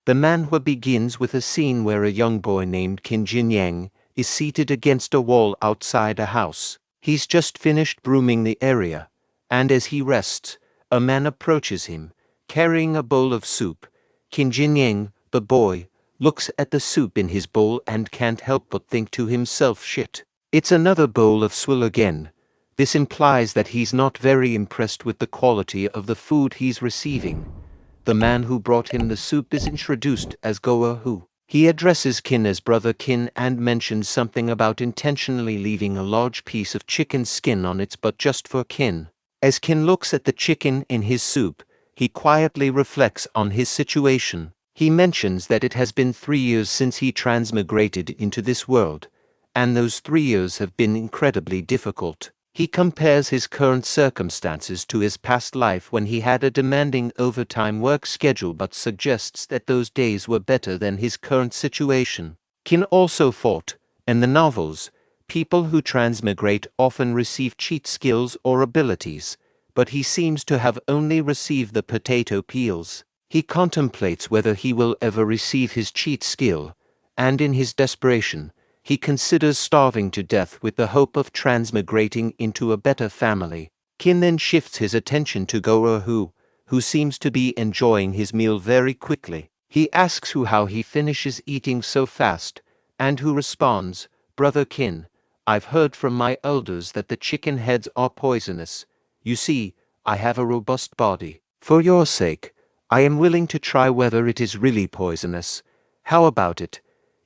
The manhwa begins with a scene where a young boy named Qin Jinyang is seated against a wall outside a house. He's just finished brooming the area, and as he rests, a man approaches him, carrying a bowl of soup. Qin Jinyang, the boy, looks at the soup in his bowl and can't help but think to himself, shit, it's another bowl of swill again. This implies that he's not very impressed with the quality of the food he's receiving. The man who brought him the soup is introduced as Goa Hu. He addresses Qin as Brother Qin and mentions something about intentionally leaving a large piece of chicken skin on its butt just for Qin. As Qin looks at the chicken in his soup, he quietly reflects on his situation. He mentions that it has been 3 years since he transmigrated into this world, and those 3 years have been incredibly difficult. He compares his current circumstances to his past life when he had a demanding overtime work schedule but suggests that those days were better than his current situation. Qin also thought, in the novels, people who transmigrate often receive cheat skills or abilities, but he seems to have only received the potato peels. He contemplates whether he will ever receive his cheat skill, and in his desperation, he considers starving to death with the hope of transmigrating into a better family. Qin then shifts his attention to Goa Hu, who seems to be enjoying his meal very quickly. He asks Hu how he finishes eating so fast, and Hu responds, Brother Qin, I've heard from my elders that the chicken heads are poisonous. You see, I have a robust body. For your sake, I am willing to try whether it is really poisonous. How about it?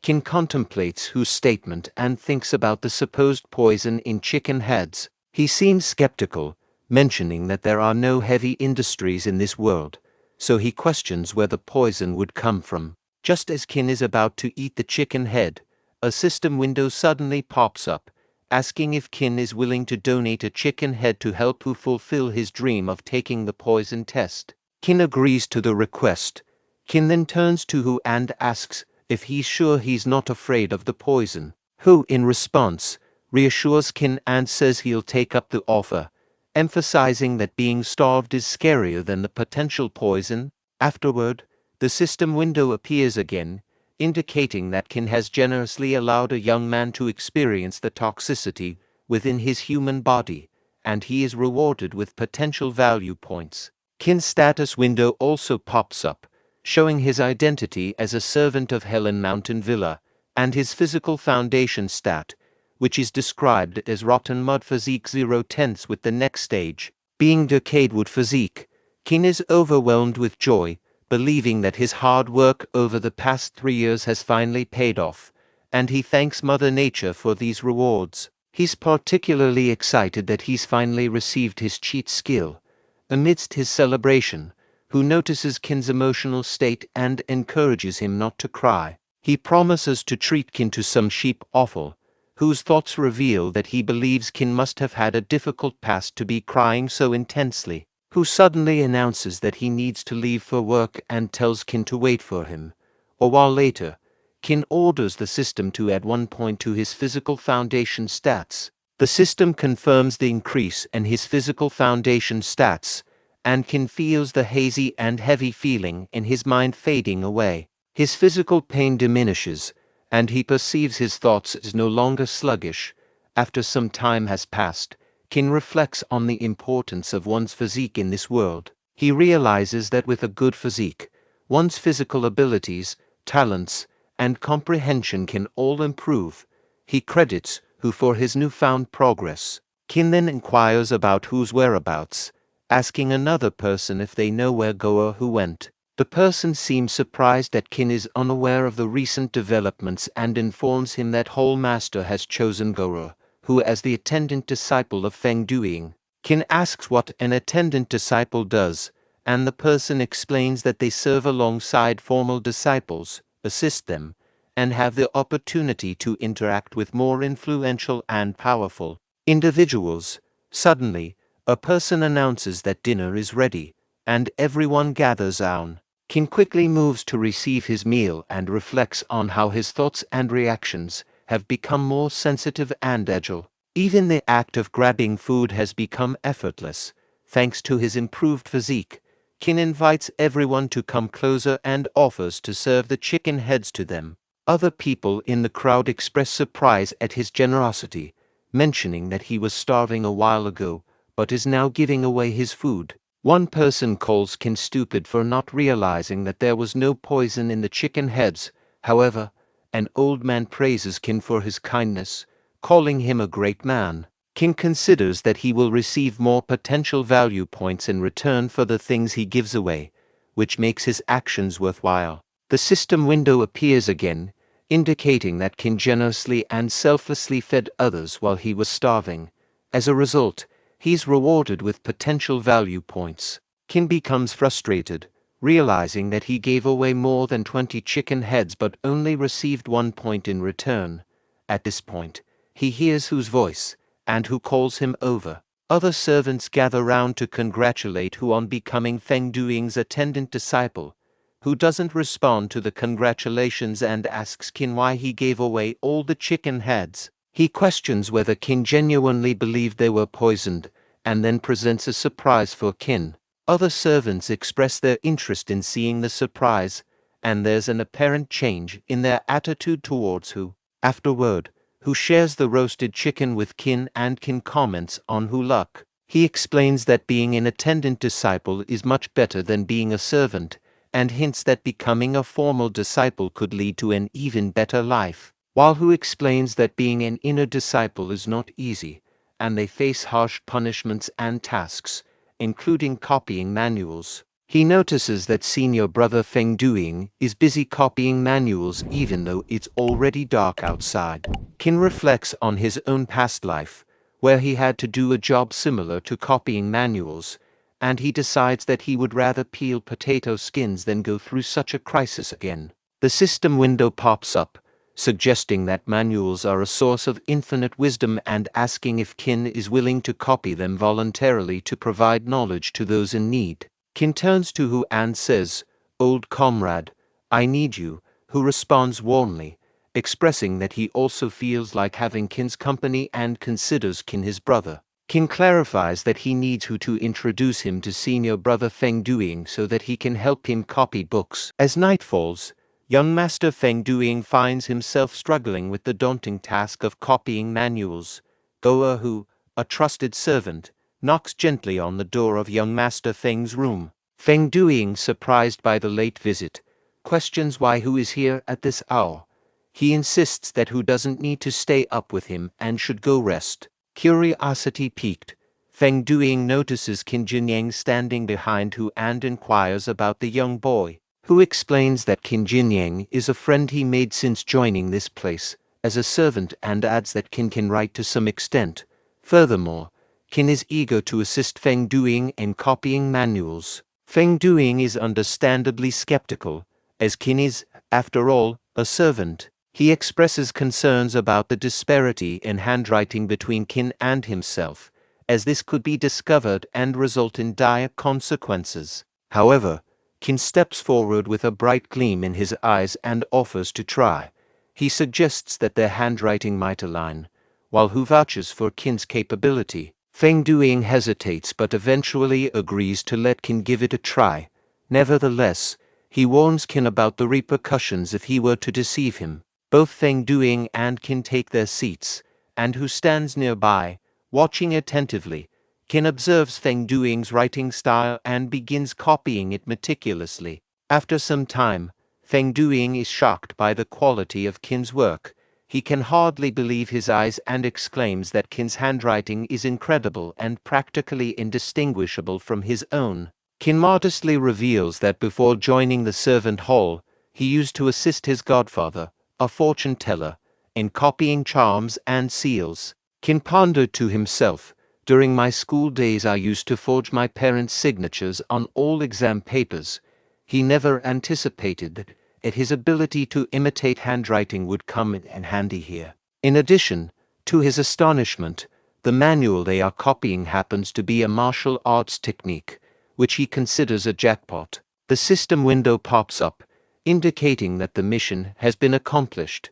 Qin contemplates Hu's statement and thinks about the supposed poison in chicken heads. He seems skeptical, mentioning that there are no heavy industries in this world, so he questions where the poison would come from. Just as Qin is about to eat the chicken head, a system window suddenly pops up, asking if Qin is willing to donate a chicken head to help Hu fulfill his dream of taking the poison test. Qin agrees to the request. Qin then turns to Hu and asks if he's sure he's not afraid of the poison. Hu, in response, reassures Qin and says he'll take up the offer, emphasizing that being starved is scarier than the potential poison. Afterward, the system window appears again, indicating that Qin has generously allowed a young man to experience the toxicity within his human body, and he is rewarded with potential value points. Qin's status window also pops up, showing his identity as a servant of Helan Mountain Villa, and his physical foundation stat, which is described as rotten mud physique 0/10 with the next stage being decayed wood physique. Qin is overwhelmed with joy, believing that his hard work over the past 3 years has finally paid off, and he thanks Mother Nature for these rewards. He's particularly excited that he's finally received his cheat skill. Amidst his celebration, Hu notices Qin's emotional state and encourages him not to cry. He promises to treat Qin to some sheep offal. Hu's thoughts reveal that he believes Qin must have had a difficult past to be crying so intensely. Hu suddenly announces that he needs to leave for work and tells Qin to wait for him. A while later, Qin orders the system to add 1 point to his physical foundation stats. The system confirms the increase in his physical foundation stats, and Qin feels the hazy and heavy feeling in his mind fading away. His physical pain diminishes, and he perceives his thoughts as no longer sluggish. After some time has passed, Qin reflects on the importance of one's physique in this world. He realizes that with a good physique, one's physical abilities, talents, and comprehension can all improve. He credits Hu for his newfound progress. Qin then inquires about Hu's whereabouts, asking another person if they know where Goa Hu went. The person seems surprised that Qin is unaware of the recent developments and informs him that Whole Master has chosen Goa Hu as the attendant disciple of Feng Duiying. Qin asks what an attendant disciple does, and the person explains that they serve alongside formal disciples, assist them, and have the opportunity to interact with more influential and powerful individuals. Suddenly, a person announces that dinner is ready, and everyone gathers around. Qin quickly moves to receive his meal and reflects on how his thoughts and reactions have become more sensitive and agile. Even the act of grabbing food has become effortless, thanks to his improved physique. Qin invites everyone to come closer and offers to serve the chicken heads to them. Other people in the crowd express surprise at his generosity, mentioning that he was starving a while ago, but is now giving away his food. One person calls Qin stupid for not realizing that there was no poison in the chicken heads. However, an old man praises Qin for his kindness, calling him a great man. Qin considers that he will receive more potential value points in return for the things he gives away, which makes his actions worthwhile. The system window appears again, indicating that Qin generously and selflessly fed others while he was starving. As a result, he's rewarded with potential value points. Qin becomes frustrated, realizing that he gave away more than 20 chicken heads but only received 1 point in return. At this point, he hears Hu's voice, and Hu calls him over. Other servants gather round to congratulate Hu on becoming Feng Duing's attendant disciple. Hu doesn't respond to the congratulations and asks Qin why he gave away all the chicken heads. He questions whether Qin genuinely believed they were poisoned, and then presents a surprise for Qin. Other servants express their interest in seeing the surprise, and there's an apparent change in their attitude towards Hu. Afterward, Hu shares the roasted chicken with Qin, and Qin comments on Hu's luck. He explains that being an attendant disciple is much better than being a servant, and hints that becoming a formal disciple could lead to an even better life. While Hu explains that being an inner disciple is not easy, and they face harsh punishments and tasks, including copying manuals. He notices that senior brother Feng Duing is busy copying manuals even though it's already dark outside. Qin reflects on his own past life, where he had to do a job similar to copying manuals, and he decides that he would rather peel potato skins than go through such a crisis again. The system window pops up, suggesting that manuals are a source of infinite wisdom and asking if Qin is willing to copy them voluntarily to provide knowledge to those in need. Qin turns to Hu and says, "Old comrade, I need you," Hu responds warmly, expressing that he also feels like having Qin's company and considers Qin his brother. Qin clarifies that he needs Hu to introduce him to senior brother Feng Duing so that he can help him copy books. As night falls, young master Feng Duing finds himself struggling with the daunting task of copying manuals. Goa Hu, a trusted servant, knocks gently on the door of young master Feng's room. Feng Duing, surprised by the late visit, questions why Hu is here at this hour. He insists that Hu doesn't need to stay up with him and should go rest. Curiosity piqued, Feng Duing notices Qin Jinyang standing behind Hu and inquires about the young boy. Hu explains that Qin Jinyang is a friend he made since joining this place as a servant and adds that Qin can write to some extent. Furthermore, Qin is eager to assist Feng Duing in copying manuals. Feng Duing is understandably skeptical, as Qin is, after all, a servant. He expresses concerns about the disparity in handwriting between Qin and himself, as this could be discovered and result in dire consequences. However, Qin steps forward with a bright gleam in his eyes and offers to try. He suggests that their handwriting might align, while Hu vouches for Qin's capability. Feng Duing hesitates but eventually agrees to let Qin give it a try. Nevertheless, he warns Qin about the repercussions if he were to deceive him. Both Feng Duing and Qin take their seats, and Hu stands nearby, watching attentively. Qin observes Feng Duing's writing style and begins copying it meticulously. After some time, Feng Duing is shocked by the quality of Qin's work. He can hardly believe his eyes and exclaims that Qin's handwriting is incredible and practically indistinguishable from his own. Qin modestly reveals that before joining the servant hall, he used to assist his godfather, a fortune teller, in copying charms and seals. Qin pondered to himself, "During my school days I used to forge my parents' signatures on all exam papers." He never anticipated that his ability to imitate handwriting would come in handy here. In addition, to his astonishment, the manual they are copying happens to be a martial arts technique, which he considers a jackpot. The system window pops up, indicating that the mission has been accomplished.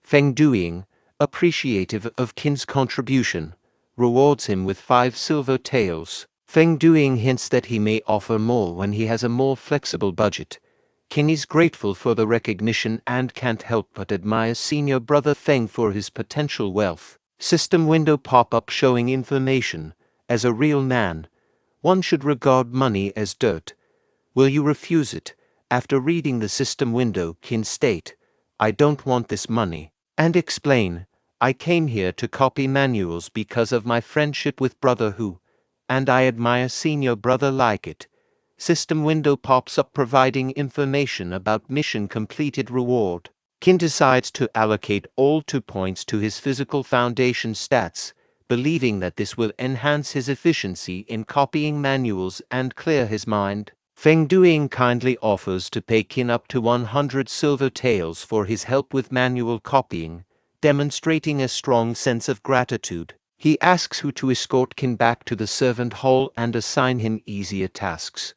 Feng Duing, appreciative of Qin's contribution, rewards him with 5 silver taels. Feng Duing hints that he may offer more when he has a more flexible budget. Qin is grateful for the recognition and can't help but admire senior brother Feng for his potential wealth. System window pop-up showing information. As a real man, one should regard money as dirt. Will you refuse it? After reading the system window, Qin state, I don't want this money. And explain, I came here to copy manuals because of my friendship with brother Hu, and I admire senior brother like it. System window pops up providing information about mission completed reward. Qin decides to allocate all 2 points to his physical foundation stats, believing that this will enhance his efficiency in copying manuals and clear his mind. Feng Duing kindly offers to pay Qin up to 100 silver taels for his help with manual copying, demonstrating a strong sense of gratitude. He asks Hu to escort Qin back to the servant hall and assign him easier tasks.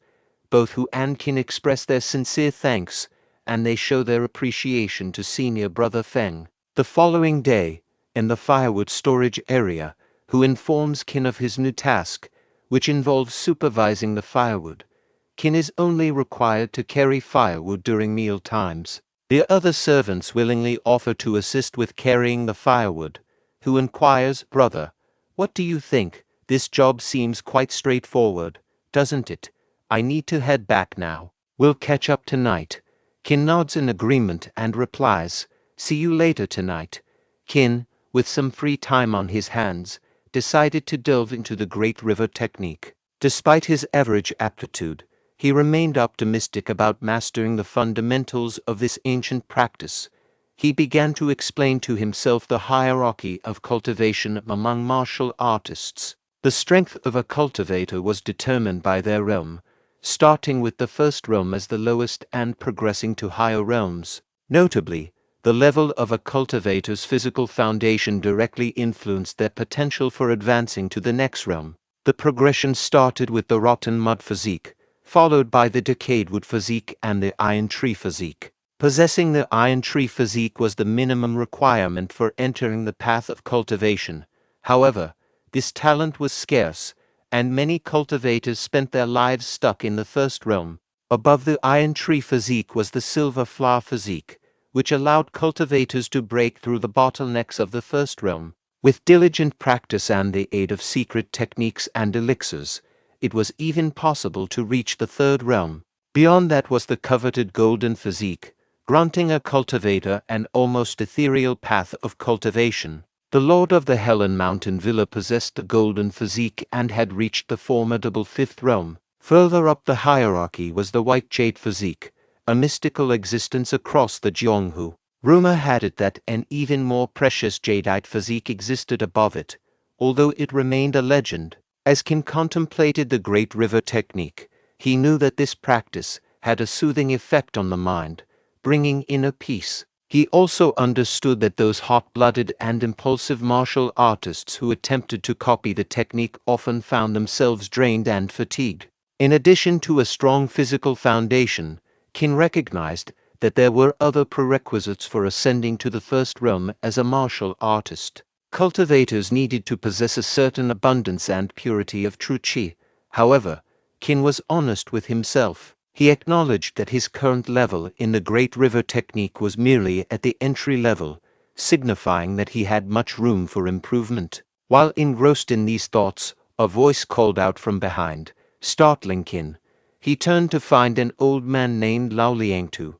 Both Hu and Qin express their sincere thanks, and they show their appreciation to senior brother Feng. The following day, in the firewood storage area, Hu informs Qin of his new task, which involves supervising the firewood. Qin is only required to carry firewood during meal times. The other servants willingly offer to assist with carrying the firewood. Hu inquires, brother, what do you think? This job seems quite straightforward, doesn't it? I need to head back now. We'll catch up tonight. Qin nods in agreement and replies, see you later tonight. Qin, with some free time on his hands, decided to delve into the Great River technique. Despite his average aptitude, he remained optimistic about mastering the fundamentals of this ancient practice. He began to explain to himself the hierarchy of cultivation among martial artists. The strength of a cultivator was determined by their realm, starting with the first realm as the lowest and progressing to higher realms. Notably, the level of a cultivator's physical foundation directly influenced their potential for advancing to the next realm. The progression started with the rotten mud physique, followed by the decayed wood physique and the iron tree physique. Possessing the iron tree physique was the minimum requirement for entering the path of cultivation. However, this talent was scarce, and many cultivators spent their lives stuck in the first realm. Above the iron tree physique was the silver flower physique, which allowed cultivators to break through the bottlenecks of the first realm. With diligent practice and the aid of secret techniques and elixirs, it was even possible to reach the third realm. Beyond that was the coveted golden physique, granting a cultivator an almost ethereal path of cultivation. The lord of the Helan Mountain Villa possessed the golden physique and had reached the formidable fifth realm. Further up the hierarchy was the white jade physique, a mystical existence across the Jianghu. Rumor had it that an even more precious jadeite physique existed above it, although it remained a legend. As Qin contemplated the Great River technique, he knew that this practice had a soothing effect on the mind, bringing inner peace. He also understood that those hot-blooded and impulsive martial artists who attempted to copy the technique often found themselves drained and fatigued. In addition to a strong physical foundation, Qin recognized that there were other prerequisites for ascending to the first realm as a martial artist. Cultivators needed to possess a certain abundance and purity of true qi. However, Qin was honest with himself. He acknowledged that his current level in the Great River technique was merely at the entry level, signifying that he had much room for improvement. While engrossed in these thoughts, a voice called out from behind, startling Qin. He turned to find an old man named Lao Liangtu.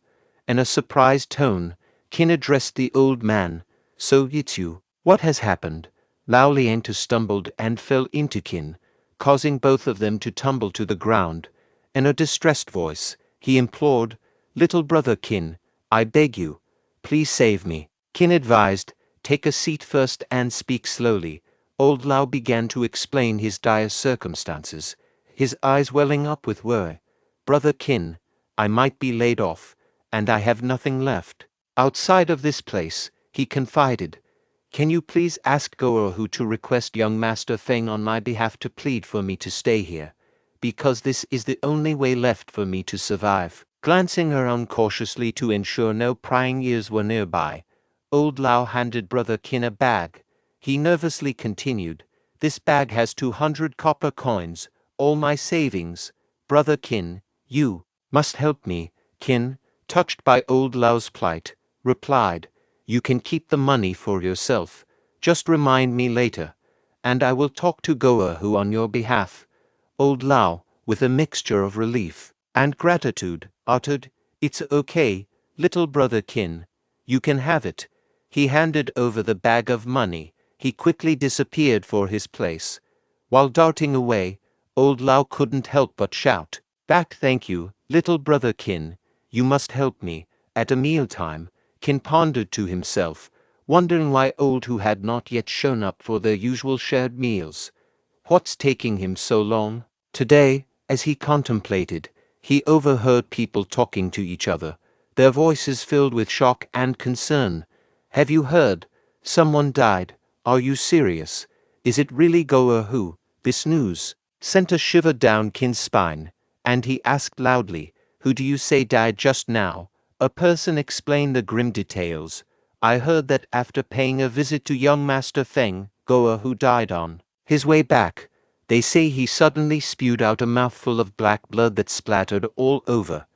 In a surprised tone, Qin addressed the old man, "So it's you. What has happened?" Lao Liangtu stumbled and fell into Qin, causing both of them to tumble to the ground. In a distressed voice, he implored, "Little brother Qin, I beg you, please save me." Qin advised, "Take a seat first and speak slowly." Old Lao began to explain his dire circumstances, his eyes welling up with worry. "Brother Qin, I might be laid off, and I have nothing left. Outside of this place," he confided, "can you please ask Goerhu to request young Master Feng on my behalf to plead for me to stay here, because this is the only way left for me to survive." Glancing around cautiously to ensure no prying ears were nearby, old Lao handed brother Qin a bag. He nervously continued, "This bag has 200 copper coins, all my savings. Brother Qin, you must help me. Qin, touched by old Lao's plight, replied, you can keep the money for yourself. Just remind me later, and I will talk to Goahu on your behalf. Old Lao, with a mixture of relief and gratitude, uttered, it's okay, little brother Qin. You can have it. He handed over the bag of money. He quickly disappeared for his place. While darting away, old Lao couldn't help but shout, back, thank you, little brother Qin. You must help me. At a mealtime, Qin pondered to himself, wondering why old Hu had not yet shown up for their usual shared meals. What's taking him so long? Today, as he contemplated, he overheard people talking to each other, their voices filled with shock and concern. Have you heard? Someone died. Are you serious? Is it really Goahu? This news sent a shiver down Qin's spine, and he asked loudly, who do you say died just now? A person explained the grim details. I heard that after paying a visit to young Master Feng, Goahu died on his way back. They say he suddenly spewed out a mouthful of black blood that splattered all over.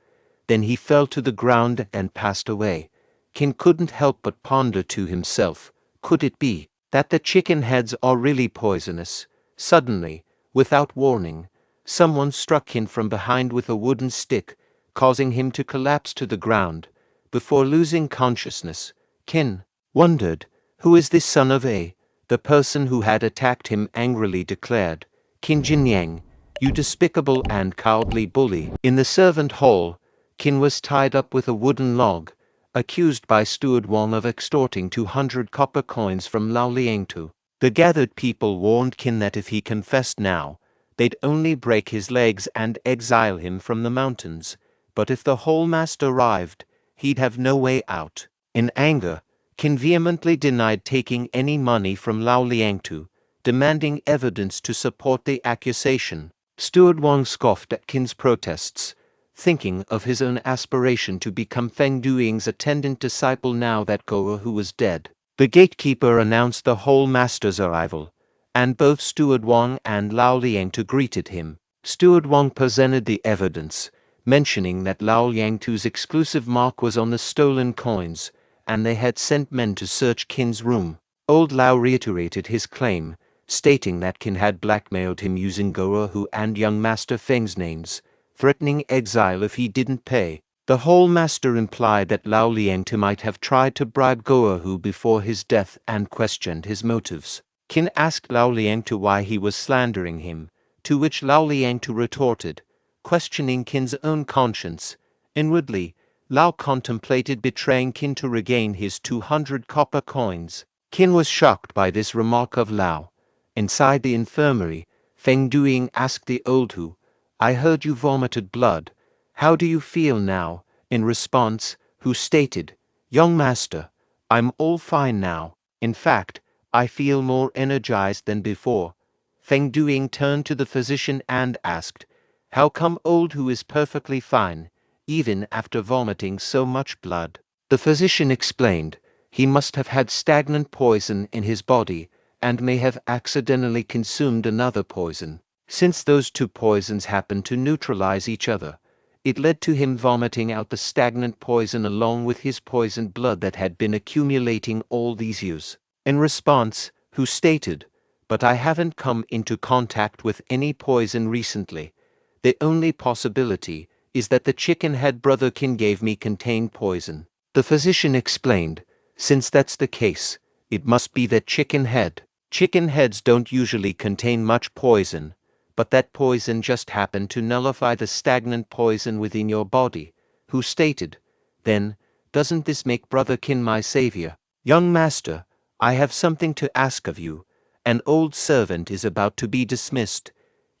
Then he fell to the ground and passed away. Qin couldn't help but ponder to himself, could it be that the chicken heads are really poisonous? Suddenly, without warning, someone struck Qin from behind with a wooden stick, causing him to collapse to the ground. Before losing consciousness, Qin wondered, who is this son of A? The person who had attacked him angrily declared, Qin Jinyang, you despicable and cowardly bully. In the servant hall, Qin was tied up with a wooden log, accused by Steward Wang of extorting 200 copper coins from Lao Liangtu. The gathered people warned Qin that if he confessed now, they'd only break his legs and exile him from the mountains. But if the whole master arrived, he'd have no way out. In anger, Qin vehemently denied taking any money from Lao Liangtu, demanding evidence to support the accusation. Steward Wang scoffed at Qin's protests, thinking of his own aspiration to become Feng Duing's attendant disciple now that Goahu was dead. The gatekeeper announced the whole master's arrival, and both Steward Wang and Lao Liangtu greeted him. Steward Wang presented the evidence, mentioning that Lao Liangtu's exclusive mark was on the stolen coins, and they had sent men to search Qin's room. Old Lao reiterated his claim, stating that Qin had blackmailed him using Goahu and young Master Feng's names, threatening exile if he didn't pay. The whole master implied that Lao Liangtu might have tried to bribe Goahu before his death and questioned his motives. Qin asked Lao Liangtu why he was slandering him, to which Lao Liangtu retorted, questioning Qin's own conscience. Inwardly, Lao contemplated betraying Qin to regain his 200 copper coins. Qin was shocked by this remark of Lao. Inside the infirmary, Feng Duing asked the old Hu, I heard you vomited blood. How do you feel now? In response, Hu stated, young master, I'm all fine now. In fact, I feel more energized than before. Feng Duing turned to the physician and asked, how come old Hu is perfectly fine, even after vomiting so much blood? The physician explained, he must have had stagnant poison in his body, and may have accidentally consumed another poison. Since those two poisons happened to neutralize each other, it led to him vomiting out the stagnant poison along with his poisoned blood that had been accumulating all these years. In response, Hu stated, but I haven't come into contact with any poison recently. The only possibility is that the chicken head brother Qin gave me contained poison. The physician explained, since that's the case, it must be that chicken head. Chicken heads don't usually contain much poison, but that poison just happened to nullify the stagnant poison within your body. Who stated, then, doesn't this make brother Qin my savior? Young master, I have something to ask of you. An old servant is about to be dismissed.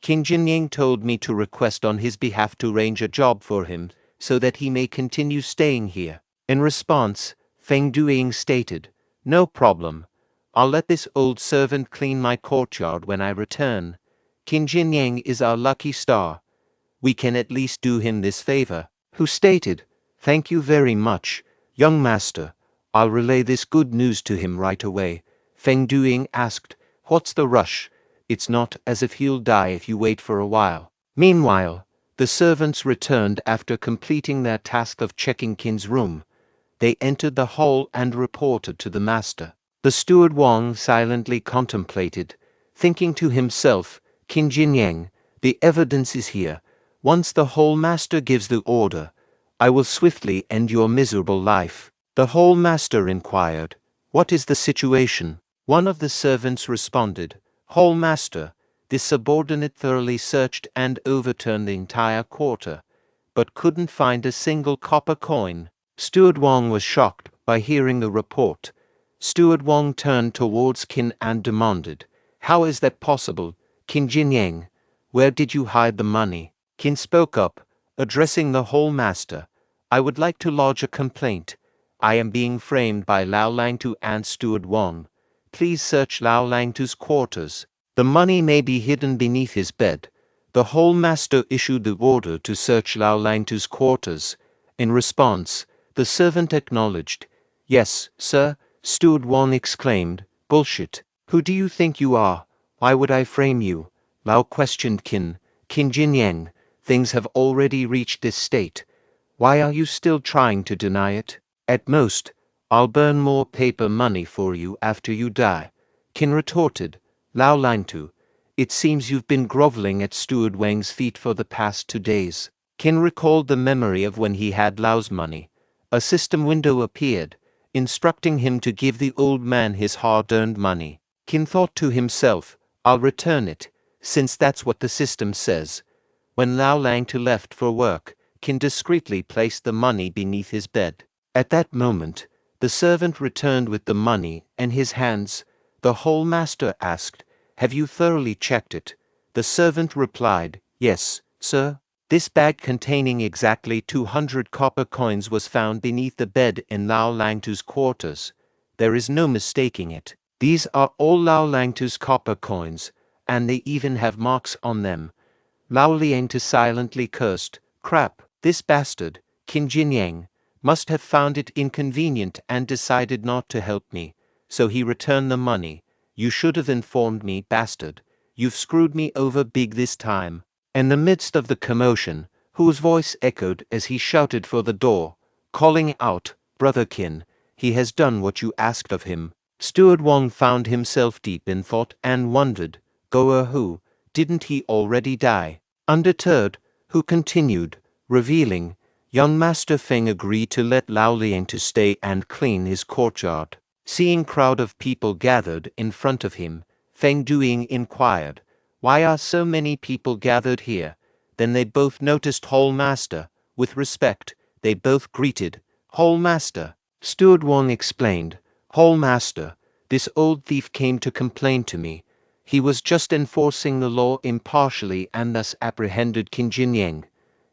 Qin Jinyang told me to request on his behalf to arrange a job for him, so that he may continue staying here. In response, Feng Duing stated, no problem. I'll let this old servant clean my courtyard when I return. Qin Jinyang is our lucky star. We can at least do him this favor. Who stated, thank you very much, young master. I'll relay this good news to him right away. Feng Duing asked, what's the rush? It's not as if he'll die if you wait for a while. Meanwhile, the servants returned after completing their task of checking Qin's room. They entered the hall and reported to the master. The steward Wang silently contemplated, thinking to himself, Qin Jinyang, the evidence is here. Once the hall master gives the order, I will swiftly end your miserable life. The hall master inquired, what is the situation? One of the servants responded, Hall master, this subordinate thoroughly searched and overturned the entire quarter, but couldn't find a single copper coin. Steward Wang was shocked by hearing the report. Steward Wang turned towards Qin and demanded, how is that possible, Qin Jinyang? Where did you hide the money? Qin spoke up, addressing the hall master. I would like to lodge a complaint. I am being framed by Lao Langtu and Steward Wang. Please search Lao Langtu's quarters. The money may be hidden beneath his bed. The hall master issued the order to search Lao Langtu's quarters. In response, the servant acknowledged. Yes, sir, Steward Wang exclaimed. Bullshit. Who do you think you are? Why would I frame you? Lao questioned Qin. Qin Jinyang, things have already reached this state. Why are you still trying to deny it? At most, I'll burn more paper money for you after you die. Qin retorted. Lao Langtu, it seems you've been groveling at Steward Wang's feet for the past 2 days. Qin recalled the memory of when he had Lao's money. A system window appeared, instructing him to give the old man his hard-earned money. Qin thought to himself, I'll return it, since that's what the system says. When Lao Langtu left for work, Qin discreetly placed the money beneath his bed. At that moment, the servant returned with the money in his hands. The hall master asked, have you thoroughly checked it? The servant replied, yes, sir. This bag containing exactly 200 copper coins was found beneath the bed in Lao Langtu's quarters. There is no mistaking it. These are all Lao Langtu's copper coins, and they even have marks on them. Lao Langtu silently cursed, crap, this bastard, Qin Jinyang, must have found it inconvenient and decided not to help me, so he returned the money. You should have informed me, bastard. You've screwed me over big this time. In the midst of the commotion, whose voice echoed as he shouted for the door, calling out, Brother Qin, he has done what you asked of him. Steward Wang found himself deep in thought and wondered, Goer who, didn't he already die? Undeterred, Hu continued, revealing, young Master Feng agreed to let Lao Langtu stay and clean his courtyard. Seeing crowd of people gathered in front of him, Feng Duing inquired, why are so many people gathered here? Then they both noticed Hall Master. With respect, they both greeted, Hall Master. Steward Wang explained, Hall Master, this old thief came to complain to me. He was just enforcing the law impartially and thus apprehended Qin Jinyang.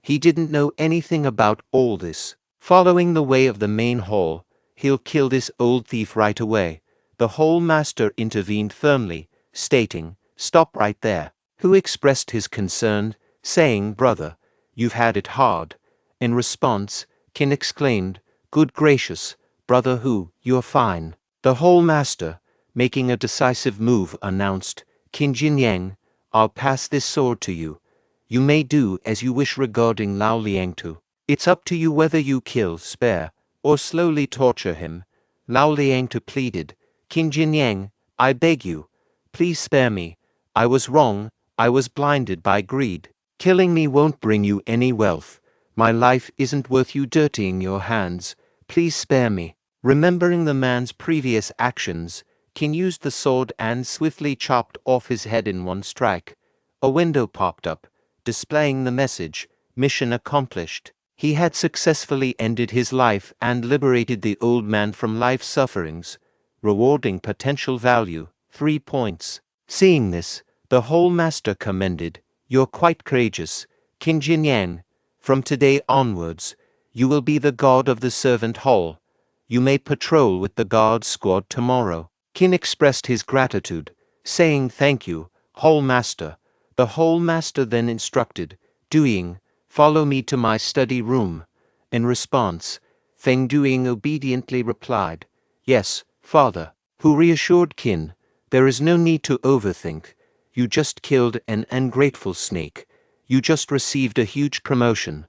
He didn't know anything about all this. Following the way of the main hall, he'll kill this old thief right away. The hall master intervened firmly, stating, stop right there. Who expressed his concern, saying, brother, you've had it hard. In response, Qin exclaimed, good gracious, brother Hu, you're fine. The hall master, making a decisive move, announced, Qin Jinyang, I'll pass this sword to you. You may do as you wish regarding Lao Langtu. It's up to you whether you kill, spare, or slowly torture him. Lao Langtu pleaded, Qin Jinyang, I beg you, please spare me. I was wrong, I was blinded by greed. Killing me won't bring you any wealth. My life isn't worth you dirtying your hands. Please spare me. Remembering the man's previous actions, Qin used the sword and swiftly chopped off his head in one strike. A window popped up, displaying the message, mission accomplished. He had successfully ended his life and liberated the old man from life sufferings, rewarding potential value, 3 points. Seeing this, the whole master commended, you're quite courageous, Qin Jinyang. From today onwards, you will be the guard of the servant hall. You may patrol with the guard squad tomorrow. Qin expressed his gratitude, saying thank you, hall master. The hall master then instructed, Duing, follow me to my study room. In response, Feng Duing obediently replied, yes, father. Who reassured Qin, there is no need to overthink. You just killed an ungrateful snake. You just received a huge promotion.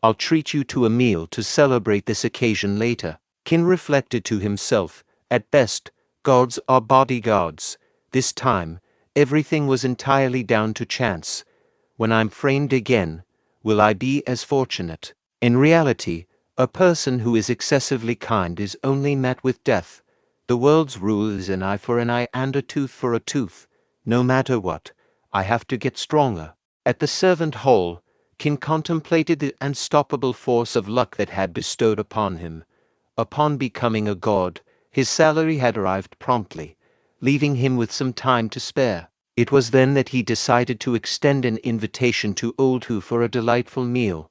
I'll treat you to a meal to celebrate this occasion later. Qin reflected to himself, at best, gods are bodyguards. This time, everything was entirely down to chance. When I'm framed again, will I be as fortunate? In reality, a person who is excessively kind is only met with death. The world's rule is an eye for an eye and a tooth for a tooth. No matter what, I have to get stronger. At the servant hall, Qin contemplated the unstoppable force of luck that had bestowed upon him. Upon becoming a god, his salary had arrived promptly, leaving him with some time to spare. It was then that he decided to extend an invitation to old Hu for a delightful meal.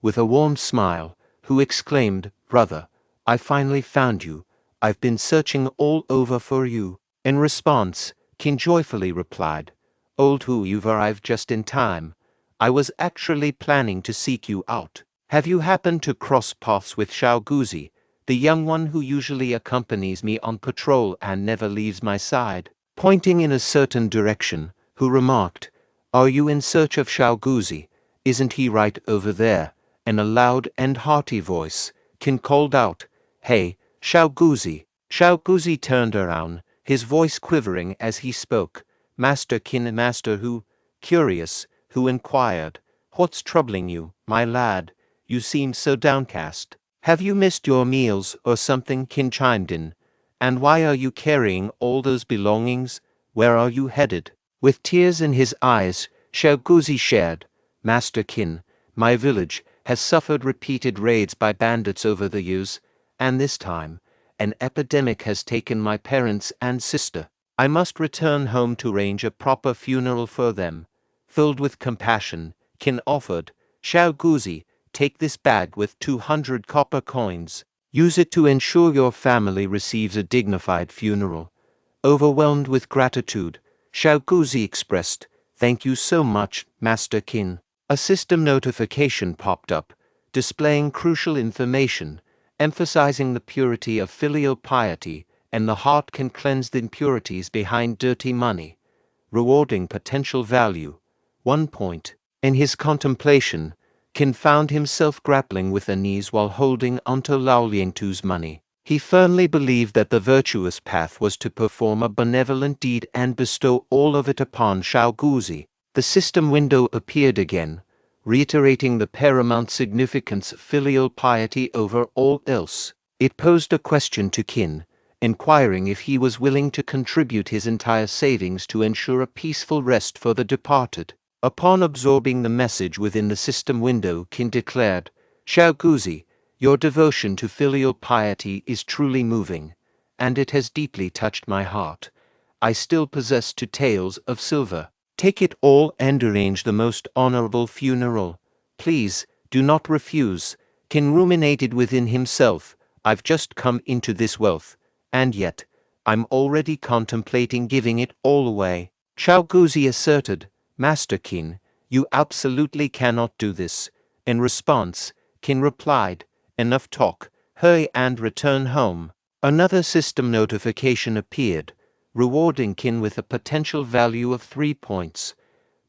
With a warm smile, Hu exclaimed, "Brother, I finally found you. I've been searching all over for you." In response, Qin joyfully replied, "Old Hu, you've arrived just in time. I was actually planning to seek you out. Have you happened to cross paths with Xiao Guzi, the young one who usually accompanies me on patrol and never leaves my side?" Pointing in a certain direction, Hu remarked, "Are you in search of Xiao Guzi? Isn't he right over there?" In a loud and hearty voice, Qin called out, "Hey, Xiao Guzi!" Xiao Guzi turned around, his voice quivering as he spoke. "Master Qin, Master Hu." Curious, Hu inquired, "What's troubling you, my lad? You seem so downcast. Have you missed your meals or something?" Qin chimed in. "And why are you carrying all those belongings? Where are you headed?" With tears in his eyes, Xiao Guzi shared, "Master Qin, my village has suffered repeated raids by bandits over the years, and this time, an epidemic has taken my parents and sister. I must return home to arrange a proper funeral for them." Filled with compassion, Qin offered, "Xiao Guzi, take this bag with 200 copper coins. Use it to ensure your family receives a dignified funeral." Overwhelmed with gratitude, Xiao Guzi expressed, "Thank you so much, Master Qin." A system notification popped up, displaying crucial information, emphasizing the purity of filial piety and the heart can cleanse the impurities behind dirty money. Rewarding potential value, 1 point. In his contemplation, Qin found himself grappling with unease while holding onto Lao Liangtu's money. He firmly believed that the virtuous path was to perform a benevolent deed and bestow all of it upon Xiao Guzi. The system window appeared again, reiterating the paramount significance of filial piety over all else. It posed a question to Qin, inquiring if he was willing to contribute his entire savings to ensure a peaceful rest for the departed. Upon absorbing the message within the system window, Qin declared, "Xiao Guzi, your devotion to filial piety is truly moving, and it has deeply touched my heart. I still possess 2 taels of silver. Take it all and arrange the most honorable funeral. Please, do not refuse." Qin ruminated within himself, "I've just come into this wealth, and yet, I'm already contemplating giving it all away." Xiao Guzi asserted, "Master Qin, you absolutely cannot do this." In response, Qin replied, "Enough talk, hurry and return home." Another system notification appeared, rewarding Qin with a potential value of 3 points.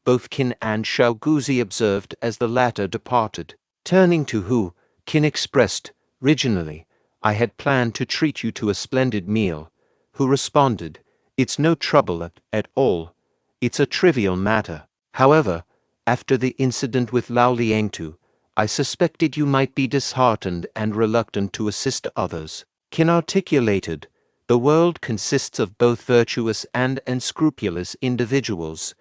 Both Qin and Xiao Guzi observed as the latter departed. Turning to Hu, Qin expressed, "Originally, I had planned to treat you to a splendid meal." Hu responded, "It's no trouble at all. It's a trivial matter. However, after the incident with Lao Liangtu, I suspected you might be disheartened and reluctant to assist others." Qin articulated, "The world consists of both virtuous and unscrupulous individuals.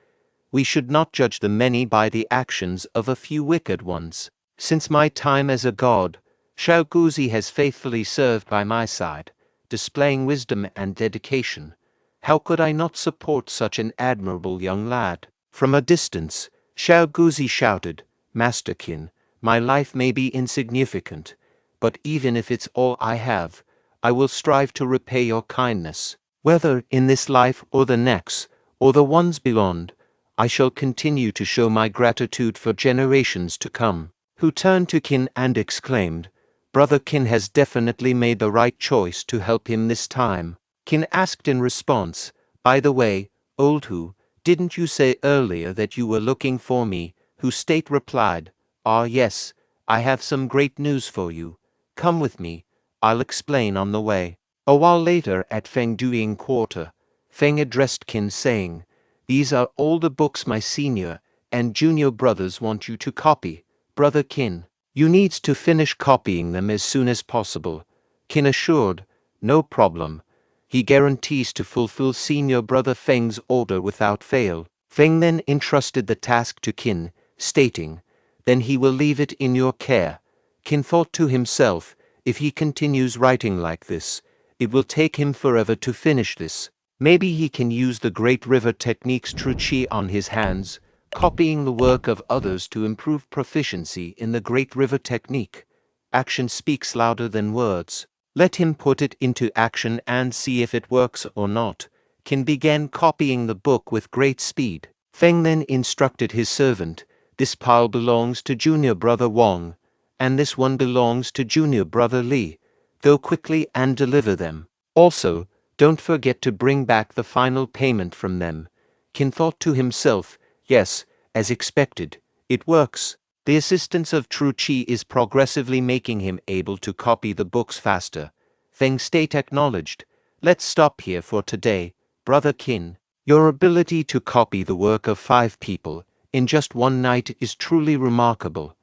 We should not judge the many by the actions of a few wicked ones. Since my time as a god, Xiao Guzi has faithfully served by my side, displaying wisdom and dedication. How could I not support such an admirable young lad?" From a distance, Xiao Guzi shouted, "Master Qin, my life may be insignificant, but even if it's all I have, I will strive to repay your kindness. Whether in this life or the next, or the ones beyond, I shall continue to show my gratitude for generations to come." Hu turned to Qin and exclaimed, "Brother Qin has definitely made the right choice to help him this time." Qin asked in response, "By the way, old Hu, Didn't you say earlier that you were looking for me? Hu State replied, Ah yes, I have some great news for you. Come with me, I'll explain on the way. A while later at Feng Duing Quarter, Feng addressed Qin saying, These are all the books my senior and junior brothers want you to copy. Brother Qin, you need to finish copying them as soon as possible. Qin assured, No problem. He guarantees to fulfill senior brother Feng's order without fail. Feng then entrusted the task to Qin, stating, Then he will leave it in your care. Qin thought to himself, if he continues writing like this, it will take him forever to finish this. Maybe he can use the Great River technique's true chi on his hands, copying the work of others to improve proficiency in the Great River technique. Action speaks louder than words. Let him put it into action and see if it works or not. Qin began copying the book with great speed. Feng then instructed his servant, This pile belongs to junior brother Wang, and this one belongs to junior brother Li. Go quickly and deliver them. Also, don't forget to bring back the final payment from them. Qin thought to himself, Yes, as expected, it works. The assistance of true chi is progressively making him able to copy the books faster. Feng State acknowledged, Let's stop here for today, Brother Qin. Your ability to copy the work of 5 people in just one night is truly remarkable.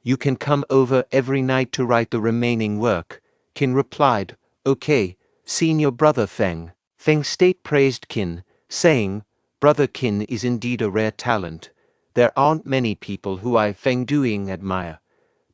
You can come over every night to write the remaining work. Qin replied, Okay, senior brother Feng. Feng State praised Qin, saying, Brother Qin is indeed a rare talent. There aren't many people who I Feng Duing admire.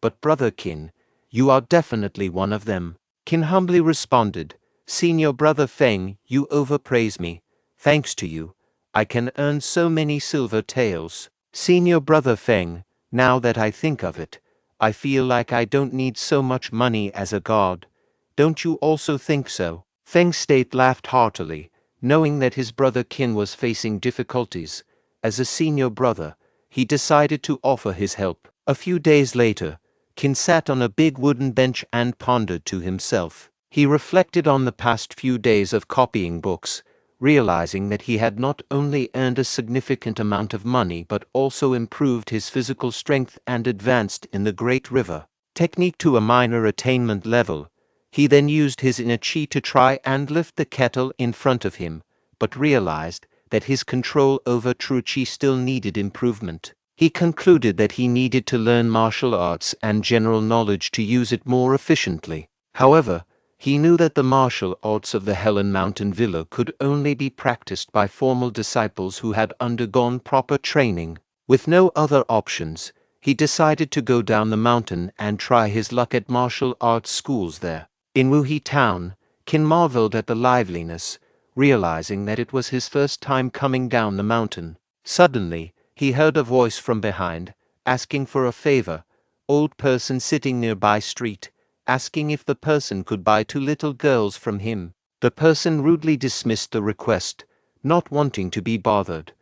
But Brother Qin, you are definitely one of them. Qin humbly responded, Senior brother Feng, you overpraise me. Thanks to you, I can earn so many silver taels. Senior brother Feng, now that I think of it, I feel like I don't need so much money as a god. Don't you also think so? Feng State laughed heartily, knowing that his brother Qin was facing difficulties. As a senior brother, he decided to offer his help. A few days later, Qin sat on a big wooden bench and pondered to himself. He reflected on the past few days of copying books, realizing that he had not only earned a significant amount of money but also improved his physical strength and advanced in the Great River technique to a minor attainment level. He then used his inner chi to try and lift the kettle in front of him, but realized that his control over true chi still needed improvement. He concluded that he needed to learn martial arts and general knowledge to use it more efficiently. However, he knew that the martial arts of the Helan Mountain Villa could only be practiced by formal disciples who had undergone proper training. With no other options, he decided to go down the mountain and try his luck at martial arts schools there. In Wuhe town, Qin marveled at the liveliness, realizing that it was his first time coming down the mountain. Suddenly, he heard a voice from behind, asking for a favor. Old person sitting nearby street, asking if the person could buy 2 little girls from him. The person rudely dismissed the request, not wanting to be bothered.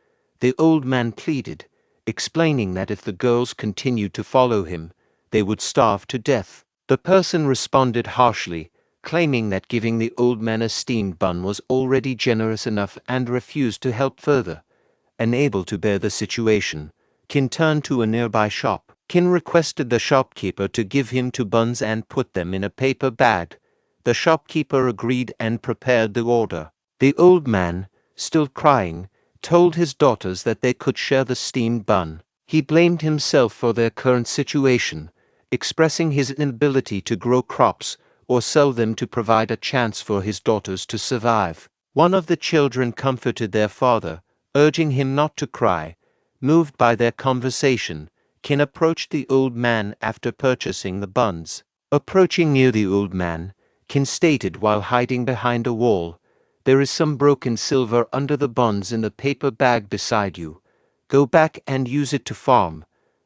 The old man pleaded, explaining that if the girls continued to follow him, they would starve to death. The person responded harshly, claiming that giving the old man a steamed bun was already generous enough and refused to help further. Unable to bear the situation, Qin turned to a nearby shop. Qin requested the shopkeeper to give him 2 buns and put them in a paper bag. The shopkeeper agreed and prepared the order. The old man, still crying, told his daughters that they could share the steamed bun. He blamed himself for their current situation, expressing his inability to grow crops or sell them to provide a chance for his daughters to survive. One of the children comforted their father, urging him not to cry. Moved by their conversation, Qin approached the old man after purchasing the buns. Approaching near the old man, Qin stated while hiding behind a wall, There is some broken silver under the buns in the paper bag beside you. Go back and use it to farm.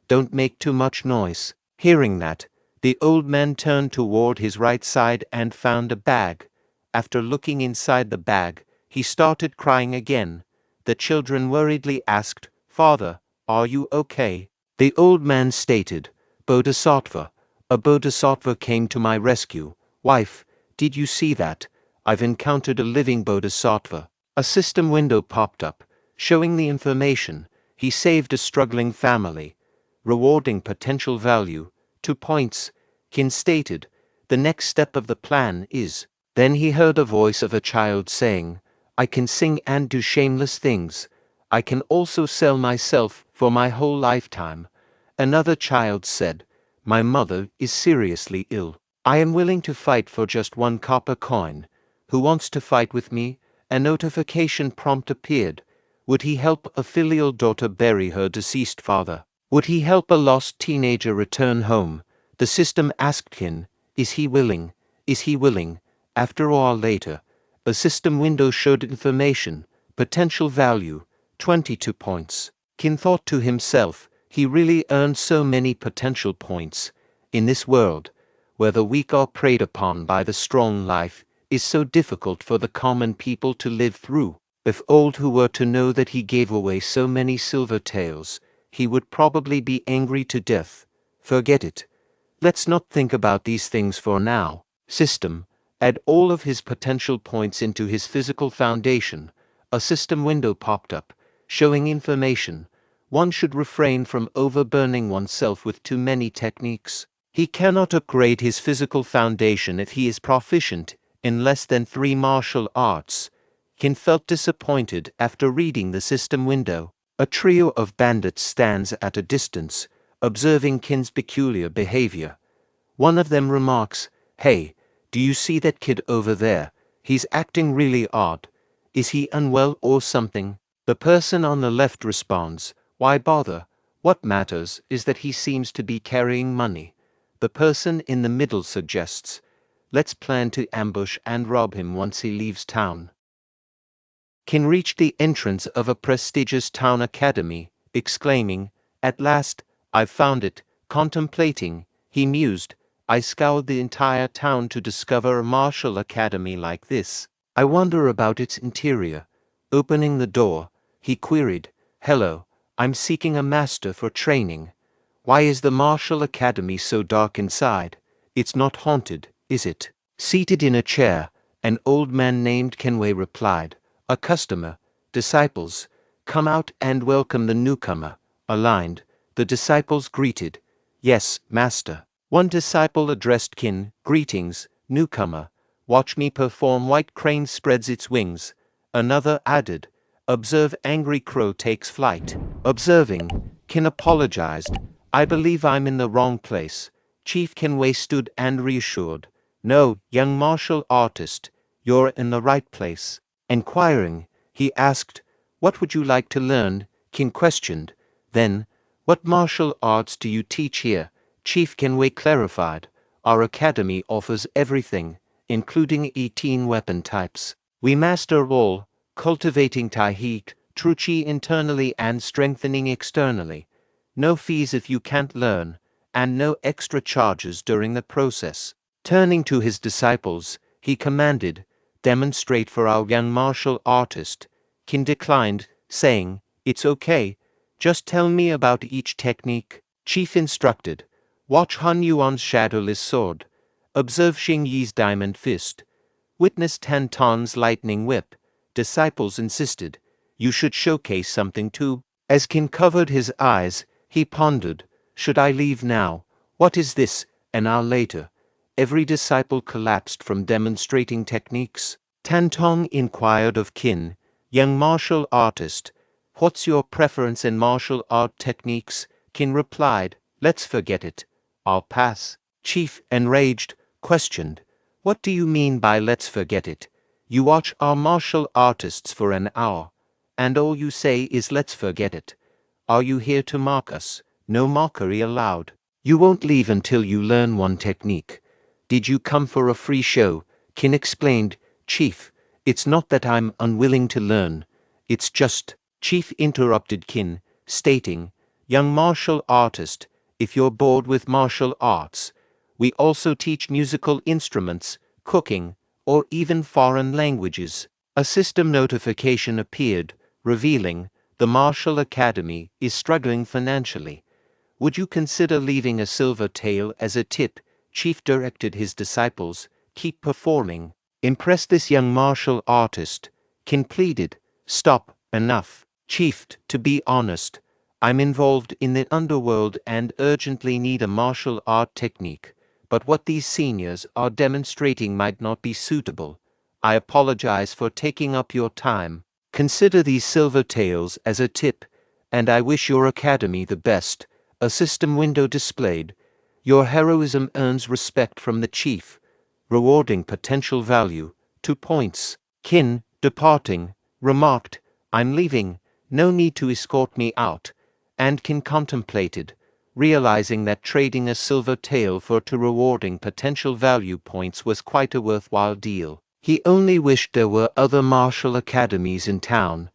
Don't make too much noise. Hearing that, the old man turned toward his right side and found a bag. After looking inside the bag, he started crying again. The children worriedly asked, Father, are you okay? The old man stated, Bodhisattva, a bodhisattva came to my rescue. Wife, did you see that? I've encountered a living bodhisattva. A system window popped up, showing the information. He saved a struggling family, rewarding potential value. 2 points. Qin stated, the next step of the plan is. Then he heard a voice of a child saying, I can sing and do shameless things. I can also sell myself for my whole lifetime. Another child said, my mother is seriously ill. I am willing to fight for just 1 copper coin. Who wants to fight with me? A notification prompt appeared. Would he help a filial daughter bury her deceased father? Would he help a lost teenager return home? The system asked Qin, is he willing? Is he willing? After all, later, a system window showed information, potential value, 22 points. Qin thought to himself, he really earned so many potential points. In this world, where the weak are preyed upon by the strong, life is so difficult for the common people to live through. If old who were to know that he gave away so many silver taels, he would probably be angry to death. Forget it. Let's not think about these things for now. System. Add all of his potential points into his physical foundation. A system window popped up, showing information. One should refrain from overburning oneself with too many techniques. He cannot upgrade his physical foundation if he is proficient in less than 3 martial arts. Qin felt disappointed after reading the system window. A trio of bandits stands at a distance, observing Qin's peculiar behavior. One of them remarks, hey, do you see that kid over there? He's acting really odd. Is he unwell or something? The person on the left responds, why bother? What matters is that he seems to be carrying money. The person in the middle suggests, let's plan to ambush and rob him once he leaves town. Qin reached the entrance of a prestigious town academy, exclaiming, at last, I've found it. Contemplating, he mused, I scoured the entire town to discover a martial academy like this. I wonder about its interior. Opening the door, he queried, hello, I'm seeking a master for training. Why is the martial academy so dark inside? It's not haunted, is it? Seated in a chair, an old man named Kenway replied, a customer, disciples, come out and welcome the newcomer. Aligned, the disciples greeted, yes, master. One disciple addressed Qin, greetings, newcomer. Watch me perform. White crane spreads its wings. Another added, observe angry crow takes flight. Observing, Qin apologized, I believe I'm in the wrong place. Chief Kenway stood and reassured, no, young martial artist, you're in the right place. Enquiring, he asked, what would you like to learn? Qin questioned. Then, what martial arts do you teach here? Chief Kenway clarified, our academy offers everything, including 18 weapon types. We master all, cultivating Taihik, Truchi internally and strengthening externally. No fees if you can't learn, and no extra charges during the process. Turning to his disciples, he commanded, demonstrate for our young martial artist. Qin declined, saying, it's okay, just tell me about each technique. Chief instructed, watch Han Yuan's shadowless sword. Observe Xing Yi's diamond fist. Witness Tan Ton's lightning whip. Disciples insisted, you should showcase something too. As Qin covered his eyes, he pondered, should I leave now? What is this? An hour later, every disciple collapsed from demonstrating techniques. Tan Tong inquired of Qin, young martial artist, what's your preference in martial art techniques? Qin replied, let's forget it. I'll pass. Chief, enraged, questioned, what do you mean by let's forget it? You watch our martial artists for an hour, and all you say is let's forget it. Are you here to mock us? No mockery allowed. You won't leave until you learn one technique. Did you come for a free show? Qin explained, Chief, it's not that I'm unwilling to learn. It's just, Chief interrupted Qin, stating, young martial artist, if you're bored with martial arts, we also teach musical instruments, cooking, or even foreign languages. A system notification appeared, revealing, the Martial Academy is struggling financially. Would you consider leaving a silver tael as a tip? Chief directed his disciples, keep performing. Impress this young martial artist. Qin pleaded, stop, enough. Chief, to be honest, I'm involved in the underworld and urgently need a martial art technique, but what these seniors are demonstrating might not be suitable. I apologize for taking up your time. Consider these silver tails as a tip, and I wish your academy the best. A system window displayed. Your heroism earns respect from the chief, rewarding potential value. 2 points. Qin, departing, remarked, I'm leaving, no need to escort me out, and Qin contemplated, realizing that trading a silver tail for 2 rewarding potential value points was quite a worthwhile deal. He only wished there were other martial academies in town.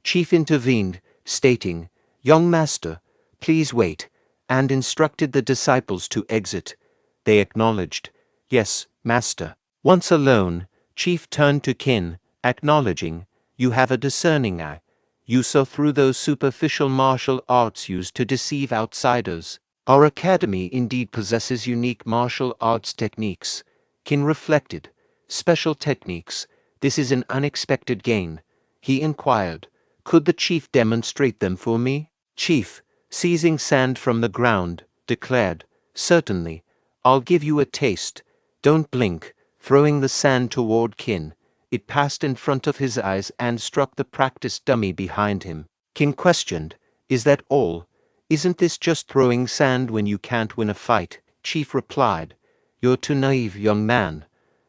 Chief intervened, stating, Young master, please wait, and instructed the disciples to exit. They acknowledged, Yes, master. Once alone, Chief turned to Qin, acknowledging, You have a discerning eye. You saw through those superficial martial arts used to deceive outsiders. Our academy indeed possesses unique martial arts techniques. Qin reflected. Special techniques. This is an unexpected gain. He inquired, Could the chief demonstrate them for me? Chief, seizing sand from the ground, declared, Certainly. I'll give you a taste. Don't blink, throwing the sand toward Qin. It passed in front of his eyes and struck the practice dummy behind him. Qin questioned, Is that all? Isn't this just throwing sand when you can't win a fight? Chief replied, You're too naive, young man.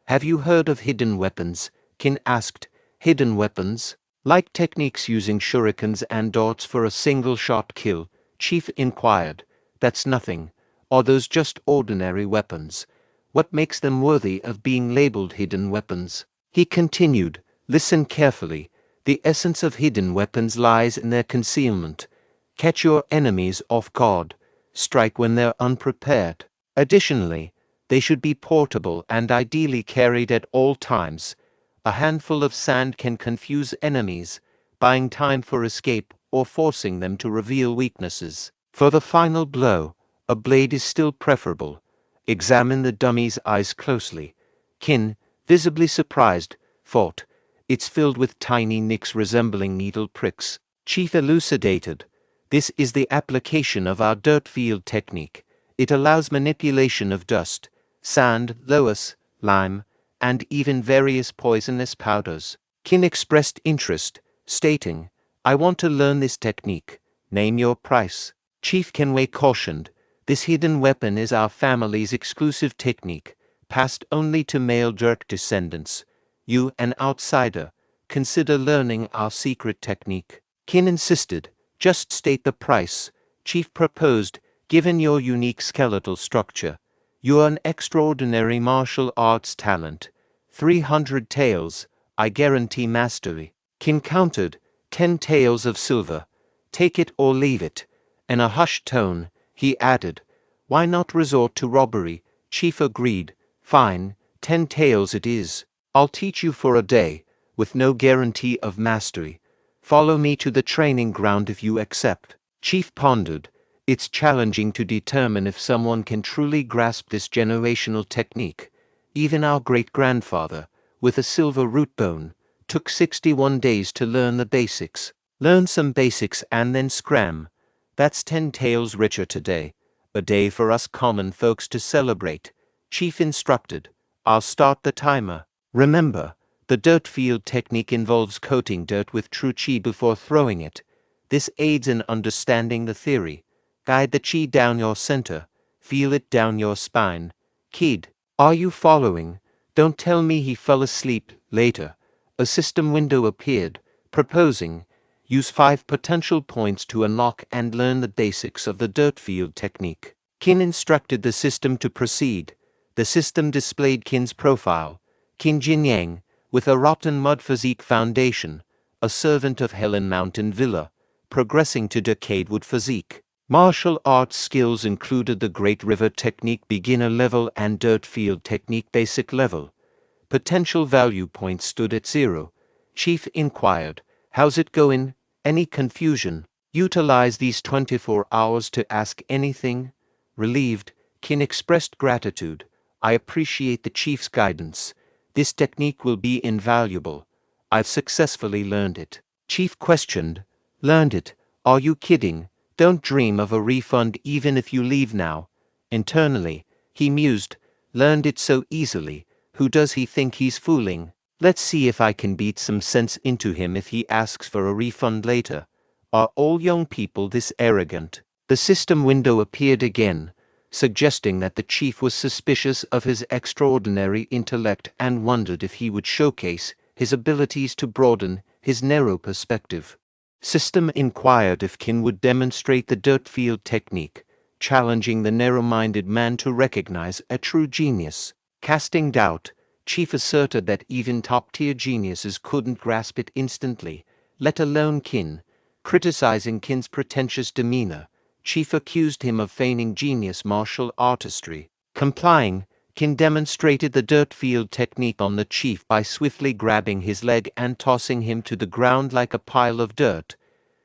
Have you heard of hidden weapons? Qin asked. Hidden weapons? Like techniques using shurikens and darts for a single-shot kill, Chief inquired. That's nothing. Are those just ordinary weapons? What makes them worthy of being labeled hidden weapons? He continued, Listen carefully. The essence of hidden weapons lies in their concealment. Catch your enemies off guard. Strike when they're unprepared. Additionally, they should be portable and ideally carried at all times. A handful of sand can confuse enemies, buying time for escape or forcing them to reveal weaknesses. For the final blow, a blade is still preferable. Examine the dummy's eyes closely. Qin, visibly surprised, thought, It's filled with tiny nicks resembling needle pricks. Chief elucidated, This is the application of our dirt field technique. It allows manipulation of dust, sand, loess, lime, and even various poisonous powders. Qin expressed interest, stating, I want to learn this technique. Name your price. Chief Kenway cautioned, This hidden weapon is our family's exclusive technique, passed only to male direct descendants. You, an outsider, consider learning our secret technique. Qin insisted, Just state the price. Chief proposed, Given your unique skeletal structure, you are an extraordinary martial arts talent. 300 taels, I guarantee mastery. Qin countered, 10 taels of silver. Take it or leave it. In a hushed tone, he added, Why not resort to robbery? Chief agreed, Fine, 10 taels it is. I'll teach you for a day, with no guarantee of mastery. Follow me to the training ground if you accept. Chief pondered, It's challenging to determine if someone can truly grasp this generational technique. Even our great-grandfather, with a silver root bone, took 61 days to learn the basics. Learn some basics and then scram. That's 10 taels richer today. A day for us common folks to celebrate. Chief instructed, I'll start the timer. Remember, the dirt field technique involves coating dirt with true qi before throwing it. This aids in understanding the theory. Guide the qi down your center. Feel it down your spine. Kid, are you following? Don't tell me he fell asleep. Later, a system window appeared, proposing, use 5 potential points to unlock and learn the basics of the dirt field technique. Qin instructed the system to proceed. The system displayed Qin's profile. Qin Jinyang, with a rotten mud physique foundation, a servant of Helan Mountain Villa, progressing to decayed wood physique. Martial arts skills included the Great River Technique beginner level and Dirt Field Technique basic level. Potential value points stood at 0. Chief inquired, How's it going? Any confusion? Utilize these 24 hours to ask anything? Relieved, Qin expressed gratitude. I appreciate the chief's guidance. This technique will be invaluable. I've successfully learned it. Chief questioned, Learned it. Are you kidding? Don't dream of a refund even if you leave now. Internally, he mused. Learned it so easily. Who does he think he's fooling? Let's see if I can beat some sense into him if he asks for a refund later. Are all young people this arrogant? The system window appeared again, suggesting that the chief was suspicious of his extraordinary intellect and wondered if he would showcase his abilities to broaden his narrow perspective. System inquired if Qin would demonstrate the dirt field technique, challenging the narrow-minded man to recognize a true genius. Casting doubt, Chief asserted that even top-tier geniuses couldn't grasp it instantly, let alone Qin. Criticizing Qin's pretentious demeanor, Chief accused him of feigning genius martial artistry. Complying, Qin demonstrated the dirt field technique on the chief by swiftly grabbing his leg and tossing him to the ground like a pile of dirt,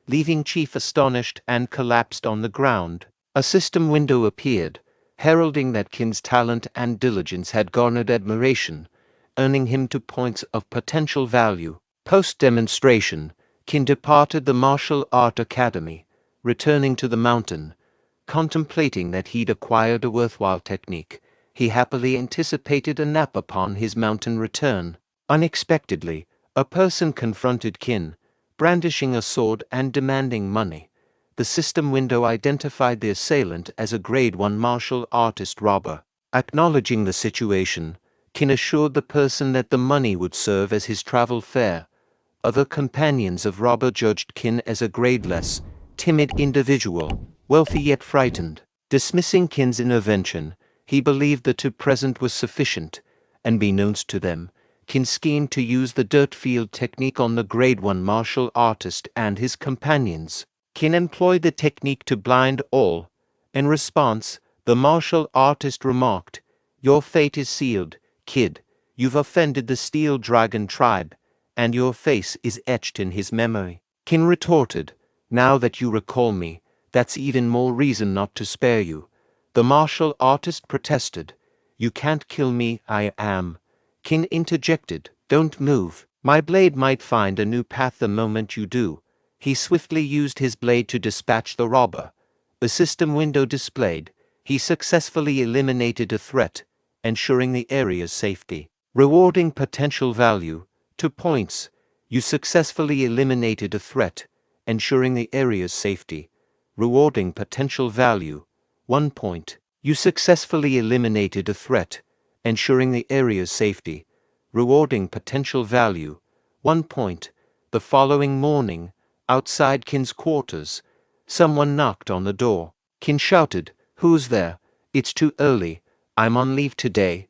leaving Chief astonished and collapsed on the ground. A system window appeared, heralding that Qin's talent and diligence had garnered admiration, earning him 2 points of potential value. Post-demonstration, Qin departed the martial art academy, returning to the mountain. Contemplating that he'd acquired a worthwhile technique, he happily anticipated a nap upon his mountain return. Unexpectedly, a person confronted Qin, brandishing a sword and demanding money. The system window identified the assailant as a Grade 1 martial artist robber. Acknowledging the situation, Qin assured the person that the money would serve as his travel fare. Other companions of robber judged Qin as a grade-less, timid individual, wealthy yet frightened. Dismissing Qin's intervention, he believed the 2 present was sufficient, and beknownst to them, Qin schemed to use the dirt field technique on the Grade 1 martial artist and his companions. Qin employed the technique to blind all. In response, the martial artist remarked, "Your fate is sealed, kid. You've offended the Steel Dragon tribe, and your face is etched in his memory." Qin retorted, "Now that you recall me, that's even more reason not to spare you." The martial artist protested, "You can't kill me, I am." Qin interjected, "Don't move. My blade might find a new path the moment you do." He swiftly used his blade to dispatch the robber. The system window displayed, he successfully eliminated a threat, ensuring the area's safety. Rewarding potential value, 2 points. You successfully eliminated a threat, ensuring the area's safety. Rewarding potential value, 1 point. You successfully eliminated a threat, ensuring the area's safety. Rewarding potential value, 1 point. The following morning, outside Qin's quarters, someone knocked on the door. Qin shouted, "Who's there? It's too early. I'm on leave today."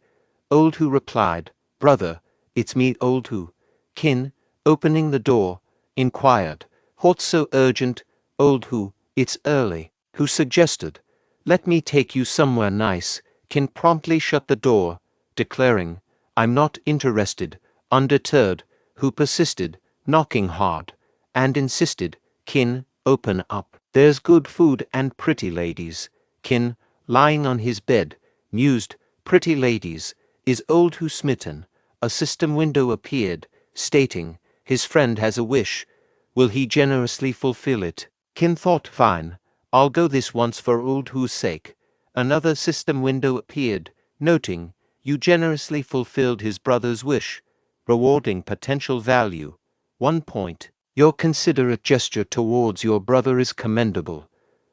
Old Hu replied, "Brother, it's me, Old Hu." Qin, opening the door, inquired, "What's so urgent, Old Hu? It's early." Hu suggested, "Let me take you somewhere nice." Qin promptly shut the door, declaring, "I'm not interested." Undeterred, Hu persisted, knocking hard, and insisted, "Qin, open up. There's good food and pretty ladies." Qin, lying on his bed, mused, "Pretty ladies. Is Old Hu smitten?" A system window appeared, stating, "His friend has a wish. Will he generously fulfill it?" Qin thought, "Fine. I'll go this once for Old Hu's sake." Another system window appeared, noting, "You generously fulfilled his brother's wish. Rewarding potential value, 1 point. Your considerate gesture towards your brother is commendable.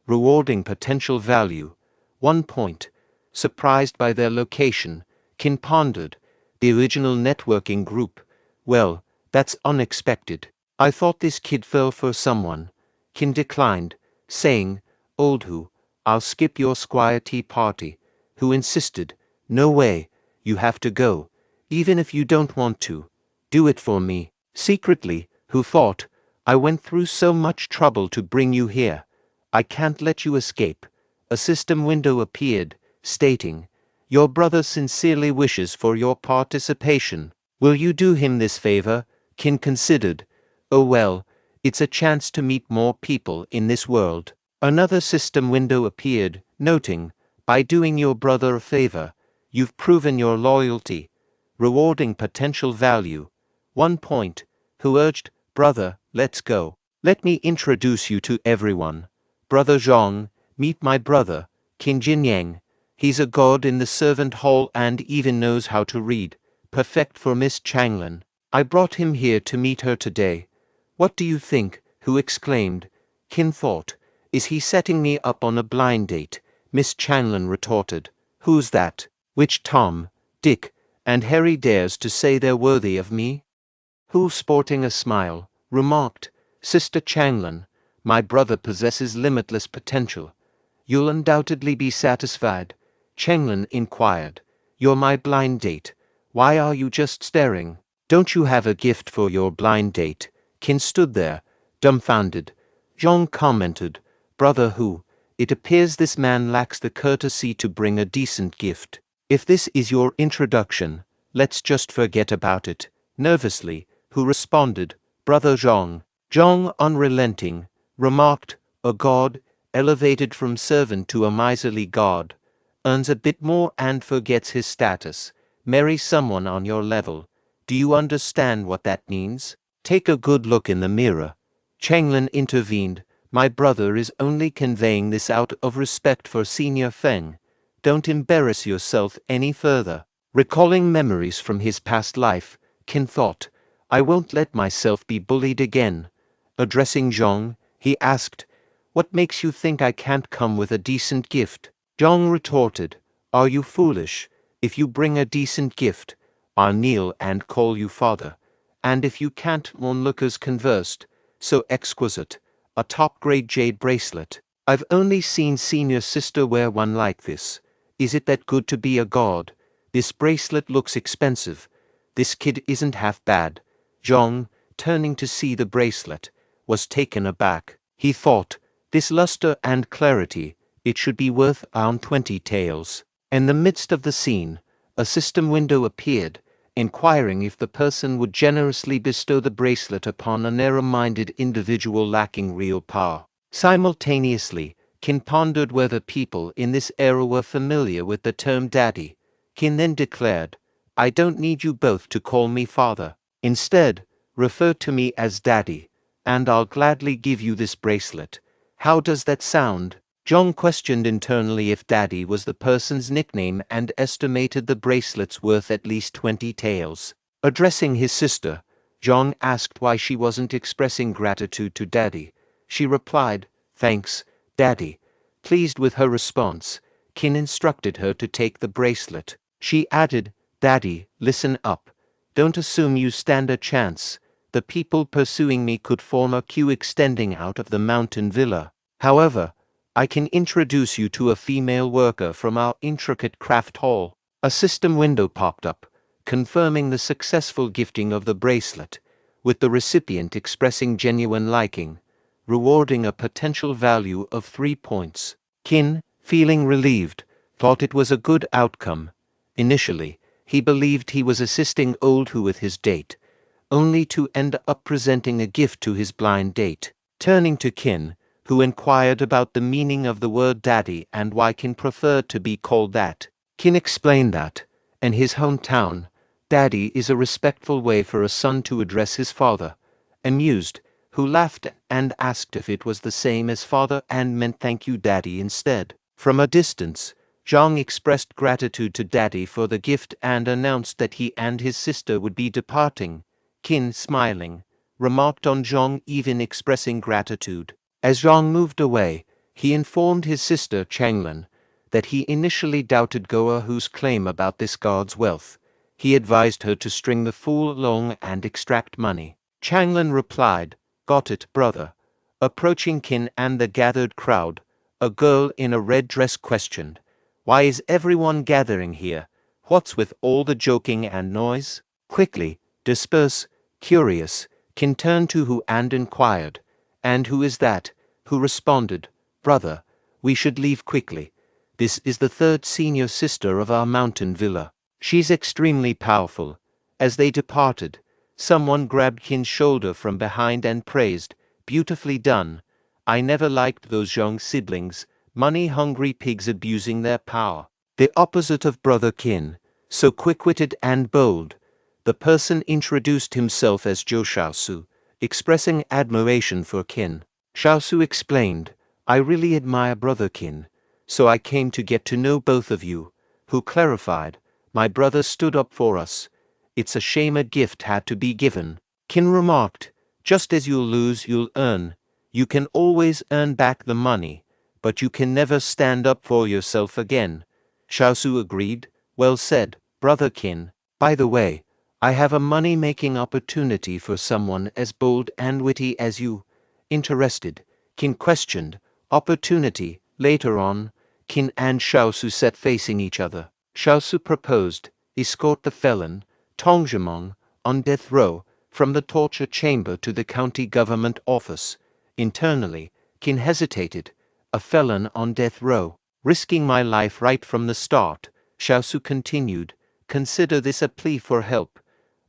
Rewarding potential value, 1 point." Surprised by their location, Qin pondered, "The original networking group. Well, that's unexpected. I thought this kid fell for someone." Qin declined, saying, "Old Hu, I'll skip your squire tea party." Hu insisted, "No way. You have to go. Even if you don't want to. Do it for me." Secretly, Hu thought, "I went through so much trouble to bring you here. I can't let you escape." A system window appeared, stating, "Your brother sincerely wishes for your participation. Will you do him this favor?" Qin considered, "Oh well, it's a chance to meet more people in this world." Another system window appeared, noting, "By doing your brother a favor, you've proven your loyalty. Rewarding potential value, 1 point." Who urged, "Brother, let's go." Let me introduce you to everyone. Brother Zhang, meet my brother, Qin Jinyang. He's a god in the servant hall and even knows how to read. Perfect for Miss Changlin. I brought him here to meet her today. What do you think? Who exclaimed. Qin thought. Is he setting me up on a blind date? Miss Changlin retorted. Who's that? Which Tom, Dick, and Harry dares to say they're worthy of me? Who, sporting a smile, remarked, Sister Changlin, my brother possesses limitless potential. You'll undoubtedly be satisfied. Changlin inquired. You're my blind date. Why are you just staring? Don't you have a gift for your blind date? Qin stood there, dumbfounded. Zhang commented, Brother Hu, it appears this man lacks the courtesy to bring a decent gift. If this is your introduction, let's just forget about it. Nervously, Hu responded, Brother Zhang. Zhang, unrelenting, remarked, a god, elevated from servant to a miserly god, earns a bit more and forgets his status. Marry someone on your level. Do you understand what that means? Take a good look in the mirror. Changlin intervened. My brother is only conveying this out of respect for Senior Feng. Don't embarrass yourself any further. Recalling memories from his past life, Qin thought, I won't let myself be bullied again. Addressing Zhang, he asked, What makes you think I can't come with a decent gift? Zhang retorted, Are you foolish? If you bring a decent gift, I'll kneel and call you father. And if you can't, onlookers conversed, so exquisite, a top-grade jade bracelet. I've only seen Senior Sister wear one like this. Is it that good to be a god? This bracelet looks expensive. This kid isn't half bad. Zhang, turning to see the bracelet, was taken aback. He thought, this luster and clarity, it should be worth around 20 taels. In the midst of the scene, a system window appeared, inquiring if the person would generously bestow the bracelet upon a narrow-minded individual lacking real power. Simultaneously, Qin pondered whether people in this era were familiar with the term daddy. Qin then declared, I don't need you both to call me father. Instead, refer to me as daddy, and I'll gladly give you this bracelet. How does that sound? Zhang questioned internally if daddy was the person's nickname and estimated the bracelet's worth at least 20 taels. Addressing his sister, Zhang asked why she wasn't expressing gratitude to daddy. She replied, Thanks, daddy. Pleased with her response, Qin instructed her to take the bracelet. She added, Daddy, listen up. Don't assume you stand a chance. The people pursuing me could form a queue extending out of the mountain villa. However, I can introduce you to a female worker from our intricate craft hall. A system window popped up, confirming the successful gifting of the bracelet, with the recipient expressing genuine liking, rewarding a potential value of 3 points. Qin, feeling relieved, thought it was a good outcome. Initially, he believed he was assisting old Hu with his date, only to end up presenting a gift to his blind date. Turning to Qin, who inquired about the meaning of the word daddy and why Qin preferred to be called that. Qin explained that, in his hometown, daddy is a respectful way for a son to address his father. Amused, Hu laughed and asked if it was the same as father and meant thank you daddy instead. From a distance, Zhang expressed gratitude to daddy for the gift and announced that he and his sister would be departing. Qin, smiling, remarked on Zhang even expressing gratitude. As Zhang moved away, he informed his sister Changlin that he initially doubted Goa Hu's claim about this god's wealth. He advised her to string the fool along and extract money. Changlin replied, Got it, brother. Approaching Qin and the gathered crowd, a girl in a red dress questioned, Why is everyone gathering here? What's with all the joking and noise? Quickly, disperse. Curious, Qin turned to Hu and inquired, And who is that? Who responded, Brother, we should leave quickly. This is the third senior sister of our mountain villa. She's extremely powerful. As they departed, someone grabbed Qin's shoulder from behind and praised, Beautifully done. I never liked those young siblings, money-hungry pigs abusing their power. The opposite of Brother Qin, so quick-witted and bold. The person introduced himself as Zhou Shaosu, expressing admiration for Qin. Xiaosu explained, I really admire brother Qin, so I came to get to know both of you, who clarified, my brother stood up for us. It's a shame a gift had to be given. Qin remarked, just as you'll lose, you'll earn. You can always earn back the money, but you can never stand up for yourself again. Xiaosu agreed, well said, brother Qin. By the way, I have a money-making opportunity for someone as bold and witty as you. Interested? Qin questioned. Opportunity. Later on, Qin and Xiaosu sat facing each other. Xiaosu proposed, escort the felon, Tongzhimong, on death row, from the torture chamber to the county government office. Internally, Qin hesitated. A felon on death row, risking my life right from the start. Xiaosu continued, consider this a plea for help.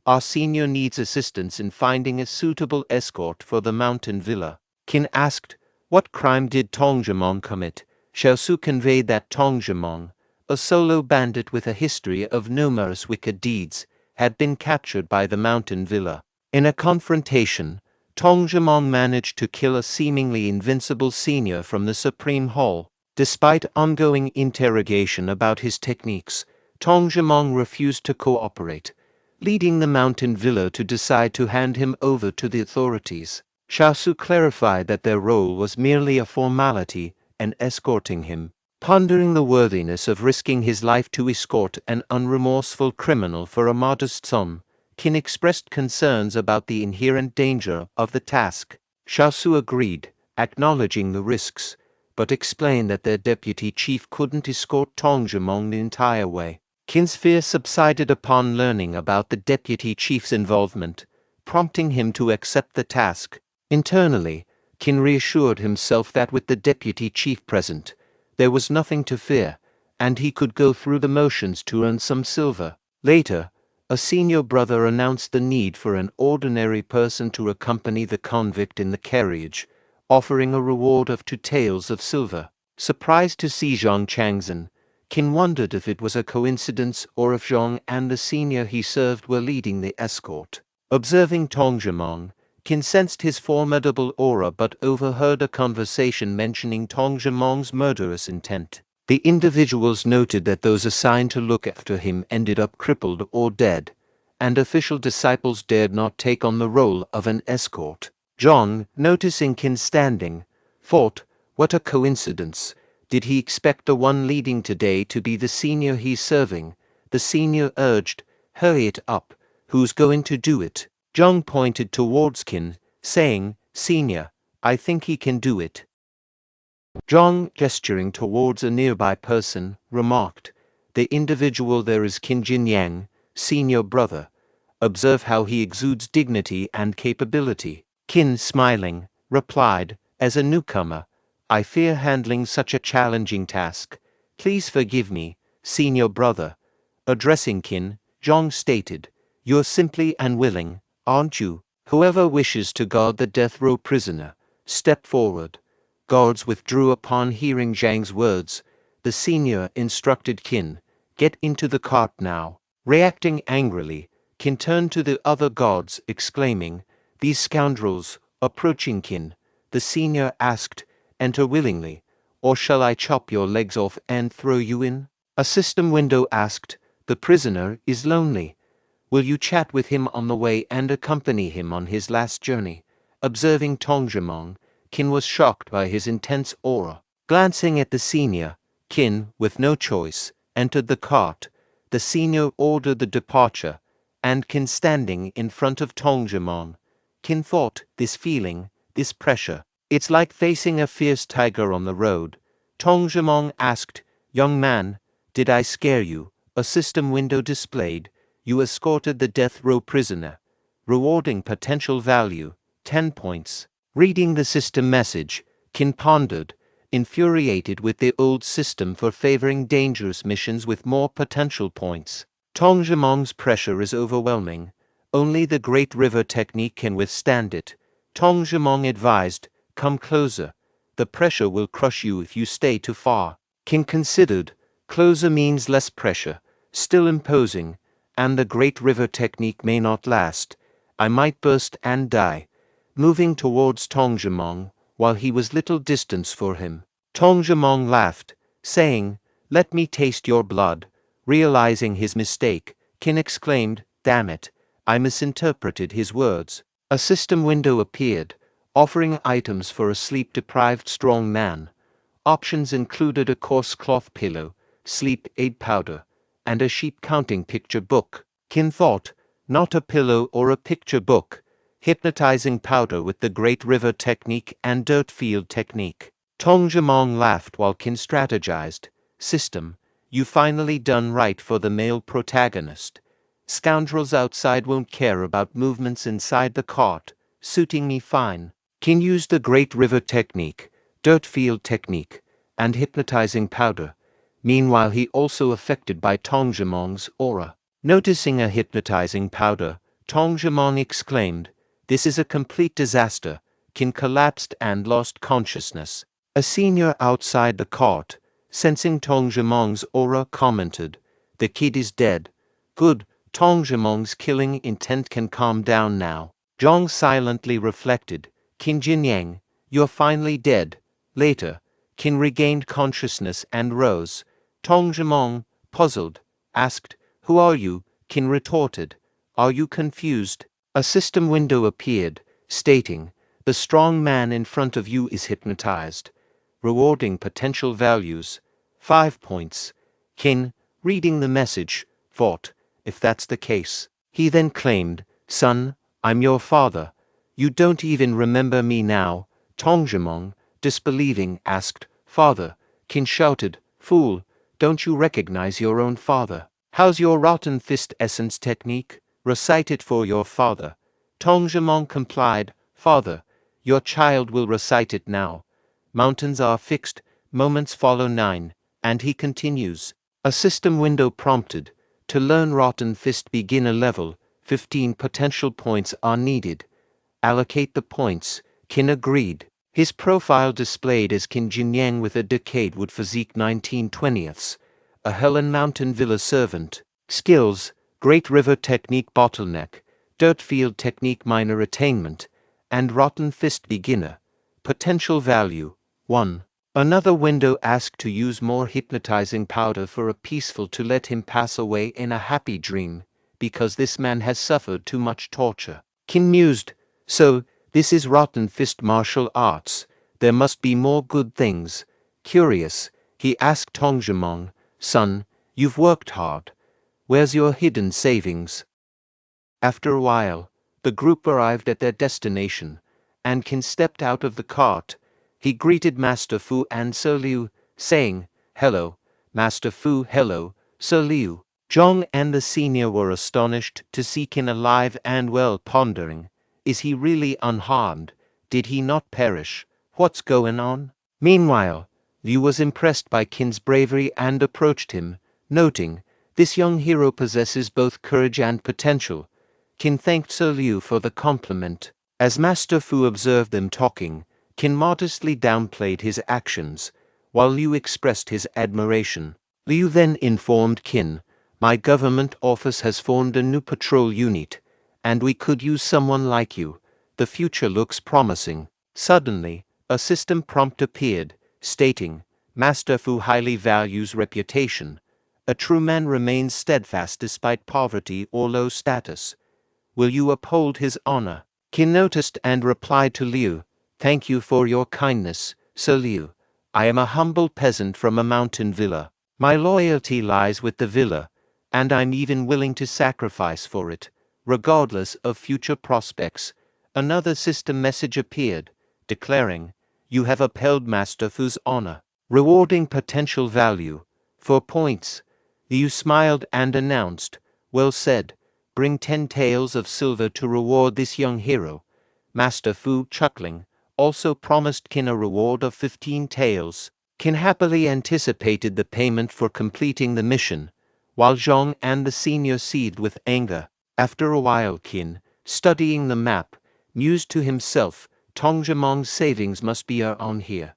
Our senior needs assistance in finding a suitable escort for the mountain villa. Qin asked, what crime did Tongzhimong commit? Xiaosu conveyed that Tongzhimong, a solo bandit with a history of numerous wicked deeds, had been captured by the mountain villa. In a confrontation, Tongzhimong managed to kill a seemingly invincible senior from the Supreme Hall. Despite ongoing interrogation about his techniques, Tongzhimong refused to cooperate, leading the mountain villa to decide to hand him over to the authorities. Xiaosu clarified that their role was merely a formality and escorting him. Pondering the worthiness of risking his life to escort an unremorseful criminal for a modest sum, Qin expressed concerns about the inherent danger of the task. Xiaosu agreed, acknowledging the risks, but explained that their deputy chief couldn't escort Tongzhimong the entire way. Qin's fear subsided upon learning about the deputy chief's involvement, prompting him to accept the task. Internally, Qin reassured himself that with the deputy chief present, there was nothing to fear, and he could go through the motions to earn some silver. Later, a senior brother announced the need for an ordinary person to accompany the convict in the carriage, offering a reward of 2 taels of silver. Surprised to see Zhang Changzhen, Qin wondered if it was a coincidence or if Zhang and the senior he served were leading the escort. Observing Tongzhimong, Qin sensed his formidable aura but overheard a conversation mentioning Tongzhimong's murderous intent. The individuals noted that those assigned to look after him ended up crippled or dead, and official disciples dared not take on the role of an escort. Zhang, noticing Qin standing, thought, what a coincidence. Did he expect the one leading today to be the senior he's serving? The senior urged, hurry it up, who's going to do it? Zhang pointed towards Qin, saying, senior, I think he can do it. Zhang, gesturing towards a nearby person, remarked, the individual there is Qin Jinyang, senior brother. Observe how he exudes dignity and capability. Qin, smiling, replied, as a newcomer, I fear handling such a challenging task. Please forgive me, senior brother. Addressing Qin, Zhang stated, you're simply unwilling, aren't you? Whoever wishes to guard the death row prisoner, step forward. Guards withdrew upon hearing Zhang's words. The senior instructed Qin, get into the cart now. Reacting angrily, Qin turned to the other guards, exclaiming, these scoundrels. Approaching Qin, the senior asked, enter willingly, or shall I chop your legs off and throw you in? A system window asked, the prisoner is lonely. Will you chat with him on the way and accompany him on his last journey? Observing Tongzhimong, Qin was shocked by his intense aura. Glancing at the senior, Qin, with no choice, entered the cart. The senior ordered the departure, and Qin standing in front of Tongzhimong. Qin thought, this feeling, this pressure, it's like facing a fierce tiger on the road. Tongzhimong asked, young man, did I scare you? A system window displayed, you escorted the death row prisoner. Rewarding potential value, 10 points. Reading the system message, Qin pondered, infuriated with the old system for favoring dangerous missions with more potential points. Tongzhimong's pressure is overwhelming. Only the Great River technique can withstand it. Tongzhimong advised, come closer. The pressure will crush you if you stay too far. Qin considered, closer means less pressure, still imposing, and the Great River technique may not last. I might burst and die. moving towards Tong Jimong, while he was little distance for him. Tong Jimong laughed, saying, "Let me taste your blood." Realizing his mistake, Qin exclaimed, "Damn it, I misinterpreted his words." A system window appeared, offering items for a sleep-deprived strong man. Options included a coarse cloth pillow, sleep aid powder, and a sheep counting picture book. Qin thought, not a pillow or a picture book, hypnotizing powder with the Great River technique and dirt field technique. Tong Jimong laughed while Qin strategized, "System, you finally done right for the male protagonist. Scoundrels outside won't care about movements inside the cart, suiting me fine." Qin used the Great River technique, dirt field technique, and hypnotizing powder. Meanwhile, he also affected by Tong Jimong's aura. Noticing a hypnotizing powder, Tong Jimong exclaimed, "This is a complete disaster." Qin collapsed and lost consciousness. A senior outside the cart, sensing Tong Jimong's aura, commented, "The kid is dead." "Good, Tong Jimong's killing intent can calm down now." Zhang silently reflected, "Qin Jinyang, you're finally dead." Later, Qin regained consciousness and rose. Tong Jimong, puzzled, asked, "Who are you?" Qin retorted, "Are you confused?" A system window appeared, stating, "The strong man in front of you is hypnotized. Rewarding potential values, 5 points." Qin, reading the message, thought, if that's the case. He then claimed, "Son, I'm your father. You don't even remember me now." Tong Jimong, disbelieving, asked, "Father?" Qin shouted, "Fool, don't you recognize your own father? How's your rotten fist essence technique? Recite it for your father." Tong Jimong complied, "Father, your child will recite it now. Mountains are fixed, moments follow 9, and he continues." A system window prompted, "To learn rotten fist beginner level, 15 potential points are needed. Allocate the points." Qin agreed. His profile displayed as Qin Jinyang with a decade wood physique 19/20, a Helan Mountain Villa servant. Skills, Great River technique bottleneck, dirt field technique minor attainment, and rotten fist beginner. Potential value, 1. Another window asked to use more hypnotizing powder for a peaceful to let him pass away in a happy dream, because this man has suffered too much torture. Qin mused, "So, this is rotten fist martial arts. There must be more good things." Curious, he asked Tong Jimong, "Son, you've worked hard. Where's your hidden savings?" After a while, the group arrived at their destination, and Qin stepped out of the cart. He greeted Master Fu and Sir Liu, saying, "Hello, Master Fu, hello, Sir Liu." Zhang and the senior were astonished to see Qin alive and well, pondering, "Is he really unharmed? Did he not perish? What's going on?" Meanwhile, Liu was impressed by Qin's bravery and approached him, noting, "This young hero possesses both courage and potential." Qin thanked Sir Liu for the compliment. As Master Fu observed them talking, Qin modestly downplayed his actions, while Liu expressed his admiration. Liu then informed Qin, "My government office has formed a new patrol unit, and we could use someone like you. The future looks promising." Suddenly, a system prompt appeared, stating, "Master Fu highly values reputation. A true man remains steadfast despite poverty or low status. Will you uphold his honor?" Qin noticed and replied to Liu, "Thank you for your kindness, Sir Liu. I am a humble peasant from a mountain villa. My loyalty lies with the villa, and I'm even willing to sacrifice for it, regardless of future prospects." Another system message appeared, declaring, "You have upheld Master Fu's honor, rewarding potential value, 4 points." Liu smiled and announced, "Well said. Bring 10 taels of silver to reward this young hero." Master Fu, chuckling, also promised Qin a reward of 15 taels. Qin happily anticipated the payment for completing the mission, while Zhang and the senior seethed with anger. After a while, Qin, studying the map, mused to himself, "Tong Jimong's savings must be on here."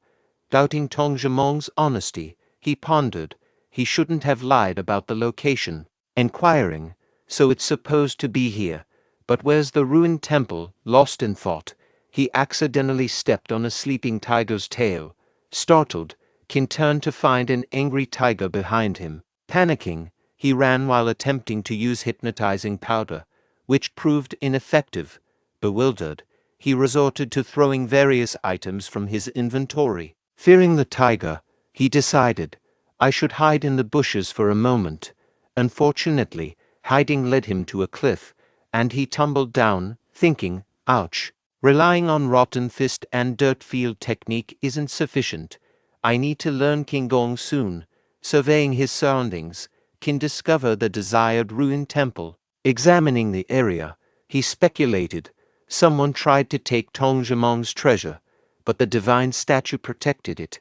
Doubting Tong Jimong's honesty, he pondered, he shouldn't have lied about the location. Inquiring, "So it's supposed to be here, but where's the ruined temple?" Lost in thought, he accidentally stepped on a sleeping tiger's tail. Startled, Qin turned to find an angry tiger behind him. Panicking, he ran while attempting to use hypnotizing powder, which proved ineffective. Bewildered, he resorted to throwing various items from his inventory. Fearing the tiger, he decided, I should hide in the bushes for a moment. Unfortunately, hiding led him to a cliff, and he tumbled down, thinking, ouch. Relying on rotten fist and dirt field technique isn't sufficient. I need to learn Qigong soon. Surveying his surroundings, Qin discovered the desired ruined temple. Examining the area, he speculated, someone tried to take Tongjiang's treasure, but the divine statue protected it.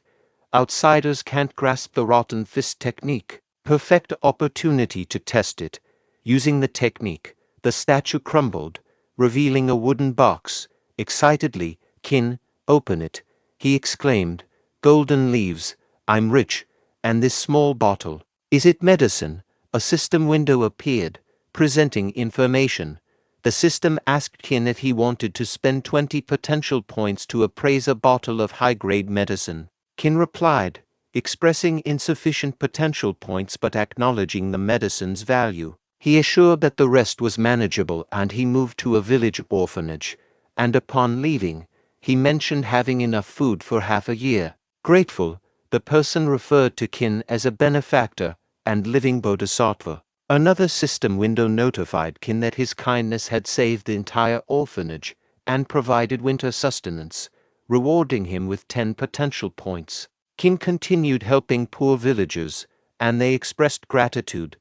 Outsiders can't grasp the rotten fist technique. Perfect opportunity to test it. Using the technique, the statue crumbled, revealing a wooden box. Excitedly, Qin, open it, he exclaimed. Golden leaves, I'm rich, and this small bottle. Is it medicine? A system window appeared, presenting information. The system asked Qin if he wanted to spend 20 potential points to appraise a bottle of high-grade medicine. Qin replied, expressing insufficient potential points but acknowledging the medicine's value. He assured that the rest was manageable and he moved to a village orphanage. And upon leaving, he mentioned having enough food for half a year. Grateful, the person referred to Qin as a benefactor and living bodhisattva. Another system window notified Qin that his kindness had saved the entire orphanage and provided winter sustenance, rewarding him with 10 potential points. Qin continued helping poor villagers, and they expressed gratitude.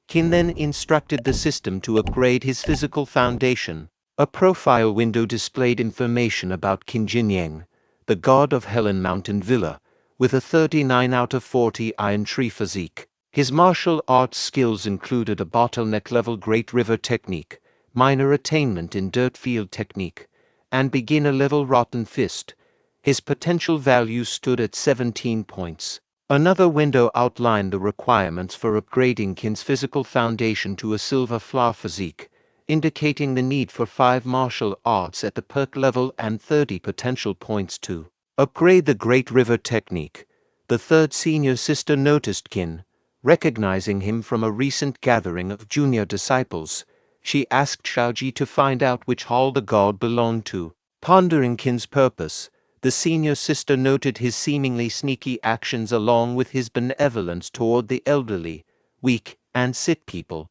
Qin then instructed the system to upgrade his physical foundation. A profile window displayed information about Qin Jinyang, the god of Helan Mountain Villa, with a 39 out of 40 iron tree physique. His martial arts skills included a bottleneck-level Great River technique, minor attainment in dirt field technique, and beginner-level rotten fist. His potential value stood at 17 points. Another window outlined the requirements for upgrading Qin's physical foundation to a silver flower physique, indicating the need for 5 martial arts at the perk level and 30 potential points to upgrade the Great River technique. The third senior sister noticed Qin, recognizing him from a recent gathering of junior disciples. She asked Shaoji to find out which hall the god belonged to. Pondering Qin's purpose, the senior sister noted his seemingly sneaky actions along with his benevolence toward the elderly, weak, and sick people.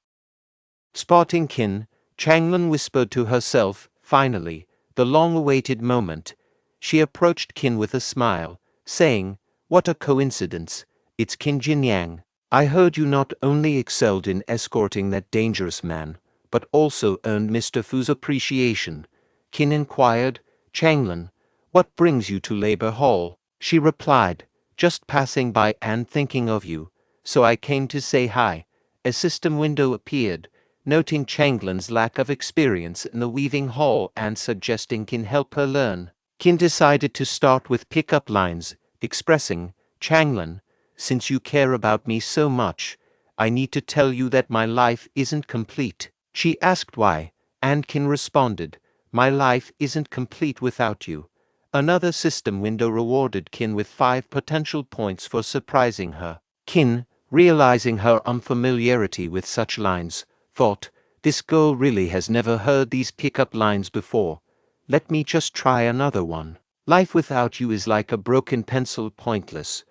Spotting Qin, Changlin whispered to herself, finally, the long-awaited moment. She approached Qin with a smile, saying, what a coincidence, it's Qin Jinyang. I heard you not only excelled in escorting that dangerous man, but also earned Mr. Fu's appreciation. Qin inquired, Changlin, what brings you to Labor Hall? She replied, just passing by and thinking of you, so I came to say hi. A system window appeared, noting Changlin's lack of experience in the weaving hall and suggesting Qin help her learn. Qin decided to start with pickup lines, expressing, Changlin, since you care about me so much, I need to tell you that my life isn't complete. She asked why, and Qin responded, my life isn't complete without you. Another system window rewarded Qin with 5 potential points for surprising her. Qin, realizing her unfamiliarity with such lines, thought, this girl really has never heard these pickup lines before. Let me just try another one. Life without you is like a broken pencil, pointless.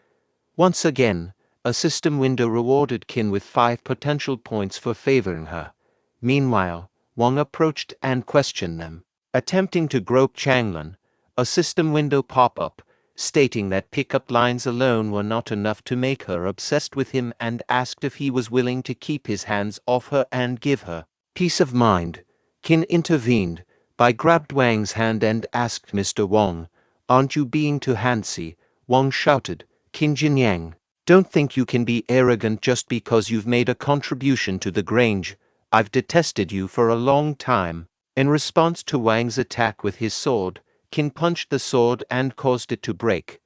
Once again, a system window rewarded Qin with 5 potential points for favoring her. Meanwhile, Wang approached and questioned them. Attempting to grope Changlin, a system window popped up, stating that pickup lines alone were not enough to make her obsessed with him and asked if he was willing to keep his hands off her and give her peace of mind. Qin intervened, grabbed Wang's hand and asked Mr. Wang, aren't you being too handsy? Wang shouted, Qin Jinyang, don't think you can be arrogant just because you've made a contribution to the Grange. I've detested you for a long time. In response to Wang's attack with his sword, Qin punched the sword and caused it to break.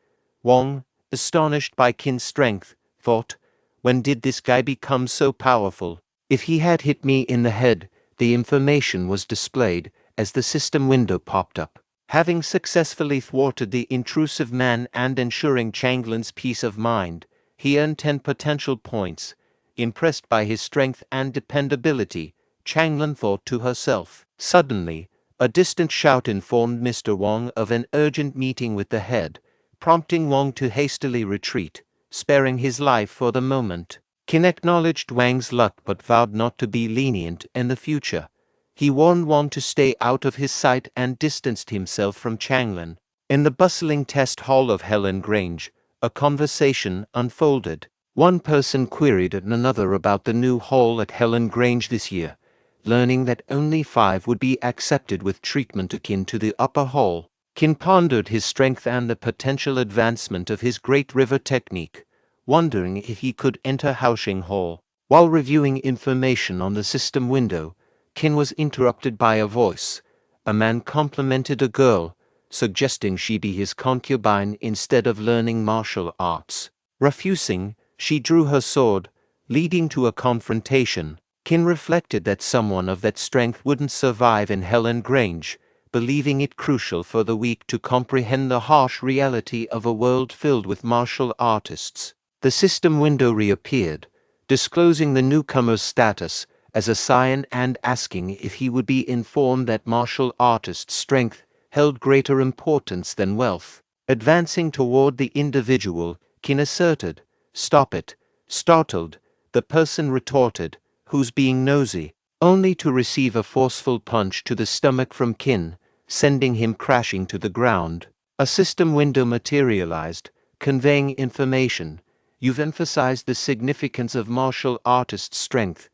Wang, astonished by Qin's strength, thought, when did this guy become so powerful? If he had hit me in the head, the information was displayed as the system window popped up. Having successfully thwarted the intrusive man and ensuring Changlan's peace of mind, he earned 10 potential points. Impressed by his strength and dependability, Changlan thought to herself. Suddenly, a distant shout informed Mr. Wang of an urgent meeting with the head, prompting Wang to hastily retreat, sparing his life for the moment. Qin acknowledged Wang's luck but vowed not to be lenient in the future. He warned Wang to stay out of his sight and distanced himself from Changlan. In the bustling test hall of Helan Grange, a conversation unfolded. One person queried another about the new hall at Helan Grange this year, learning that only 5 would be accepted with treatment akin to the upper hall. Qin pondered his strength and the potential advancement of his Great River technique, wondering if he could enter Haoxing Hall. While reviewing information on the system window, Qin was interrupted by a voice. A man complimented a girl, suggesting she be his concubine instead of learning martial arts. Refusing, she drew her sword, leading to a confrontation. Qin reflected that someone of that strength wouldn't survive in Helan Grange, believing it crucial for the weak to comprehend the harsh reality of a world filled with martial artists. The system window reappeared, disclosing the newcomer's status as a scion and asking if he would be informed that martial artists' strength held greater importance than wealth. Advancing toward the individual, Qin asserted, "Stop it." Startled, the person retorted, "Who's being nosy?" only to receive a forceful punch to the stomach from Qin, sending him crashing to the ground. A system window materialized, conveying information. "You've emphasized the significance of martial artists' strength.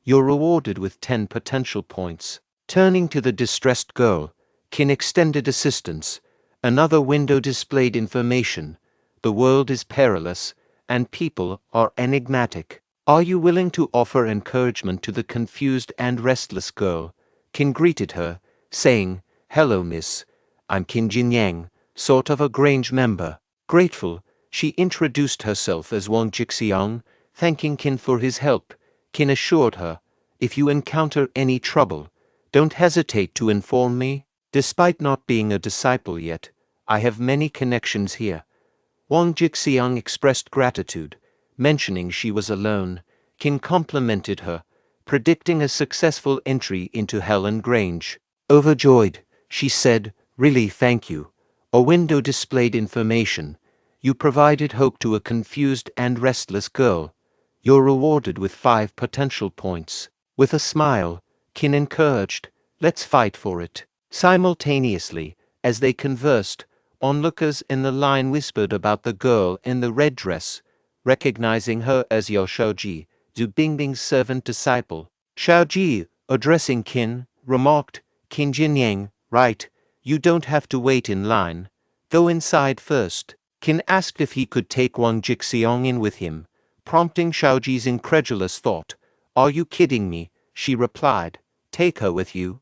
You're rewarded with 10 potential points." Turning to the distressed girl, Qin extended assistance. Another window displayed information. "The world is perilous, and people are enigmatic. Are you willing to offer encouragement to the confused and restless girl?" Qin greeted her, saying, "Hello, miss. I'm Qin Jinyang, sort of a Grange member." Grateful, she introduced herself as Wang Jixiang, thanking Qin for his help. Qin assured her, "If you encounter any trouble, don't hesitate to inform me. Despite not being a disciple yet, I have many connections here." Wang Jixiang expressed gratitude, mentioning she was alone. Qin complimented her, predicting a successful entry into Helan Grange. Overjoyed, she said, "Really thank you." A window displayed information. "You provided hope to a confused and restless girl. You're rewarded with 5 potential points." With a smile, Qin encouraged, "Let's fight for it." Simultaneously, as they conversed, onlookers in the line whispered about the girl in the red dress, recognizing her as Yao Shaoji, Zhu Bingbing's servant disciple. Shaoji, addressing Qin, remarked, "Qin Jinyang, right, you don't have to wait in line. Go inside first." Qin asked if he could take Wang Jixiang in with him, prompting Shaoji's incredulous thought. "Are you kidding me?" she replied. "Take her with you."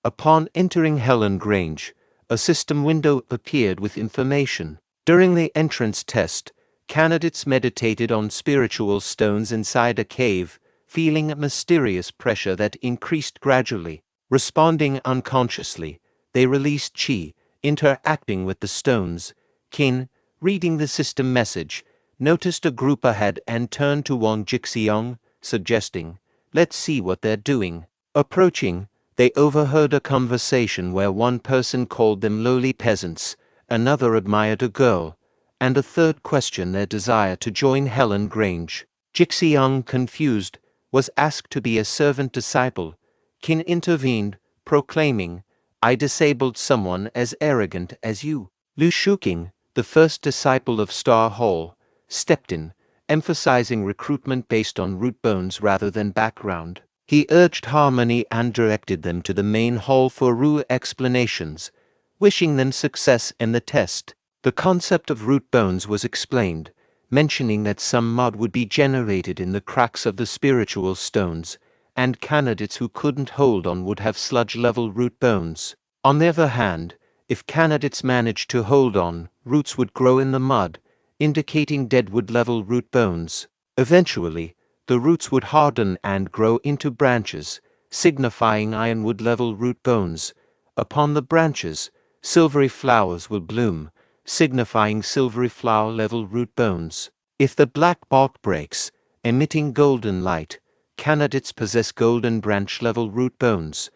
Upon entering Helan Grange, a system window appeared with information. During the entrance test, candidates meditated on spiritual stones inside a cave, feeling a mysterious pressure that increased gradually. Responding unconsciously, they released qi, interacting with the stones. Qin, reading the system message, noticed a group ahead and turned to Wang Jixiang, suggesting, "Let's see what they're doing." Approaching, they overheard a conversation where one person called them lowly peasants, another admired a girl, and a third questioned their desire to join Helan Grange. Jixiang, confused, was asked to be a servant disciple. Qin intervened, proclaiming, "I disabled someone as arrogant as you." Lu Shuqing, the first disciple of Star Hall, stepped in, emphasizing recruitment based on root bones rather than background. He urged harmony and directed them to the main hall for rule explanations, wishing them success in the test. The concept of root bones was explained, mentioning that some mud would be generated in the cracks of the spiritual stones, and candidates who couldn't hold on would have sludge-level root bones. On the other hand, if candidates managed to hold on, roots would grow in the mud, indicating deadwood-level root bones. Eventually, the roots would harden and grow into branches, signifying ironwood-level root bones. Upon the branches, silvery flowers will bloom, signifying silvery flower level root bones. If the black bark breaks, emitting golden light, candidates possess golden branch level root bones.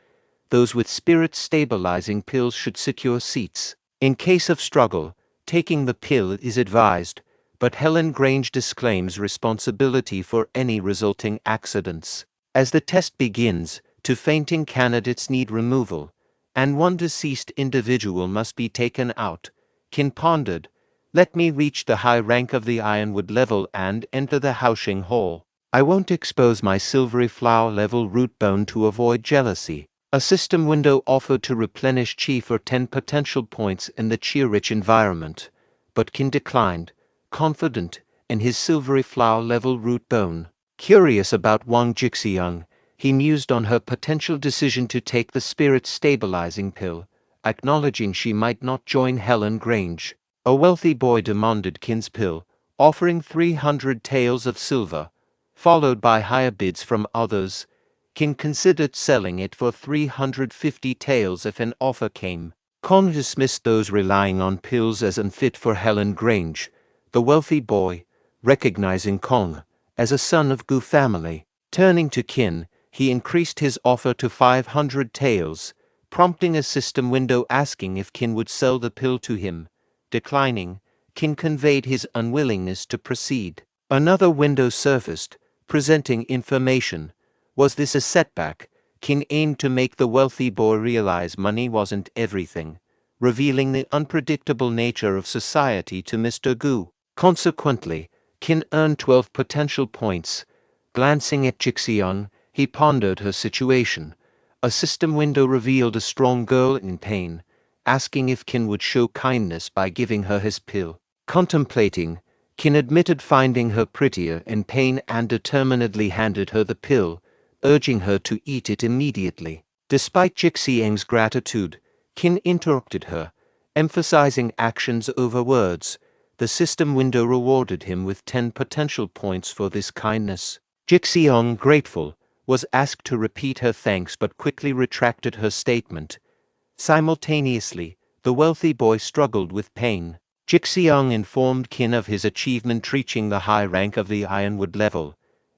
Those with spirit stabilizing pills should secure seats. In case of struggle, taking the pill is advised, but Helen Grange disclaims responsibility for any resulting accidents. As the test begins, two fainting candidates need removal, and one deceased individual must be taken out. Qin pondered, "Let me reach the high rank of the ironwood level and enter the Haoxing Hall. I won't expose my silvery flower level root bone to avoid jealousy." A system window offered to replenish Qi for 10 potential points in the Qi-rich environment, but Qin declined, confident in his silvery flower level root bone. Curious about Wang Jixiang, he mused on her potential decision to take the spirit stabilizing pill, acknowledging she might not join Helen Grange. A wealthy boy demanded Qin's pill, offering 300 taels of silver, followed by higher bids from others. Qin considered selling it for 350 taels if an offer came. Kong dismissed those relying on pills as unfit for Helen Grange. The wealthy boy, recognizing Kong as a son of Gu family, turning to Qin, he increased his offer to 500 taels, prompting a system window asking if Qin would sell the pill to him. Declining, Qin conveyed his unwillingness to proceed. Another window surfaced, presenting information. Was this a setback? Qin aimed to make the wealthy boy realize money wasn't everything, revealing the unpredictable nature of society to Mr. Gu. Consequently, Qin earned 12 potential points. Glancing at Jixiang, he pondered her situation. A system window revealed a strong girl in pain, asking if Qin would show kindness by giving her his pill. Contemplating, Qin admitted finding her prettier in pain and determinedly handed her the pill, urging her to eat it immediately. Despite Jixiang's gratitude, Qin interrupted her, emphasizing actions over words. The system window rewarded him with 10 potential points for this kindness. Jixiang, grateful, was asked to repeat her thanks but quickly retracted her statement. Simultaneously, the wealthy boy struggled with pain. Jixiang informed Qin of his achievement reaching the high rank of the ironwood level.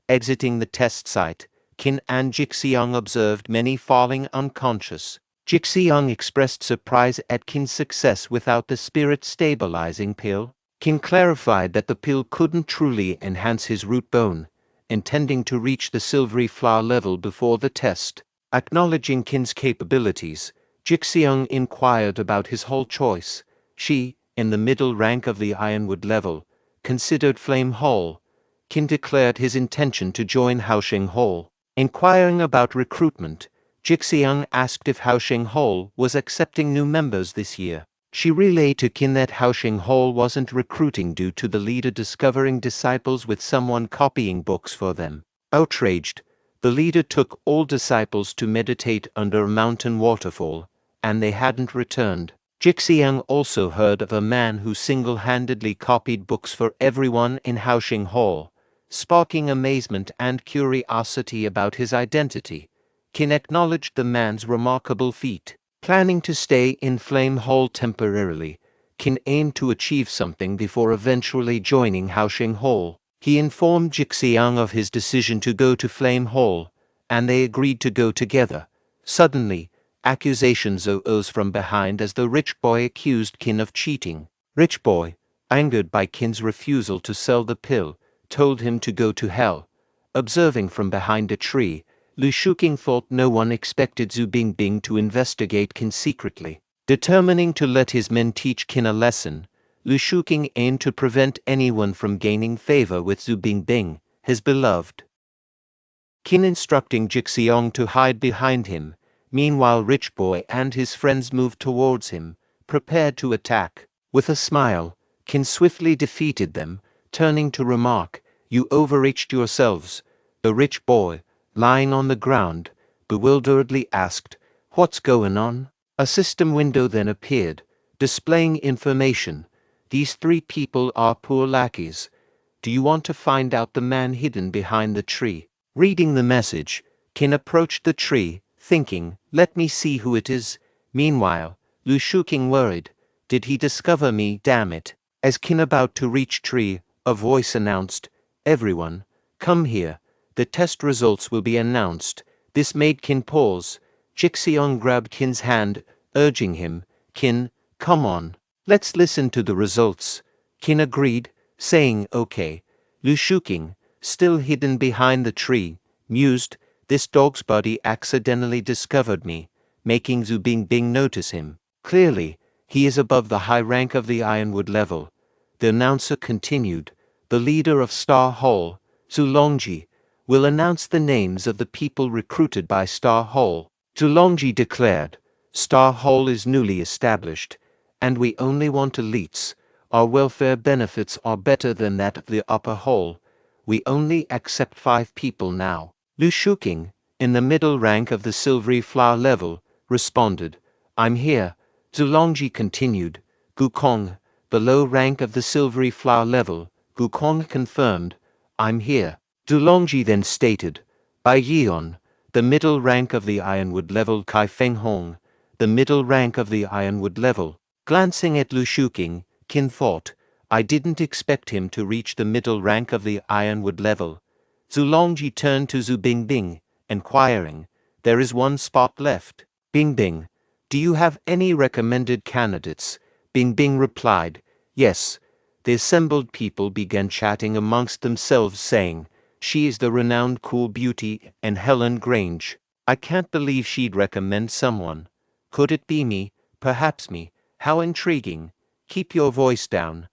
Exiting the test site, Qin and Jixiang observed many falling unconscious. Jixiang expressed surprise at Qin's success without the spirit-stabilizing pill. Qin clarified that the pill couldn't truly enhance his root bone, intending to reach the silvery flower level before the test. Acknowledging Qin's capabilities, Jixiang inquired about his whole choice. She, in the middle rank of the ironwood level, considered Flame Hall. Qin declared his intention to join Haoxing Hall. Inquiring about recruitment, Jixiang asked if Haoxing Hall was accepting new members this year. She relayed to Qin that Haoxing Hall wasn't recruiting due to the leader discovering disciples with someone copying books for them. Outraged, the leader took all disciples to meditate under a mountain waterfall, and they hadn't returned. Jixiang also heard of a man who single-handedly copied books for everyone in Haoxing Hall, sparking amazement and curiosity about his identity. Qin acknowledged the man's remarkable feat. Planning to stay in Flame Hall temporarily, Qin aimed to achieve something before eventually joining Haoxing Hall. He informed Jixiang of his decision to go to Flame Hall, and they agreed to go together. Suddenly, accusations arose from behind as the rich boy accused Qin of cheating. Rich boy, angered by Qin's refusal to sell the pill, told him to go to hell. Observing from behind a tree, Lu Shuqing thought no one expected Zhu Bingbing to investigate Qin secretly. Determining to let his men teach Qin a lesson, Lu Shuqing aimed to prevent anyone from gaining favor with Zhu Bingbing, his beloved. Qin instructing Jixiang to hide behind him. Meanwhile, Rich Boy and his friends moved towards him, prepared to attack. With a smile, Qin swiftly defeated them, turning to remark, "You overreached yourselves." The Rich Boy, lying on the ground, bewilderedly asked, "What's going on?" A system window then appeared, displaying information. "These 3 people are poor lackeys. Do you want to find out the man hidden behind the tree?" Reading the message, Qin approached the tree, thinking, "Let me see who it is." Meanwhile, Lu Shuking worried. Did he discover me, damn it? As Qin about to reach tree, a voice announced, "Everyone, come here. The test results will be announced." This made Qin pause. Jixiong grabbed Qin's hand, urging him, "Qin, come on. Let's listen to the results." Qin agreed, saying okay. Lu Shuking, still hidden behind the tree, mused, "This dog's body accidentally discovered me, making Zhu Bingbing notice him. Clearly, he is above the high rank of the Ironwood level." The announcer continued, "The leader of Star Hall, Zhu Longji, will announce the names of the people recruited by Star Hall." Zhu Longji declared, "Star Hall is newly established, and we only want elites. Our welfare benefits are better than that of the upper hall. We only accept 5 people now." Lu Shuking, in the middle rank of the silvery flower level, responded, "I'm here." Zhu Longji continued, "Gukong, the low rank of the silvery flower level." Gukong confirmed, "I'm here." Zhu Longji then stated, "Bai Yion, the middle rank of the Ironwood level." Kai Feng Hong, the middle rank of the Ironwood level. Glancing at Lu Shuking, Qin thought, "I didn't expect him to reach the middle rank of the Ironwood level." Zhu Longji turned to Zhu Bingbing, inquiring, "There is one spot left. Bingbing, do you have any recommended candidates?" Bingbing replied, "Yes." The assembled people began chatting amongst themselves, saying, "She is the renowned cool beauty and Helen Grange. I can't believe she'd recommend someone. Could it be me? Perhaps me. How intriguing. Keep your voice down.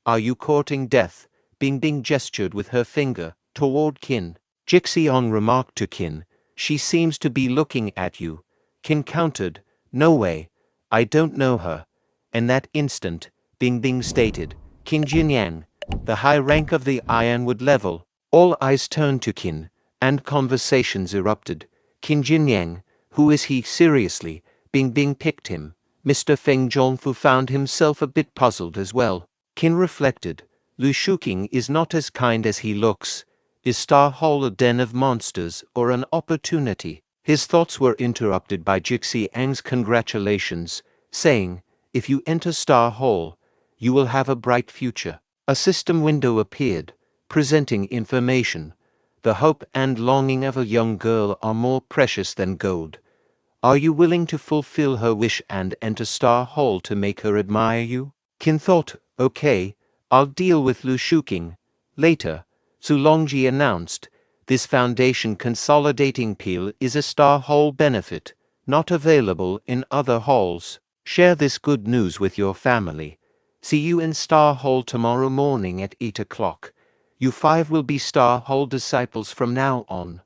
Are you courting death?" Bingbing gestured with her finger toward Qin. Jixiong remarked to Qin, "She seems to be looking at you." Qin countered, "No way. I don't know her." In that instant, Bingbing stated, "Qin Jinyang, the high rank of the Ironwood level." All eyes turned to Qin, and conversations erupted. "Qin Jinyang, who is he seriously?" Bingbing picked him. Mr. Feng Zhongfu found himself a bit puzzled as well. Qin reflected, "Lu Shuking is not as kind as he looks. Is Star Hall a den of monsters or an opportunity?" His thoughts were interrupted by Jixiang's congratulations, saying, "If you enter Star Hall, you will have a bright future." A system window appeared, presenting information. "The hope and longing of a young girl are more precious than gold. Are you willing to fulfill her wish and enter Star Hall to make her admire you?" Qin thought, "Okay, I'll deal with Lu Shuking." Later, Zhu Longji announced, "This foundation consolidating peel is a Star Hall benefit, not available in other halls. Share this good news with your family. See you in Star Hall tomorrow morning at 8 o'clock. You 5 will be Star Hall disciples from now on."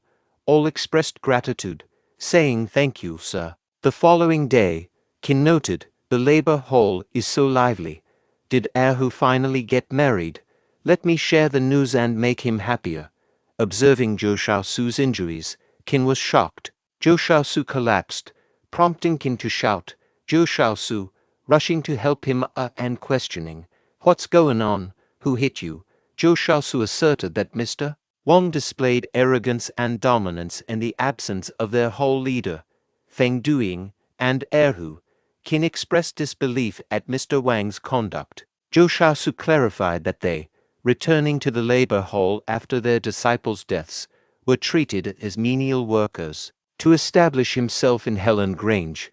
All expressed gratitude, saying, "Thank you, sir." The following day, Qin noted, "The labor hall is so lively. Did Erhu finally get married? Let me share the news and make him happier." Observing Zhou Shaosu's injuries, Qin was shocked. Zhou Shaosu collapsed, prompting Qin to shout, "Zhou Shaosu," rushing to help him and questioning, "What's going on? Who hit you?" Zhou Shaosu asserted that Mr. Wang displayed arrogance and dominance in the absence of their whole leader, Feng Duing, and Erhu. Qin expressed disbelief at Mr. Wang's conduct. Zhou Shaosu clarified that they, returning to the labor hall after their disciples' deaths, were treated as menial workers. To establish himself in Helen Grange,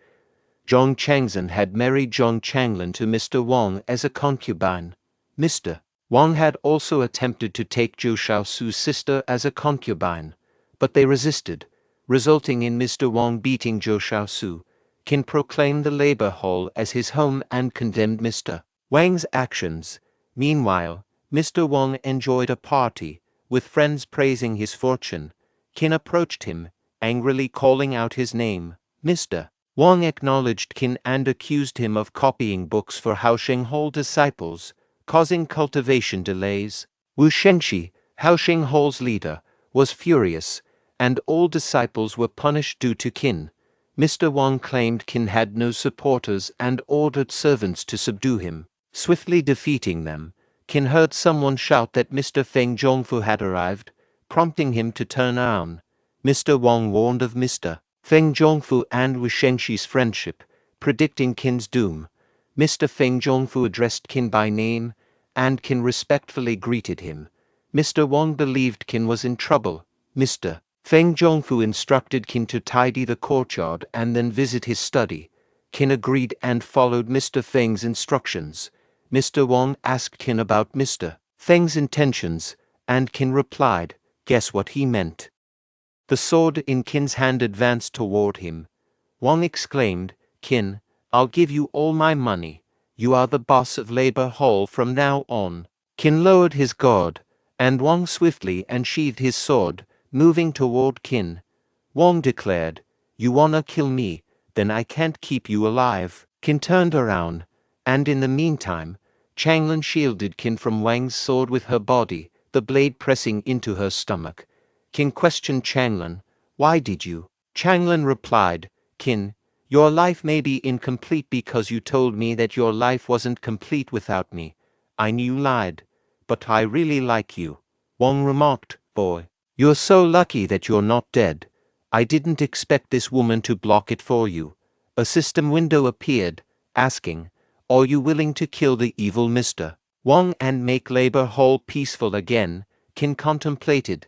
Zhong Changzhen had married Zhong Changlin to Mr. Wang as a concubine. Mr. Wang had also attempted to take Zhou Shaosu's sister as a concubine, but they resisted, resulting in Mr. Wang beating Zhou Shaosu. Qin proclaimed the labor hall as his home and condemned Mr. Wang's actions. Meanwhile, Mr. Wang enjoyed a party, with friends praising his fortune. Qin approached him, angrily calling out his name. Mr. Wang acknowledged Qin and accused him of copying books for Haosheng Hall disciples, causing cultivation delays. Wu Shengxi, Haosheng Hall's leader, was furious, and all disciples were punished due to Qin. Mr. Wang claimed Qin had no supporters and ordered servants to subdue him. Swiftly defeating them, Qin heard someone shout that Mr. Feng Zhongfu had arrived, prompting him to turn around. Mr. Wang warned of Mr. Feng Zhongfu and Wu Shengxi's friendship, predicting Qin's doom. Mr. Feng Zhongfu addressed Qin by name, and Qin respectfully greeted him. Mr. Wang believed Qin was in trouble. Mr. Feng Zhongfu instructed Qin to tidy the courtyard and then visit his study. Qin agreed and followed Mr. Feng's instructions. Mr. Wang asked Qin about Mr. Feng's intentions, and Qin replied, "Guess what he meant." The sword in Qin's hand advanced toward him. Wang exclaimed, "Qin, I'll give you all my money. You are the boss of Labor Hall from now on." Qin lowered his guard, and Wang swiftly unsheathed his sword, moving toward Qin. Wang declared, "You wanna kill me? Then I can't keep you alive." Qin turned around, and in the meantime, Changlin shielded Qin from Wang's sword with her body, the blade pressing into her stomach. Qin questioned Changlin, "Why did you?" Changlin replied, "Qin, your life may be incomplete because you told me that your life wasn't complete without me. I knew you lied, but I really like you." Wang remarked, "Boy, you're so lucky that you're not dead. I didn't expect this woman to block it for you." A system window appeared, asking, "Are you willing to kill the evil Mr. Wang and make Labor Hall peaceful again?" Qin contemplated.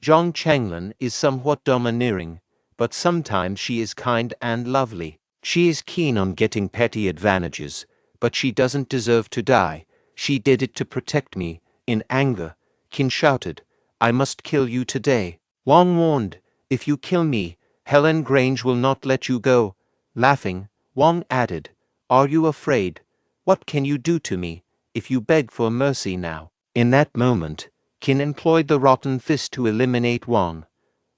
Zhang Changlin is somewhat domineering, but sometimes she is kind and lovely. She is keen on getting petty advantages, but she doesn't deserve to die. She did it to protect me. In anger, Qin shouted, "I must kill you today." Wang warned, "If you kill me, Helen Grange will not let you go." Laughing, Wang added, "Are you afraid? What can you do to me, if you beg for mercy now?" In that moment, Qin employed the rotten fist to eliminate Wang.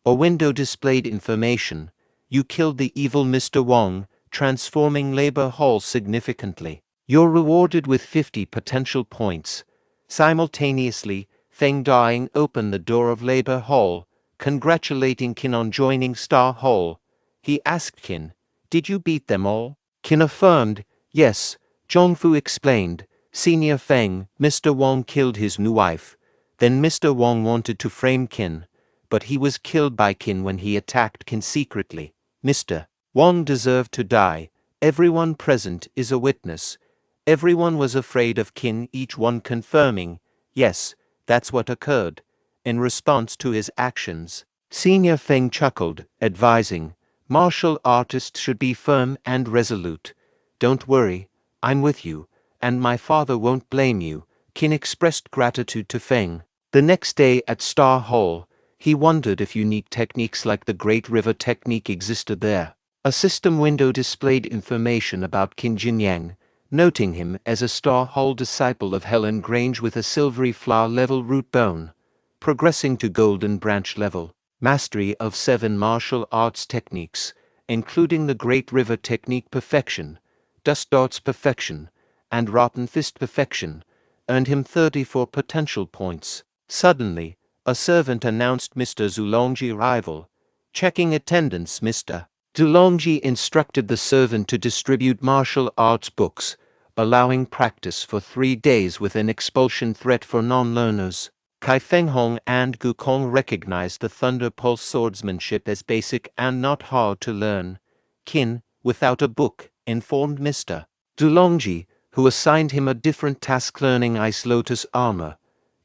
A window displayed information. You killed the evil Mr. Wang, transforming Labor Hall significantly. You're rewarded with 50 potential points. Simultaneously, Feng Daying opened the door of Labor Hall, congratulating Qin on joining Star Hall. He asked Qin, "Did you beat them all?" Qin affirmed, "Yes." Zhongfu explained, "Senior Feng, Mr. Wang killed his new wife. Then Mr. Wang wanted to frame Qin, but he was killed by Qin when he attacked Qin secretly. Mr. Wang deserved to die. Everyone present is a witness. Everyone was afraid of Qin, each one confirming, yes, that's what occurred." In response to his actions, Senior Feng chuckled, advising, "Martial artists should be firm and resolute. Don't worry, I'm with you, and my father won't blame you." Qin expressed gratitude to Feng. The next day at Star Hall, he wondered if unique techniques like the Great River technique existed there. A system window displayed information about Qin Jinyang, noting him as a Star Hall disciple of Helen Grange with a silvery flower level root bone, progressing to golden branch level. Mastery of 7 martial arts techniques, including the Great River technique perfection, Dust Darts perfection, and Rotten Fist perfection, earned him 34 potential points. Suddenly, a servant announced Mr. Zulongji's arrival. Checking attendance, Mr. Zulongji instructed the servant to distribute martial arts books, allowing practice for 3 days with an expulsion threat for non-learners. Kai Fenghong and Gu Kong recognized the Thunder Pulse swordsmanship as basic and not hard to learn. Qin, without a book, informed Mr. Zulongji, who assigned him a different task learning Ice Lotus armor.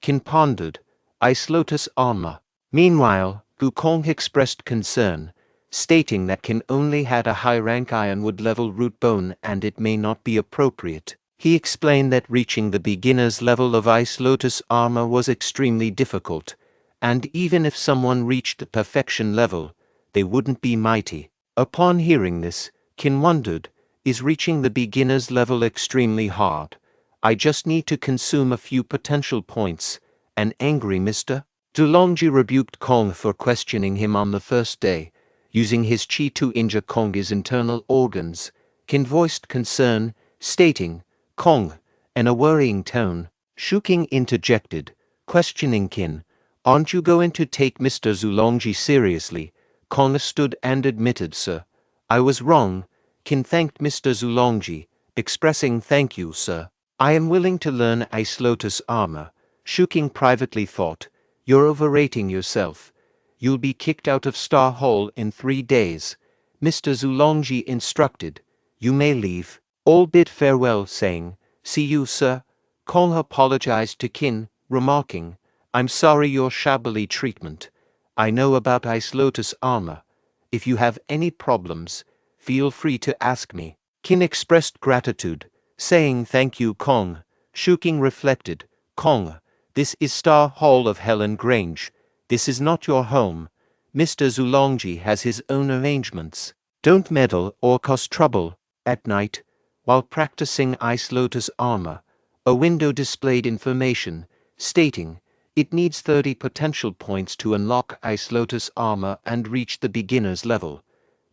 Qin pondered, Ice Lotus armor. Meanwhile, Gu Kong expressed concern, stating that Qin only had a high-rank ironwood level root bone and it may not be appropriate. He explained that reaching the beginner's level of Ice Lotus armor was extremely difficult, and even if someone reached the perfection level, they wouldn't be mighty. Upon hearing this, Qin wondered, is reaching the beginner's level extremely hard? I just need to consume a few potential points. An angry Mr. Zulongji rebuked Kong for questioning him on the first day, using his chi to injure Kong's internal organs. Qin voiced concern, stating, "Kong," in a worrying tone. Shuking interjected, questioning Qin, "Aren't you going to take Mr. Zulongji seriously?" Kong stood and admitted, "Sir, I was wrong." Qin thanked Mr. Zulongji, expressing, "Thank you, sir. I am willing to learn Ice Lotus armor." Shuking privately thought, "You're overrating yourself. You'll be kicked out of Star Hall in 3 days." Mr. Zulongji instructed, You may leave. All bid farewell, saying, "See you, sir." Kong apologized to Qin, remarking, "I'm sorry your shabbily treatment. I know about Ice Lotus armor. If you have any problems, feel free to ask me." Qin expressed gratitude, saying thank you. Kong. Shuking reflected, "Kong, this is Star Hall of Helan Grange. This is not your home. Mr. Zulongji has his own arrangements. Don't meddle or cause trouble." At night, while practicing Ice Lotus armor, a window displayed information stating it needs 30 potential points to unlock Ice Lotus armor and reach the beginner's level.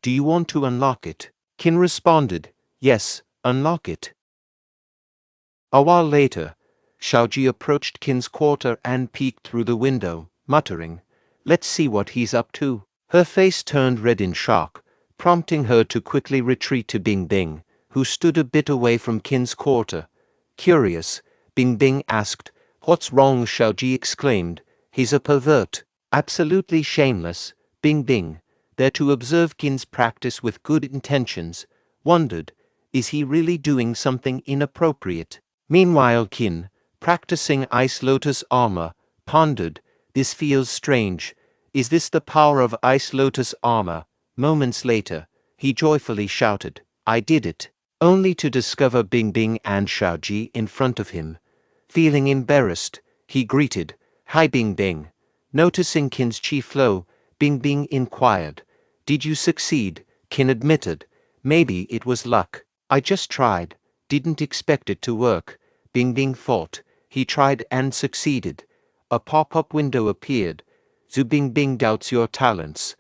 "Do you want to unlock it?" Qin responded, "Yes, unlock it." A while later, Xiaoji approached Qin's quarter and peeked through the window, muttering, "Let's see what he's up to." Her face turned red in shock, prompting her to quickly retreat to Bing Bing, who stood a bit away from Qin's quarter. Curious, Bing Bing asked, "What's wrong?" Xiaoji exclaimed, "He's a pervert." Absolutely shameless, Bing Bing, there to observe Qin's practice with good intentions, wondered, is he really doing something inappropriate? Meanwhile Qin, practicing Ice Lotus armor, pondered, this feels strange. Is this the power of Ice Lotus armor? Moments later, he joyfully shouted, "I did it," only to discover Bing Bing and Xiaoji in front of him. Feeling embarrassed, he greeted, "Hi Bing Bing." Noticing Qin's chi flow, Bing Bing inquired, "Did you succeed?" Qin admitted, "Maybe it was luck. I just tried. Didn't expect it to work." Bing Bing thought, he tried and succeeded. A pop-up window appeared. "Zu Bing Bing doubts your talents.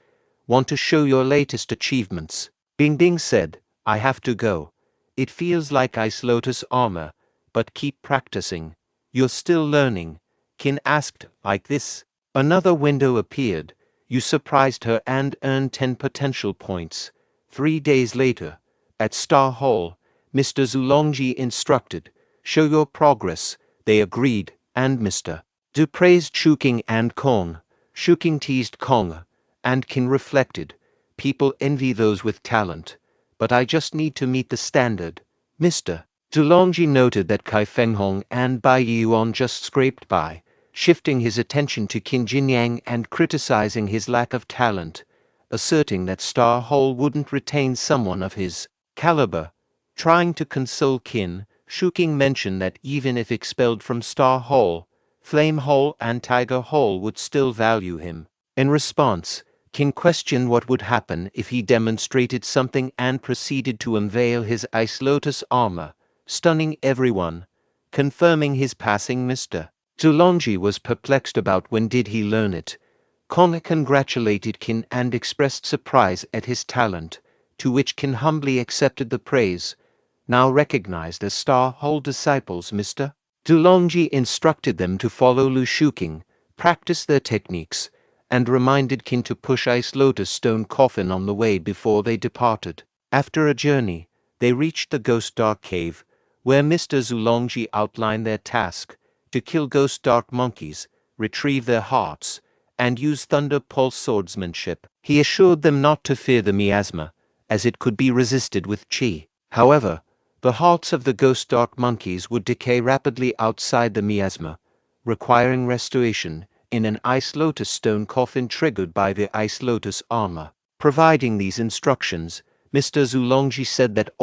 Want to show your latest achievements?" Bing Bing said, "I have to go. It feels like Ice Lotus armor, but keep practicing." "You're still learning?" Qin asked, like this. Another window appeared. You surprised her and earned 10 potential points. 3 days later, at Star Hall, Mr. Zulongji instructed, "Show your progress." They agreed, and Mr. Du praised Shuking and Kong. Shuking teased Kong, and Qin reflected, "People envy those with talent, but I just need to meet the standard." Mr. Zulongji noted that Kai Fenghong and Bai Yuan just scraped by, shifting his attention to Qin Jinyang and criticizing his lack of talent, asserting that Star Hall wouldn't retain someone of his caliber. Trying to console Qin, Shuking mentioned that even if expelled from Star Hall, Flame Hall and Tiger Hall would still value him. In response, Qin questioned what would happen if he demonstrated something and proceeded to unveil his Ice Lotus armor, stunning everyone, confirming his passing. Mr. Zulongji was perplexed about when did he learn it. Kong congratulated Qin and expressed surprise at his talent, to which Qin humbly accepted the praise. Now recognized as Star Hall disciples, Mr. Zulongji instructed them to follow Lu Shuking, practice their techniques, and reminded Qin to push Ice Lotus stone coffin on the way before they departed. After a journey, they reached the Ghost Dark Cave, where Mr. Zulongji outlined their task: to kill Ghost Dark monkeys, retrieve their hearts, and use Thunder Pulse swordsmanship. He assured them not to fear the miasma, as it could be resisted with chi. However, the hearts of the Ghost Dark monkeys would decay rapidly outside the miasma, requiring restoration in an Ice Lotus stone coffin triggered by the Ice Lotus armor. Providing these instructions, Mr. Zulongji said that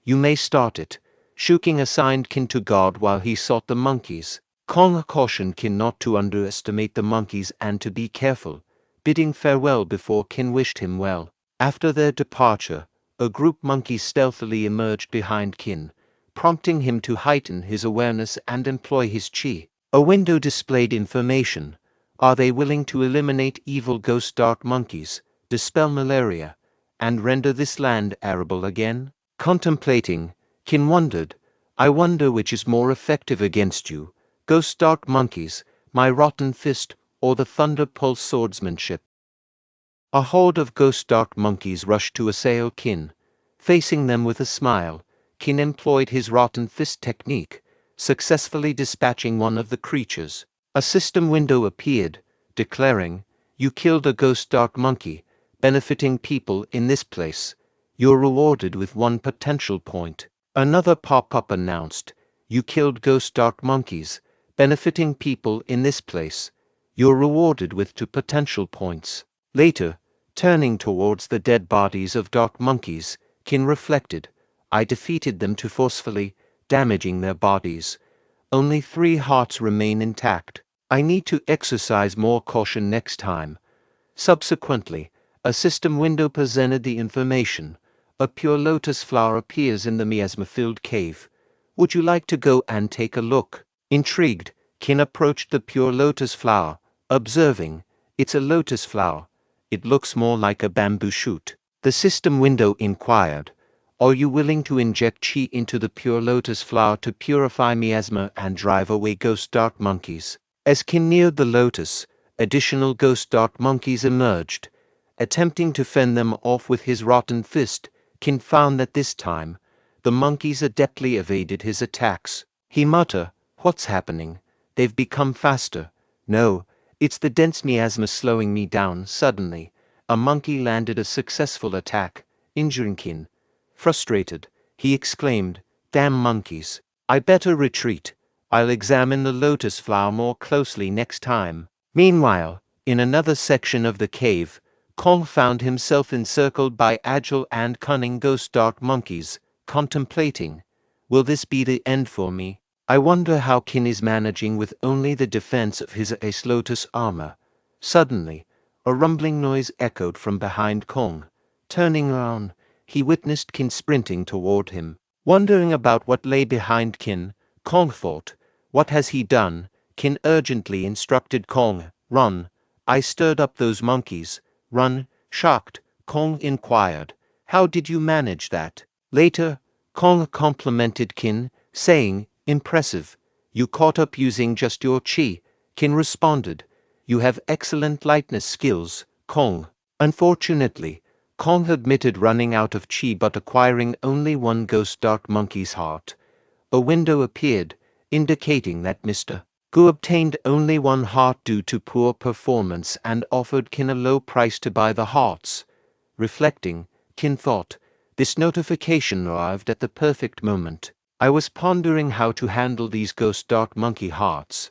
you may start it. Shuking assigned Qin to guard while he sought the monkeys. Kong cautioned Qin not to underestimate the monkeys and to be careful, bidding farewell before Qin wished him well. After their departure, a group monkey stealthily emerged behind Qin, prompting him to heighten his awareness and employ his chi. A window displayed information. Are they willing to eliminate evil Ghost Dark monkeys, dispel malaria, and render this land arable again? Contemplating, Qin wondered, I wonder which is more effective against you, Ghost Dark monkeys, my rotten fist, or the Thunder Pulse swordsmanship. A horde of Ghost Dark monkeys rushed to assail Qin. Facing them with a smile, Qin employed his rotten fist technique, successfully dispatching one of the creatures. A system window appeared, declaring, "You killed a Ghost Dark monkey, benefiting people in this place. You're rewarded with 1 potential point. Another pop-up announced, you killed ghost dark monkeys, benefiting people in this place. You're rewarded with 2 potential points. Later, turning towards the dead bodies of dark monkeys, Qin reflected, I defeated them too forcefully, damaging their bodies. Only 3 hearts remain intact. I need to exercise more caution next time. Subsequently, a system window presented the information. A pure lotus flower appears in the miasma-filled cave. Would you like to go and take a look? Intrigued, Qin approached the pure lotus flower, observing, it's a lotus flower. It looks more like a bamboo shoot. The system window inquired, are you willing to inject qi into the pure lotus flower to purify miasma and drive away ghost dark monkeys? As Qin neared the lotus, additional ghost dark monkeys emerged. Attempting to fend them off with his rotten fist, Qin found that this time, the monkeys adeptly evaded his attacks. He muttered, what's happening? They've become faster. No, it's the dense miasma slowing me down. Suddenly, a monkey landed a successful attack, injuring Qin. Frustrated, he exclaimed, damn monkeys. I better retreat. I'll examine the lotus flower more closely next time. Meanwhile, in another section of the cave, Kong found himself encircled by agile and cunning ghost dark monkeys, contemplating, will this be the end for me? I wonder how Qin is managing with only the defense of his ace lotus armor. Suddenly, a rumbling noise echoed from behind Kong. Turning around, he witnessed Qin sprinting toward him. Wondering about what lay behind Qin, Kong thought, what has he done? Qin urgently instructed Kong, run. I stirred up those monkeys. Run. Shocked, Kong inquired, how did you manage that? Later, Kong complimented Qin, saying, impressive. You caught up using just your qi. Qin responded, you have excellent lightness skills, Kong. Unfortunately, Kong admitted running out of qi but acquiring only 1 ghost dark monkey's heart. A window appeared, indicating that Mr. Gu obtained only 1 heart due to poor performance and offered Qin a low price to buy the hearts. Reflecting, Qin thought, this notification arrived at the perfect moment. I was pondering how to handle these ghost dark monkey hearts.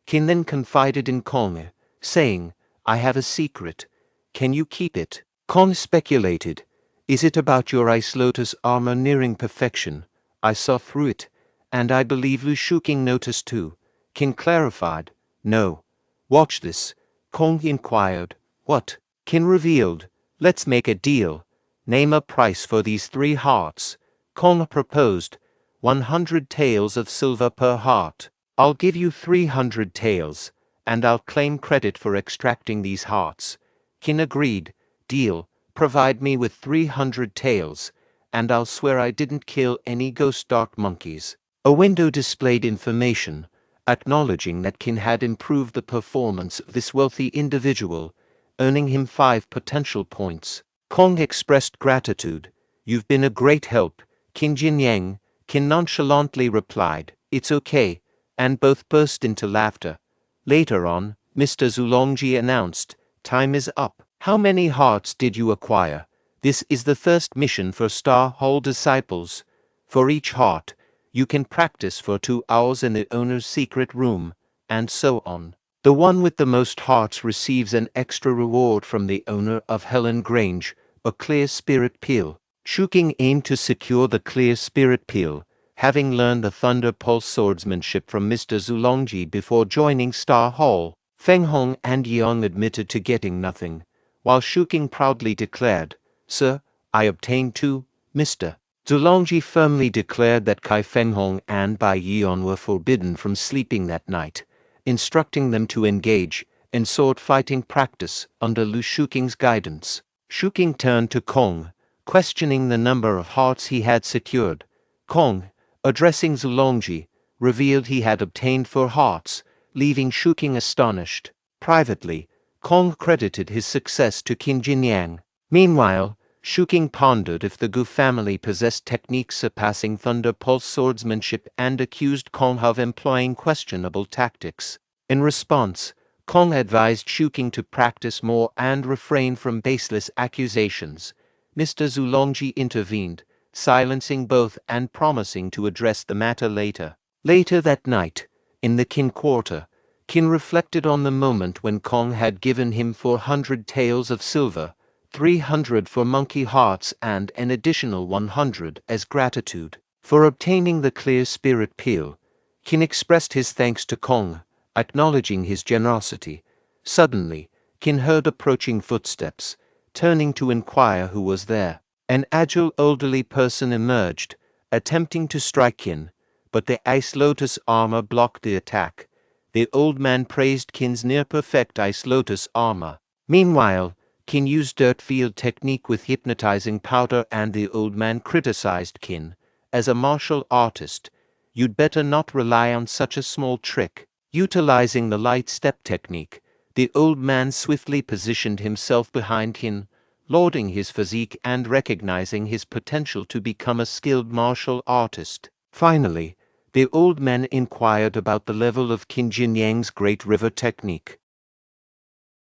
Qin then confided in Kong, saying, I have a secret. Can you keep it? Kong speculated, is it about your ice lotus armor nearing perfection? I saw through it, and I believe Lu Shuking noticed too. Qin clarified, no. Watch this. Kong inquired, what? Qin revealed, let's make a deal. Name a price for these 3 hearts. Kong proposed, 100 taels of silver per heart. I'll give you 300 taels, and I'll claim credit for extracting these hearts. Qin agreed, deal, provide me with 300 taels, and I'll swear I didn't kill any ghost dark monkeys. A window displayed information, acknowledging that Qin had improved the performance of this wealthy individual, earning him 5 potential points. Kong expressed gratitude. You've been a great help, Qin Jinyang. Qin nonchalantly replied, it's okay, and both burst into laughter. Later on, Mr. Zulongji announced, time is up. How many hearts did you acquire? This is the first mission for Star Hall disciples. For each heart, you can practice for 2 hours in the owner's secret room, and so on. The one with the most hearts receives an extra reward from the owner of Helan Grange, a clear spirit peel. Shuking aimed to secure the clear spirit peel, having learned the Thunder Pulse swordsmanship from Mr. Zulongji before joining Star Hall. Feng Hong and Yeong admitted to getting nothing, while Shuking proudly declared, Sir, I obtained 2, Mr. Zulongji firmly declared that Kai Feng Hong and Bai Yeon were forbidden from sleeping that night, instructing them to engage in sword fighting practice under Lu Shuking's guidance. Shuking turned to Kong, questioning the number of hearts he had secured. Kong, addressing Zulongji, revealed he had obtained 4 hearts, leaving Shuking astonished. Privately, Kong credited his success to Qin Jinyang. Meanwhile, Shuking pondered if the Gu family possessed techniques surpassing Thunder Pulse swordsmanship and accused Kong of employing questionable tactics. In response, Kong advised Shuking to practice more and refrain from baseless accusations. Mr. Zulongji intervened, silencing both and promising to address the matter later. Later that night, in the Qin quarter, Qin reflected on the moment when Kong had given him 400 taels of silver, 300 for monkey hearts and an additional 100 as gratitude for obtaining the clear spirit peel. Qin expressed his thanks to Kong, acknowledging his generosity. Suddenly, Qin heard approaching footsteps. Turning to inquire who was there, an agile elderly person emerged, attempting to strike Qin, but the ice lotus armor blocked the attack. The old man praised Qin's near-perfect ice lotus armor. Meanwhile, Qin used dirt field technique with hypnotizing powder, and the old man criticized Qin. As a martial artist, you'd better not rely on such a small trick. Utilizing the light step technique, the old man swiftly positioned himself behind Qin, lauding his physique and recognizing his potential to become a skilled martial artist. Finally, the old man inquired about the level of Qin Jinyang's Great River technique.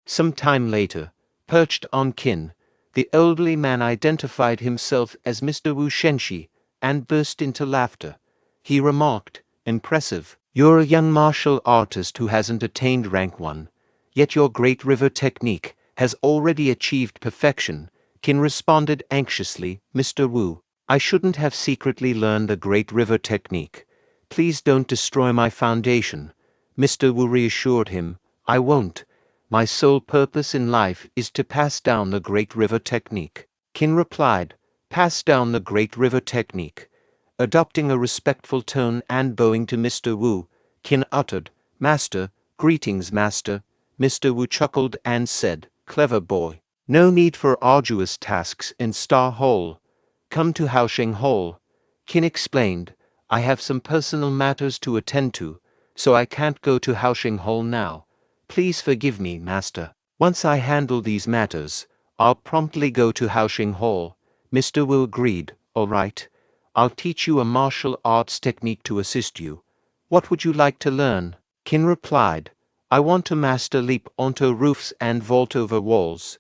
Some time later, perched on Qin, the elderly man identified himself as Mr. Wu Shenxi and burst into laughter. He remarked, "Impressive. You're a young martial artist who hasn't attained rank 1. Yet your Great River technique has already achieved perfection." Qin responded anxiously, "Mr. Wu, I shouldn't have secretly learned the Great River technique. Please don't destroy my foundation." Mr. Wu reassured him, "I won't. My sole purpose in life is to pass down the Great River technique." Qin replied, "Pass down the Great River technique." Adopting a respectful tone and bowing to Mr. Wu, Qin uttered, "Master, greetings, Master." Mr. Wu chuckled and said, "Clever boy. No need for arduous tasks in Star Hall. Come to Haosheng Hall." Qin explained, "I have some personal matters to attend to, so I can't go to Haosheng Hall now. Please forgive me, Master. Once I handle these matters, I'll promptly go to Haosheng Hall." Mr. Wu agreed, "All right. I'll teach you a martial arts technique to assist you. What would you like to learn?" Qin replied, "I want to master leap onto roofs and vault over walls.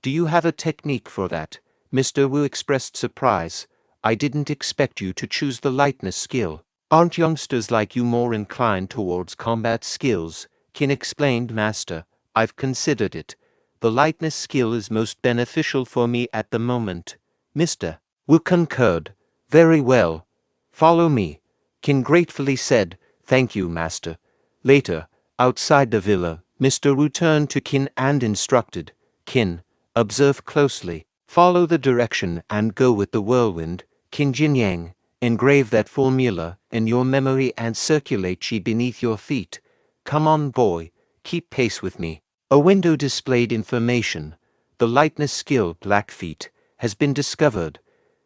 Do you have a technique for that?" Mr. Wu expressed surprise. "I didn't expect you to choose the lightness skill. Aren't youngsters like you more inclined towards combat skills?" Qin explained, "Master, I've considered it. The lightness skill is most beneficial for me at the moment." Mr. Wu concurred. "Very well. Follow me." Qin gratefully said, "Thank you, Master." Later, outside the villa, Mr. Wu turned to Qin and instructed, "Qin, observe closely. Follow the direction and go with the whirlwind. Qin Jinyang, engrave that formula in your memory and circulate chi beneath your feet. Come on, boy, keep pace with me." A window displayed information. The lightness skill, Blackfeet, has been discovered.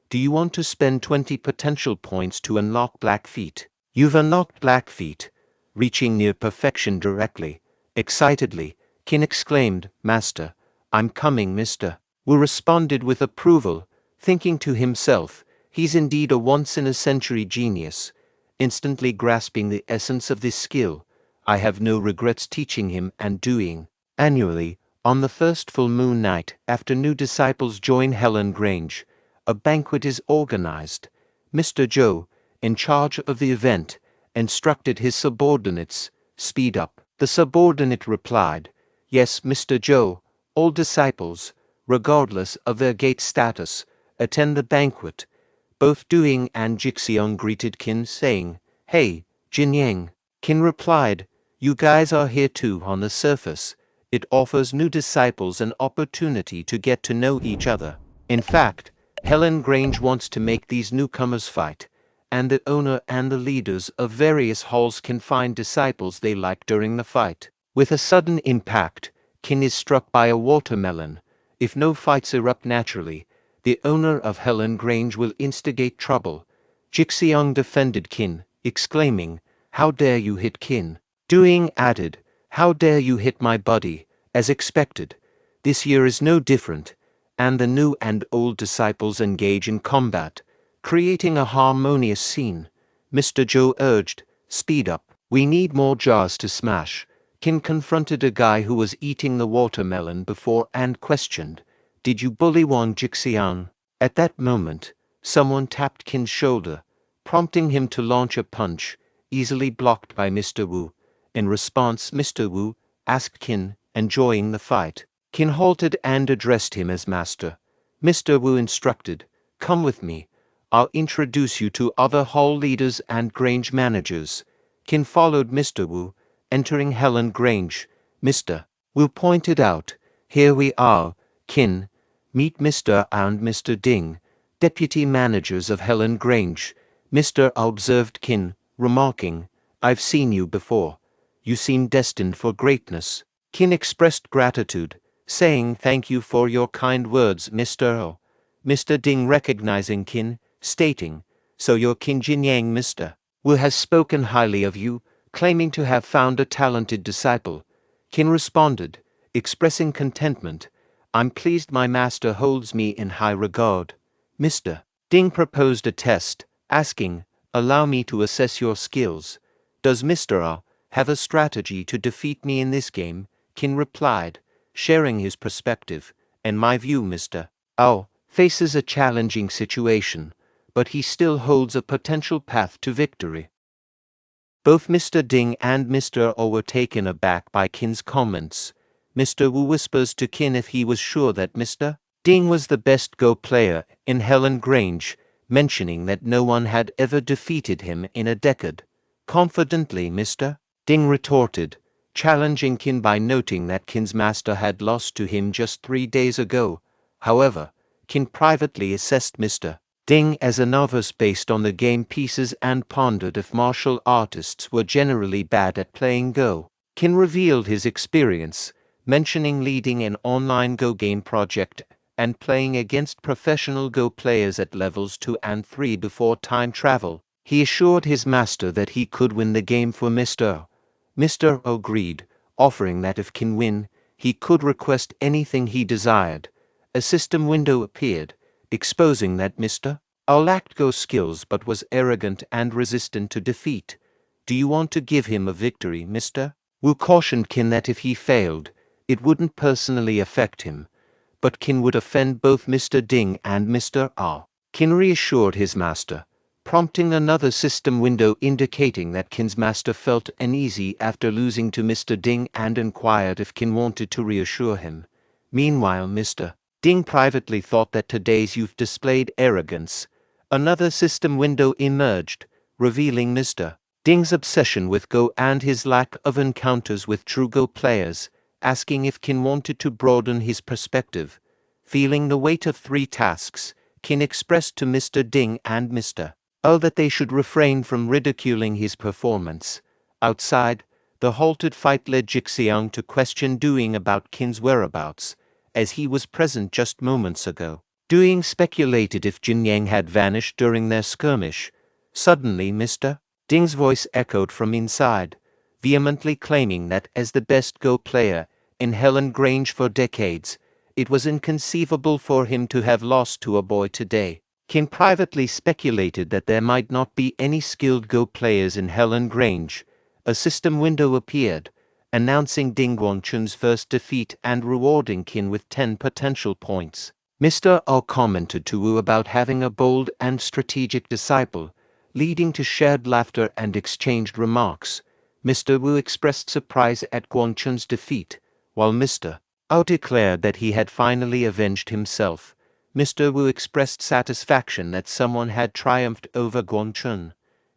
Do you want to spend 20 potential points to unlock Blackfeet? You've unlocked Blackfeet, reaching near perfection directly. Excitedly, Qin exclaimed, "Master, I'm coming, Mr. Wu responded with approval, thinking to himself, he's indeed a once-in-a-century genius. Instantly grasping the essence of this skill, I have no regrets teaching him and doing. Annually, on the first full moon night after new disciples join Helan Grange, a banquet is organized. Mr. Zhou, in charge of the event, instructed his subordinates, "Speed up." The subordinate replied, "Yes, Mr. Zhou, all disciples, regardless of their gate status, attend the banquet." Both Duing and Jixiong greeted Qin, saying, "Hey, Jinyang." Qin replied, "You guys are here too. On the surface, it offers new disciples an opportunity to get to know each other. In fact, Helan Grange wants to make these newcomers fight, and the owner and the leaders of various halls can find disciples they like during the fight." With a sudden impact, Qin is struck by a watermelon. If no fights erupt naturally, the owner of Helan Grange will instigate trouble. Jixiong defended Qin, exclaiming, "How dare you hit Qin?" Duing added, "How dare you hit my buddy?" As expected, this year is no different, and the new and old disciples engage in combat, creating a harmonious scene. Mr. Zhou urged, "Speed up. We need more jars to smash." Qin confronted a guy who was eating the watermelon before and questioned, "Did you bully Wang Jixiang?" At that moment, someone tapped Qin's shoulder, prompting him to launch a punch, easily blocked by Mr. Wu. In response, Mr. Wu asked Qin, enjoying the fight. Qin halted and addressed him as master. Mr. Wu instructed, "Come with me. I'll introduce you to other hall leaders and Grange managers." Qin followed Mr. Wu, entering Helan Grange. Mr. Wu pointed out, "Here we are, Qin. Meet Mr. and Mr. Ding, deputy managers of Helan Grange." Mr. observed Qin, remarking, "I've seen you before. You seem destined for greatness." Qin expressed gratitude, saying, "Thank you for your kind words, Mr. O." Mr. Ding recognizing Qin, stating, "So you're Qin Jinyang, Mr. Wu has spoken highly of you, claiming to have found a talented disciple." Qin responded, expressing contentment, "I'm pleased my master holds me in high regard." Mr. Ding proposed a test, asking, "Allow me to assess your skills. Does Mr. A have a strategy to defeat me in this game?" Qin replied, sharing his perspective. "In my view, Mr. A faces a challenging situation, but he still holds a potential path to victory." Both Mr. Ding and Mr. O were taken aback by Qin's comments. Mr. Wu whispers to Qin if he was sure that Mr. Ding was the best Go player in Helan Grange, mentioning that no one had ever defeated him in a decade. Confidently, Mr. Ding retorted, challenging Qin by noting that Qin's master had lost to him just 3 days ago. However, Qin privately assessed Mr. Ding as a novice based on the game pieces and pondered if martial artists were generally bad at playing Go. Qin revealed his experience, mentioning leading an online Go game project and playing against professional Go players at levels 2 and 3 before time travel. He assured his master that he could win the game for Mr. O. Mr. O agreed, offering that if Qin win, he could request anything he desired. A system window appeared, exposing that Mr. O lacked Go skills but was arrogant and resistant to defeat. "Do you want to give him a victory, Mr. Wu?" cautioned Qin that if he failed, it wouldn't personally affect him, but Qin would offend both Mr. Ding and Mr. A. Qin reassured his master, prompting another system window indicating that Qin's master felt uneasy after losing to Mr. Ding and inquired if Qin wanted to reassure him. Meanwhile, Mr. Ding privately thought that today's youth displayed arrogance. Another system window emerged, revealing Mr. Ding's obsession with Go and his lack of encounters with true Go players, asking if Qin wanted to broaden his perspective. Feeling the weight of 3 tasks, Qin expressed to Mr. Ding and Mr. O that they should refrain from ridiculing his performance. Outside, the halted fight led Jixiang to question Doing about Qin's whereabouts, as he was present just moments ago. Doing speculated if Jinyang had vanished during their skirmish. Suddenly, Mr. Ding's voice echoed from inside, vehemently claiming that as the best Go player in Helan Grange for decades, it was inconceivable for him to have lost to a boy today. Qin privately speculated that there might not be any skilled Go players in Helan Grange. A system window appeared, announcing Ding Guanchun's first defeat and rewarding Qin with 10 potential points. Mr. O commented to Wu about having a bold and strategic disciple, leading to shared laughter and exchanged remarks. Mr. Wu expressed surprise at Guanchun's defeat, while Mr. O declared that he had finally avenged himself. Mr. Wu expressed satisfaction that someone had triumphed over Guanchun.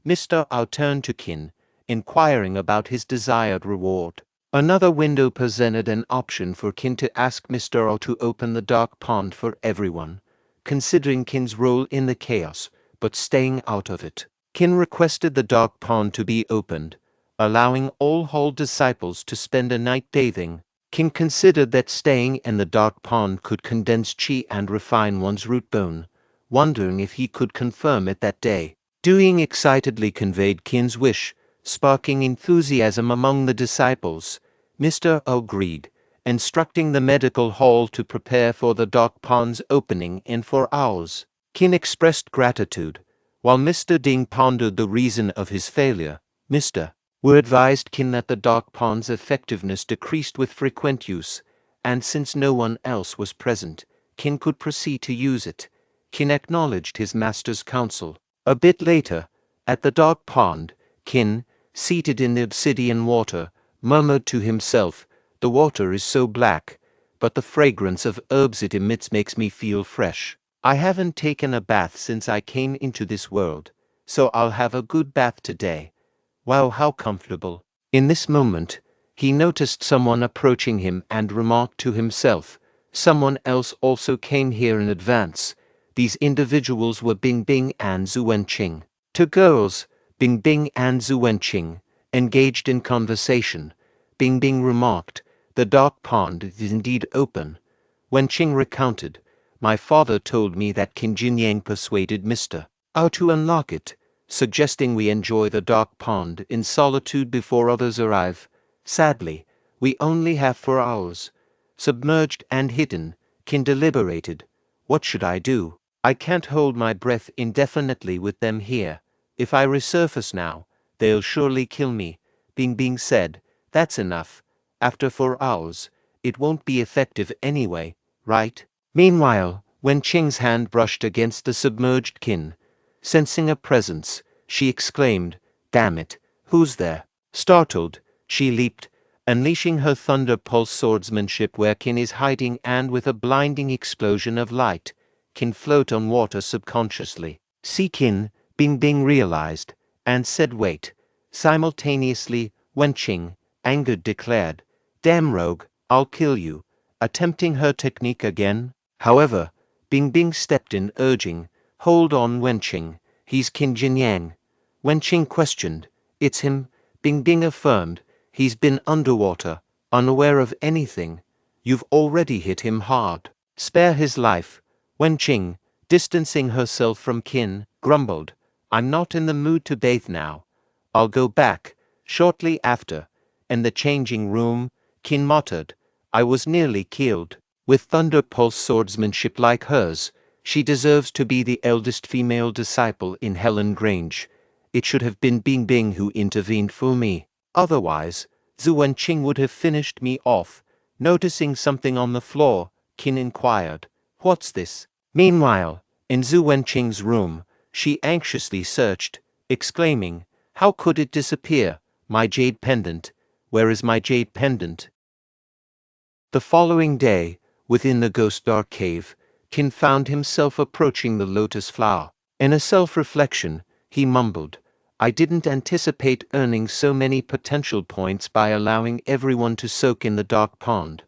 Mr. O turned to Qin, inquiring about his desired reward. Another window presented an option for Qin to ask Mr. O to open the dark pond for everyone, considering Qin's role in the chaos, but staying out of it. Qin requested the dark pond to be opened, allowing all Hall disciples to spend a night bathing. Qin considered that staying in the dark pond could condense qi and refine one's root bone, wondering if he could confirm it that day. Doing excitedly conveyed Qin's wish, sparking enthusiasm among the disciples. Mr. O agreed, instructing the medical hall to prepare for the dark pond's opening in 4 hours. Qin expressed gratitude, while Mr. Ding pondered the reason of his failure. Mr. Wu advised Qin that the dark pond's effectiveness decreased with frequent use, and since no one else was present, Qin could proceed to use it. Qin acknowledged his master's counsel. A bit later, at the dark pond, Qin, seated in the obsidian water, murmured to himself, "The water is so black, but the fragrance of herbs it emits makes me feel fresh. I haven't taken a bath since I came into this world, so I'll have a good bath today. Wow, how comfortable." In this moment, he noticed someone approaching him and remarked to himself, "Someone else also came here in advance." These individuals were Bing Bing and Zhu Wenqing. Two girls, Bing Bing and Zhu Wenqing, engaged in conversation. Bing Bing remarked, "The dark pond is indeed open." Wenqing recounted, "My father told me that Qin Jinyang persuaded Mr. Ao to unlock it, suggesting we enjoy the dark pond in solitude before others arrive. Sadly, we only have 4 hours. Submerged and hidden, Qin deliberated. What should I do? I can't hold my breath indefinitely with them here. If I resurface now, they'll surely kill me." Bing Bing said, "That's enough. After 4 hours, it won't be effective anyway, right?" Meanwhile, when Qing's hand brushed against the submerged Qin, sensing a presence, she exclaimed, "Damn it, who's there?" Startled, she leaped, unleashing her thunder pulse swordsmanship where Qin is hiding, and with a blinding explosion of light, Qin float on water subconsciously. "See Qin," Bing Bing realized, and said, "Wait." Simultaneously, Wenqing, angered, declared, "Damn rogue, I'll kill you," attempting her technique again. However, Bing Bing stepped in, urging, "Hold on, Wenqing, he's Qin Jinyang." Wenqing questioned, "It's him," Bing Bing affirmed. "He's been underwater, unaware of anything. You've already hit him hard. Spare his life." Wenqing, distancing herself from Qin, grumbled, "I'm not in the mood to bathe now. I'll go back." Shortly after, in the changing room, Qin muttered, "I was nearly killed." With thunder pulse swordsmanship like hers, she deserves to be the eldest female disciple in Helan Grange. It should have been Bing Bing who intervened for me. Otherwise, Zhu Wenqing would have finished me off. Noticing something on the floor, Qin inquired, "What's this?" Meanwhile, in Zhu Wenqing's room, she anxiously searched, exclaiming, "How could it disappear? My jade pendant. Where is my jade pendant?" The following day, within the ghost dark cave, Qin found himself approaching the lotus flower. In a self-reflection, he mumbled, "I didn't anticipate earning so many potential points by allowing everyone to soak in the dark pond.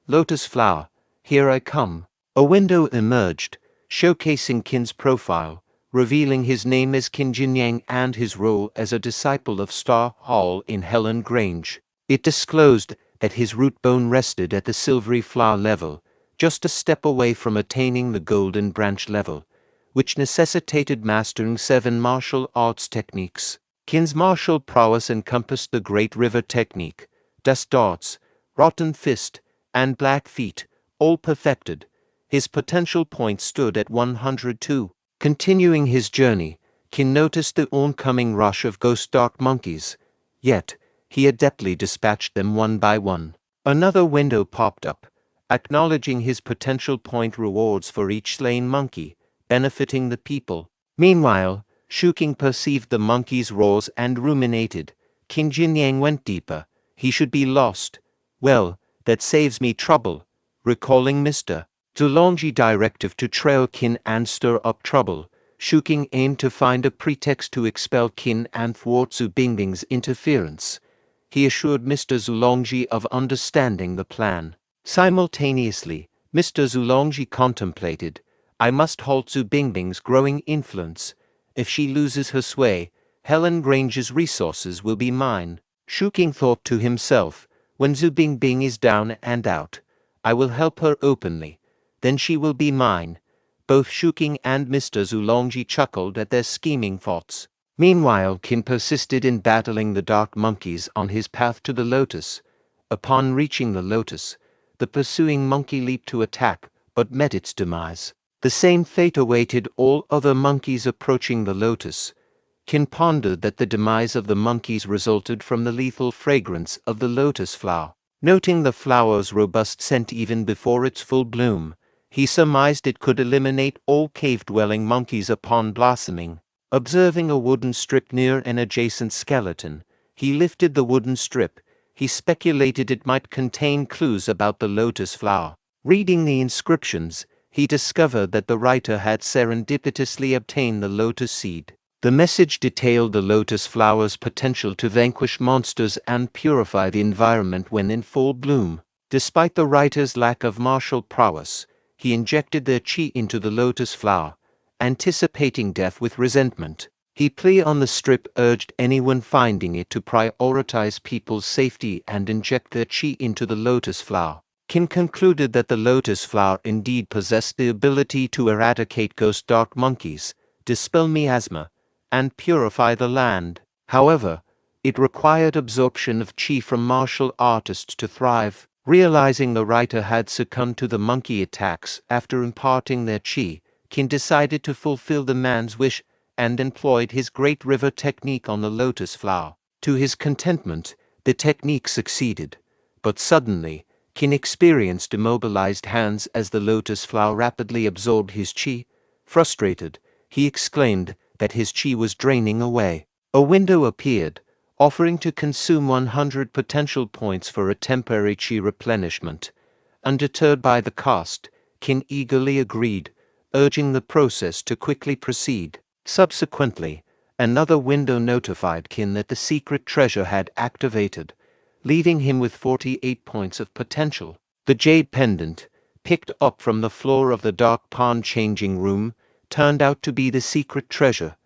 Lotus flower, here I come." A window emerged, showcasing Qin's profile, revealing his name as Qin Jinyang and his role as a disciple of Star Hall in Helan Grange. It disclosed that his root bone rested at the silvery flower level, just a step away from attaining the golden branch level, which necessitated mastering 7 martial arts techniques. Qin's martial prowess encompassed the Great River technique, Dust Darts, Rotten Fist, and Black Feet, all perfected. His potential point stood at 102. Continuing his journey, Qin noticed the oncoming rush of ghost dark monkeys, yet he adeptly dispatched them one by one. Another window popped up, acknowledging his potential point rewards for each slain monkey, benefiting the people. Meanwhile, Shuking perceived the monkey's roars and ruminated. Qin Jinyang went deeper. He should be lost. Well, that saves me trouble. Recalling Mr. Zulongji's directive to trail Qin and stir up trouble, Shuking aimed to find a pretext to expel Qin and thwart Zhu Bingbing's interference. He assured Mr. Zulongji of understanding the plan. Simultaneously, Mr. Zulongji contemplated, "I must halt Zhu Bingbing's growing influence. If she loses her sway, Helan Grange's resources will be mine." Shuking thought to himself, "When Zhu Bingbing is down and out, I will help her openly. Then she will be mine." Both Shuking and Mr. Zulongji chuckled at their scheming thoughts. Meanwhile, Qin persisted in battling the dark monkeys on his path to the lotus. Upon reaching the lotus, the pursuing monkey leaped to attack, but met its demise. The same fate awaited all other monkeys approaching the lotus. Qin pondered that the demise of the monkeys resulted from the lethal fragrance of the lotus flower. Noting the flower's robust scent even before its full bloom, He surmised it could eliminate all cave-dwelling monkeys upon blossoming. Observing a wooden strip near an adjacent skeleton, he lifted the wooden strip. He speculated it might contain clues about the lotus flower. Reading the inscriptions, he discovered that the writer had serendipitously obtained the lotus seed. The message detailed the lotus flower's potential to vanquish monsters and purify the environment when in full bloom. Despite the writer's lack of martial prowess, he injected their chi into the lotus flower, anticipating death with resentment. He plea on the strip urged anyone finding it to prioritize people's safety and inject their chi into the lotus flower. Qin concluded that the lotus flower indeed possessed the ability to eradicate ghost dark monkeys, dispel miasma, and purify the land. However, it required absorption of chi from martial artists to thrive. Realizing the writer had succumbed to the monkey attacks after imparting their chi, Qin decided to fulfill the man's wish and employed his Great River technique on the lotus flower. To his contentment, the technique succeeded. But suddenly, Qin experienced immobilized hands as the lotus flower rapidly absorbed his chi. Frustrated, he exclaimed that his chi was draining away. A window appeared, offering to consume 100 potential points for a temporary chi replenishment. Undeterred by the cost, Qin eagerly agreed, urging the process to quickly proceed. Subsequently, another window notified Qin that the secret treasure had activated, leaving him with 48 points of potential. The jade pendant, picked up from the floor of the dark pond changing room, turned out to be the secret treasure,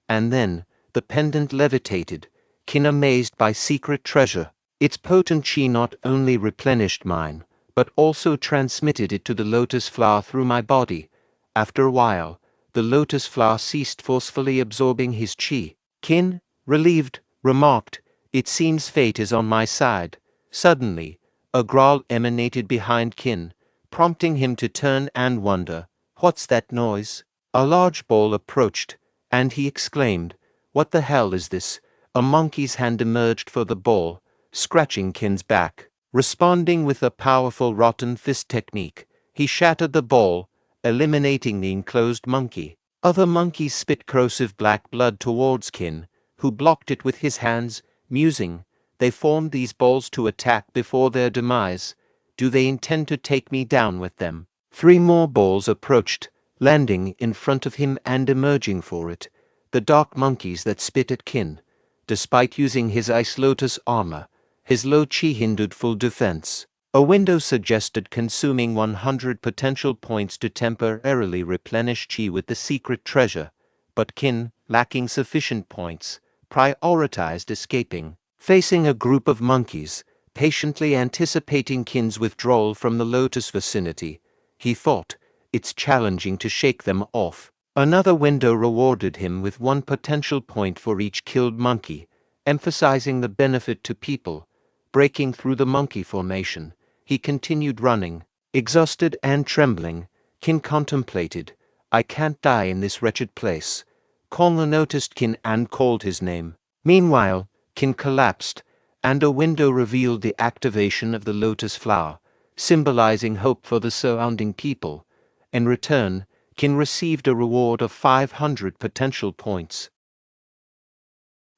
and then the pendant levitated. Qin amazed by secret treasure. Its potent chi not only replenished mine, but also transmitted it to the lotus flower through my body. After a while, the lotus flower ceased forcefully absorbing his chi. Qin, relieved, remarked, "It seems fate is on my side." Suddenly, a growl emanated behind Qin, prompting him to turn and wonder, "What's that noise?" A large ball approached, and he exclaimed, "What the hell is this?" A monkey's hand emerged for the ball, scratching Qin's back. Responding with a powerful rotten fist technique, he shattered the ball, eliminating the enclosed monkey. Other monkeys spit corrosive black blood towards Qin, who blocked it with his hands, musing, "They formed these balls to attack before their demise. Do they intend to take me down with them?" 3 more balls approached, landing in front of him and emerging for it, the dark monkeys that spit at Qin. Despite using his ice lotus armor, his low chi hindered full defense. A window suggested consuming 100 potential points to temporarily replenish chi with the secret treasure, but Qin, lacking sufficient points, prioritized escaping. Facing a group of monkeys, patiently anticipating Qin's withdrawal from the lotus vicinity, he thought, "It's challenging to shake them off." Another window rewarded him with 1 potential point for each killed monkey, emphasizing the benefit to people. Breaking through the monkey formation, he continued running. Exhausted and trembling, Qin contemplated, "I can't die in this wretched place." Konga noticed Qin and called his name. Meanwhile, Qin collapsed, and a window revealed the activation of the lotus flower, symbolizing hope for the surrounding people. In return, Qin received a reward of 500 potential points.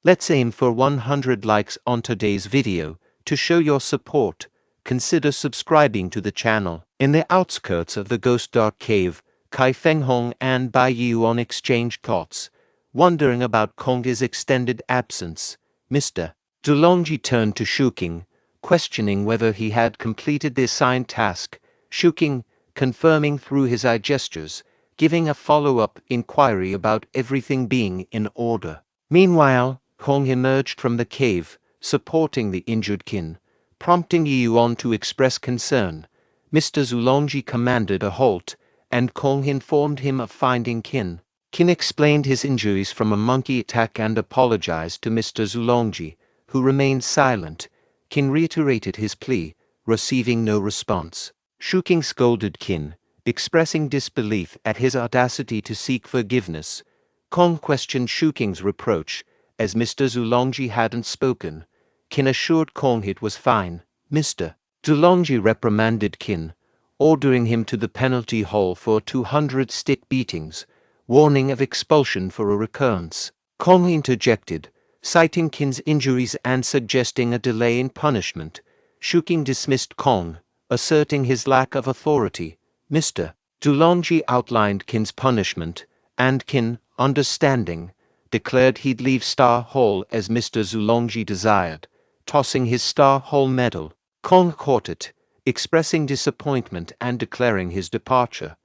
Let's aim for 100 likes on today's video. To show your support, consider subscribing to the channel. In the outskirts of the Ghost Dark Cave, Kai Fenghong and Bai Yuan exchanged thoughts, wondering about Konga's extended absence. Mr. Zulongji turned to Shuking, questioning whether he had completed the assigned task. Shuking, confirming through his eye gestures, giving a follow-up inquiry about everything being in order. Meanwhile, Hong emerged from the cave, supporting the injured Qin, prompting Yuan to express concern. Mr. Zulongji commanded a halt, and Kong informed him of finding Qin. Qin explained his injuries from a monkey attack and apologized to Mr. Zulongji, who remained silent. Qin reiterated his plea, receiving no response. Shuking scolded Qin, expressing disbelief at his audacity to seek forgiveness. Kong questioned Shuking's reproach, as Mr. Zulongji hadn't spoken. Qin assured Kong it was fine. Mr. Zulongji reprimanded Qin, ordering him to the penalty hall for 200 stick beatings, warning of expulsion for a recurrence. Kong interjected, citing Qin's injuries and suggesting a delay in punishment. Shuking dismissed Kong, asserting his lack of authority. Mr. Zulongji outlined Qin's punishment, and Qin, understanding, declared he'd leave Star Hall as Mr. Zulongji desired, tossing his Star Hall medal. Kong caught it, expressing disappointment and declaring his departure.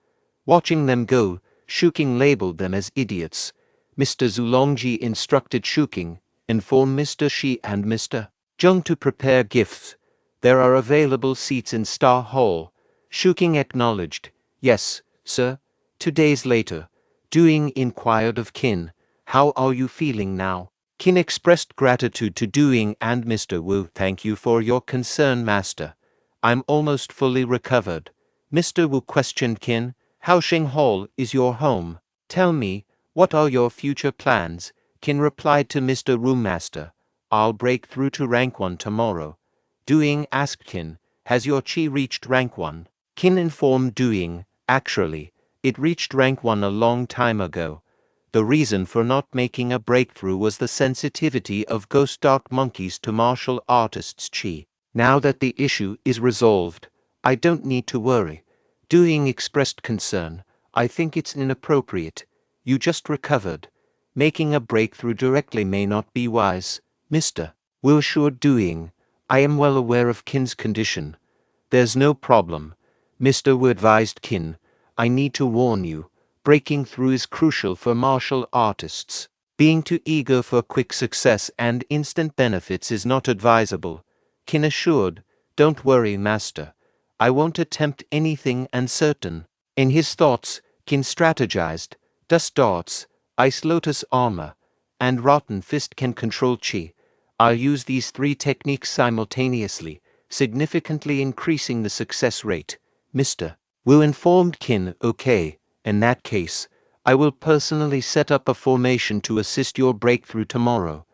Watching them go, Shuking labeled them as idiots. Mr. Zulongji instructed Shuking, inform Mr. Shi and Mr. Zheng to prepare gifts. There are available seats in Star Hall. Shuking acknowledged, yes, sir. 2 days later, Duing inquired of Qin, how are you feeling now? Qin expressed gratitude to Duing and Mr. Wu. Thank you for your concern, master. I'm almost fully recovered. Mr. Wu questioned Qin, Haoxing Hall is your home. Tell me, what are your future plans? Qin replied to Mr. Wu, master, I'll break through to rank 1 tomorrow. Duing asked Qin, has your chi reached rank 1? Qin informed Duing, actually, it reached rank 1 a long time ago. The reason for not making a breakthrough was the sensitivity of ghost dark monkeys to martial artists' chi. Now that the issue is resolved, I don't need to worry. Duing expressed concern, I think it's inappropriate. You just recovered. Making a breakthrough directly may not be wise. Mr. Wu assured Duing, I am well aware of Qin's condition. There's no problem. Mr. Wu advised Qin, I need to warn you, breaking through is crucial for martial artists. Being too eager for quick success and instant benefits is not advisable. Qin assured, don't worry, master. I won't attempt anything uncertain. In his thoughts, Qin strategized, dust darts, ice lotus armor, and rotten fist can control chi. I'll use these 3 techniques simultaneously, significantly increasing the success rate. Mr. Wu informed Qin, okay, in that case, I will personally set up a formation to assist your breakthrough tomorrow.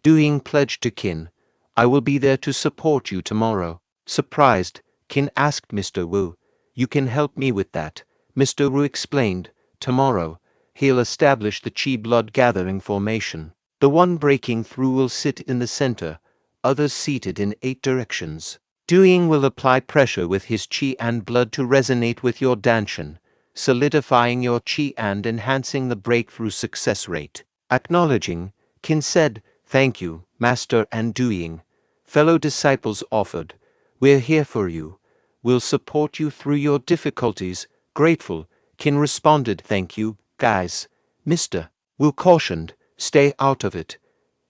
Duing pledged to Qin, I will be there to support you tomorrow. Surprised, Qin asked Mr. Wu, you can help me with that. Mr. Wu explained, tomorrow, he'll establish the Qi blood gathering formation. The one breaking through will sit in the center, others seated in 8 directions. Duing will apply pressure with his Qi and blood to resonate with your Danshan, solidifying your Qi and enhancing the breakthrough success rate. Acknowledging, Qin said, thank you, Master and Duing. Fellow disciples offered, we're here for you. We'll support you through your difficulties. Grateful, Qin responded, thank you, guys. Mr. Wu cautioned, stay out of it.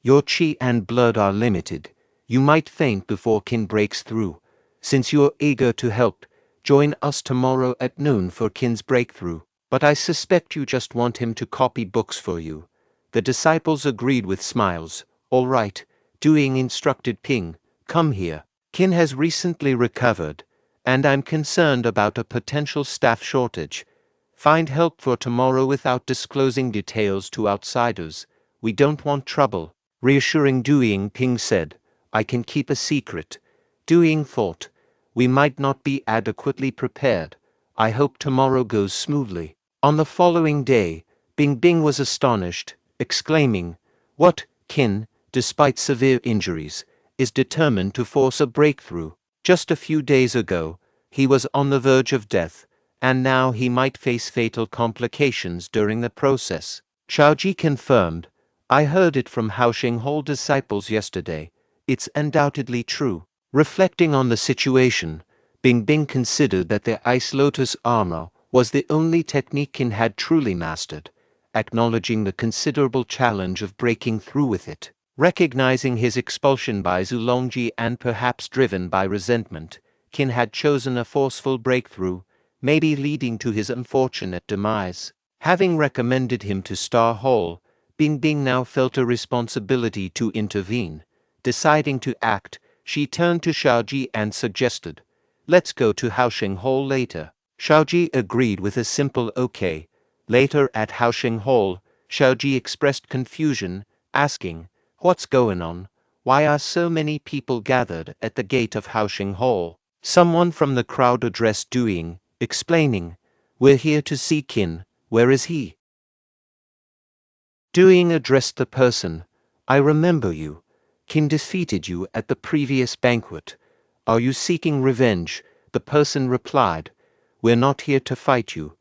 Your Qi and blood are limited. You might faint before Qin breaks through. Since you're eager to help, join us tomorrow at noon for Qin's breakthrough. But I suspect you just want him to copy books for you. The disciples agreed with smiles. All right, Duing instructed Ping, come here. Qin has recently recovered, and I'm concerned about a potential staff shortage. Find help for tomorrow without disclosing details to outsiders. We don't want trouble. Reassuring Duing, Ping said, I can keep a secret. Duing thought, we might not be adequately prepared. I hope tomorrow goes smoothly. On the following day, Bing was astonished, exclaiming, what, Qin, despite severe injuries, is determined to force a breakthrough. Just a few days ago, he was on the verge of death, and now he might face fatal complications during the process. Xiaoji confirmed, I heard it from Haoxing Hall disciples yesterday. It's undoubtedly true. Reflecting on the situation, Bing considered that the Ice Lotus armor was the only technique Qin had truly mastered, acknowledging the considerable challenge of breaking through with it. Recognizing his expulsion by Zulongji and perhaps driven by resentment, Qin had chosen a forceful breakthrough, maybe leading to his unfortunate demise. Having recommended him to Star Hall, Bing now felt a responsibility to intervene. Deciding to act, she turned to Xiaoji and suggested, let's go to Haoxing Hall later. Xiaoji agreed with a simple okay. Later at Haoxing Hall, Xiaoji expressed confusion, asking, what's going on? Why are so many people gathered at the gate of Haoxing Hall? Someone from the crowd addressed Doing, explaining, "We're here to see Qin, where is he?" Doing addressed the person, "I remember you. Qin defeated you at the previous banquet. Are you seeking revenge?" The person replied, "We're not here to fight you.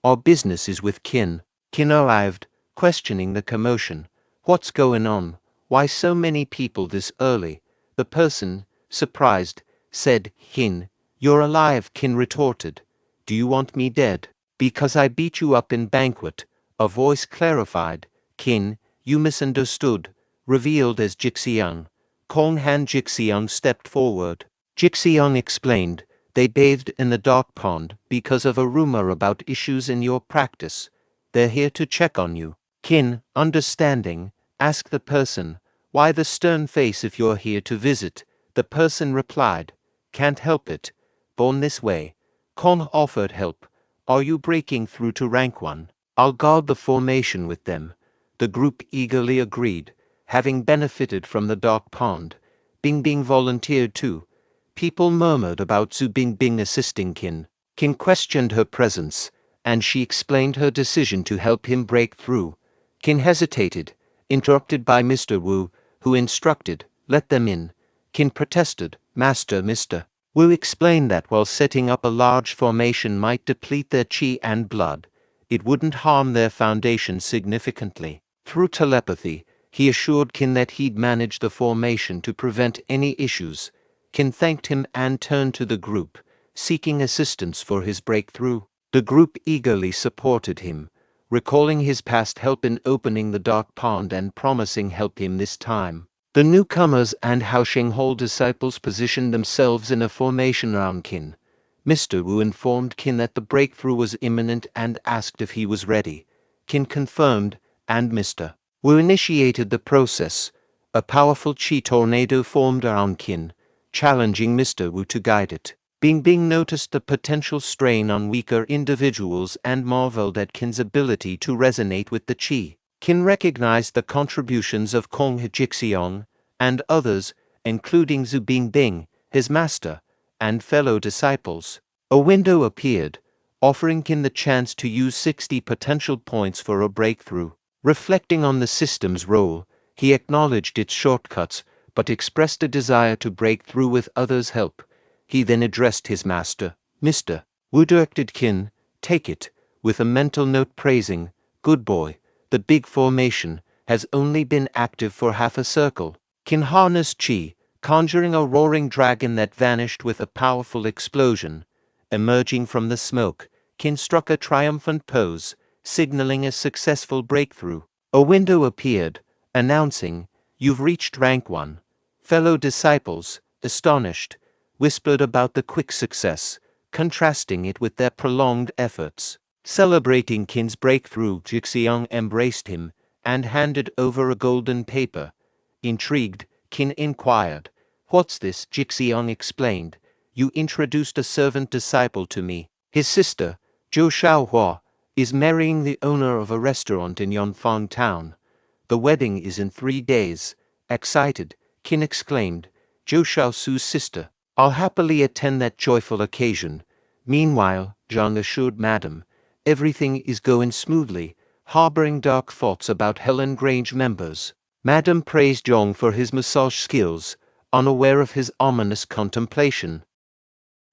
Our business is with Qin." Qin arrived, questioning the commotion. "What's going on? Why so many people this early?" The person, surprised, said, "Qin, you're alive," Qin retorted. "Do you want me dead?" "Because I beat you up in banquet," a voice clarified. "Qin, you misunderstood," revealed as Jixiang. Kong Han Jixiang stepped forward. Jixiang explained, "They bathed in the dark pond because of a rumor about issues in your practice. They're here to check on you." Qin, understanding, asked the person, "Why the stern face if you're here to visit?" The person replied, "Can't help it. Born this way." Kong offered help. "Are you breaking through to rank 1? I'll guard the formation with them." The group eagerly agreed, having benefited from the dark pond. Bingbing volunteered too. People murmured about Zhu Bingbing assisting Qin. Qin questioned her presence, and she explained her decision to help him break through. Qin hesitated, interrupted by Mr. Wu, who instructed, "Let them in." Qin protested, "Master, Mr. Wu explained that while setting up a large formation might deplete their qi and blood, it wouldn't harm their foundation significantly." Through telepathy, he assured Qin that he'd manage the formation to prevent any issues. Qin thanked him and turned to the group, seeking assistance for his breakthrough. The group eagerly supported him, recalling his past help in opening the dark pond and promising help him this time. The newcomers and Haosheng Hall disciples positioned themselves in a formation around Qin. Mr. Wu informed Qin that the breakthrough was imminent and asked if he was ready. Qin confirmed, and Mr. Wu initiated the process. A powerful qi tornado formed around Qin, challenging Mr. Wu to guide it. Bingbing noticed the potential strain on weaker individuals and marveled at Qin's ability to resonate with the qi. Qin recognized the contributions of Kong Jixiang and others, including Zhu Bingbing, his master, and fellow disciples. A window appeared, offering Qin the chance to use 60 potential points for a breakthrough. Reflecting on the system's role, he acknowledged its shortcuts, but expressed a desire to break through with others' help. He then addressed his master, Mr. Wu directed Qin, "Take it," with a mental note praising, "Good boy, the big formation has only been active for half a circle." Qin harnessed qi, conjuring a roaring dragon that vanished with a powerful explosion. Emerging from the smoke, Qin struck a triumphant pose, signaling a successful breakthrough. A window appeared, announcing, "You've reached rank 1. Fellow disciples, astonished, whispered about the quick success, contrasting it with their prolonged efforts. Celebrating Qin's breakthrough, Jixiang embraced him and handed over a golden paper. Intrigued, Qin inquired, "What's this?" Jixiang explained, "You introduced a servant disciple to me. His sister, Zhou Shaohua, is marrying the owner of a restaurant in Yonfang town. The wedding is in 3 days." Excited, Qin exclaimed, "Zhou Shaosu's sister. I'll happily attend that joyful occasion." Meanwhile, Zhang assured Madam, "Everything is going smoothly," harboring dark thoughts about Helan Grange members. Madam praised Zhang for his massage skills, unaware of his ominous contemplation.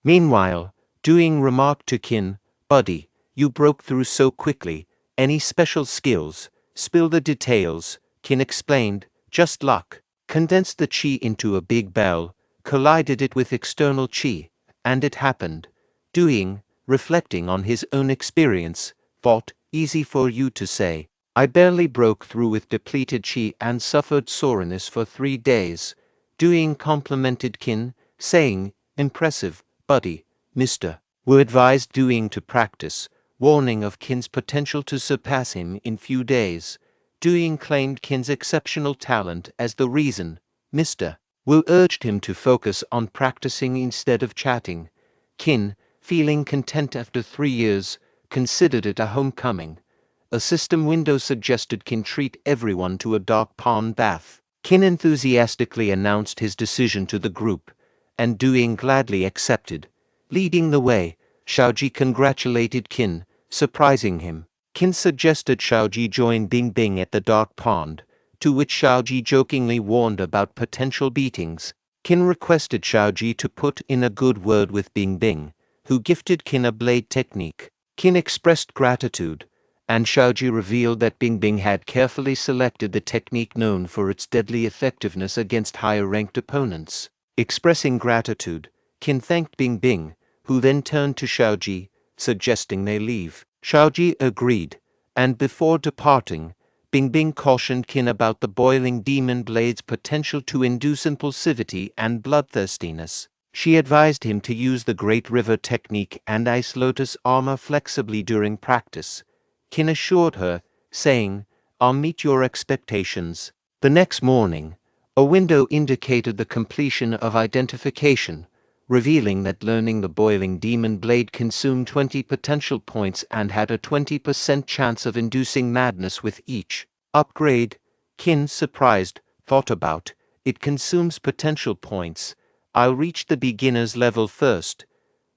Meanwhile, Doing remarked to Qin, "Buddy, you broke through so quickly. Any special skills? Spill the details." Qin explained, "Just luck. Condensed the qi into a big bell, collided it with external qi, and it happened." Doing, reflecting on his own experience, thought, "Easy for you to say. I barely broke through with depleted qi and suffered soreness for 3 days." Doing complimented Qin, saying, "Impressive, buddy." Mr. Wu advised Doing to practice, warning of Qin's potential to surpass him in few days. Doing claimed Qin's exceptional talent as the reason. Mr. Wu urged him to focus on practicing instead of chatting. Qin, feeling content after 3 years, considered it a homecoming. A system window suggested Qin treat everyone to a dark pond bath. Qin enthusiastically announced his decision to the group, and Duing gladly accepted. Leading the way, Xiaoji congratulated Qin, surprising him. Qin suggested Xiaoji join Bingbing at the dark pond, to which Xiaoji jokingly warned about potential beatings. Qin requested Xiaoji to put in a good word with Bingbing, who gifted Qin a blade technique. Qin expressed gratitude, and Xiaoji revealed that Bingbing had carefully selected the technique known for its deadly effectiveness against higher-ranked opponents. Expressing gratitude, Qin thanked Bingbing, who then turned to Xiaoji, suggesting they leave. Xiaoji agreed, and before departing, Bingbing cautioned Qin about the boiling demon blade's potential to induce impulsivity and bloodthirstiness. She advised him to use the Great River technique and Ice Lotus armor flexibly during practice. Qin assured her, saying, "I'll meet your expectations." The next morning, a window indicated the completion of identification, revealing that learning the boiling demon blade consumed 20 potential points and had a 20% chance of inducing madness with each upgrade. Qin, surprised, thought about, "It consumes potential points. I'll reach the beginner's level first.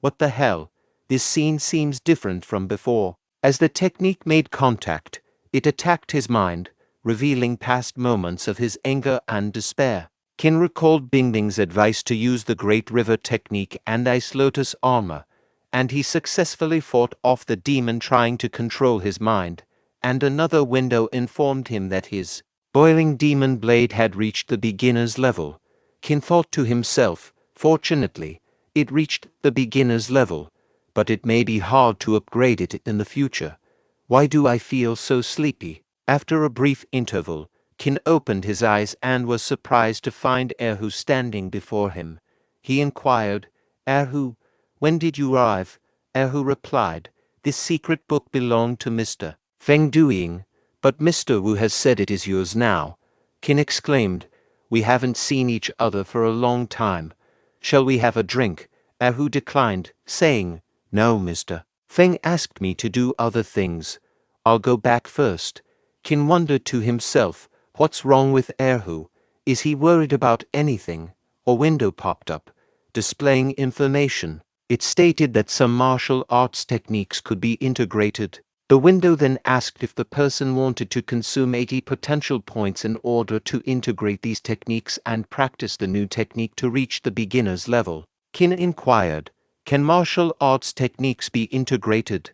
What the hell? This scene seems different from before." As the technique made contact, it attacked his mind, revealing past moments of his anger and despair. Qin recalled Bingbing's advice to use the Great River technique and Ice Lotus armor, and he successfully fought off the demon trying to control his mind, and another window informed him that his boiling demon blade had reached the beginner's level. Qin thought to himself, "Fortunately, it reached the beginner's level, but it may be hard to upgrade it in the future. Why do I feel so sleepy?" After a brief interval, Qin opened his eyes and was surprised to find Erhu standing before him. He inquired, "Erhu, when did you arrive?" Erhu replied, "This secret book belonged to Mr. Feng Duing, but Mr. Wu has said it is yours now." Qin exclaimed, "We haven't seen each other for a long time. Shall we have a drink?" Erhu declined, saying, "No, Mr. Feng asked me to do other things. I'll go back first." Qin wondered to himself, what's wrong with Erhu? Is he worried about anything? A window popped up, displaying information. It stated that some martial arts techniques could be integrated. The window then asked if the person wanted to consume 80 potential points in order to integrate these techniques and practice the new technique to reach the beginner's level. Qin inquired, "Can martial arts techniques be integrated?"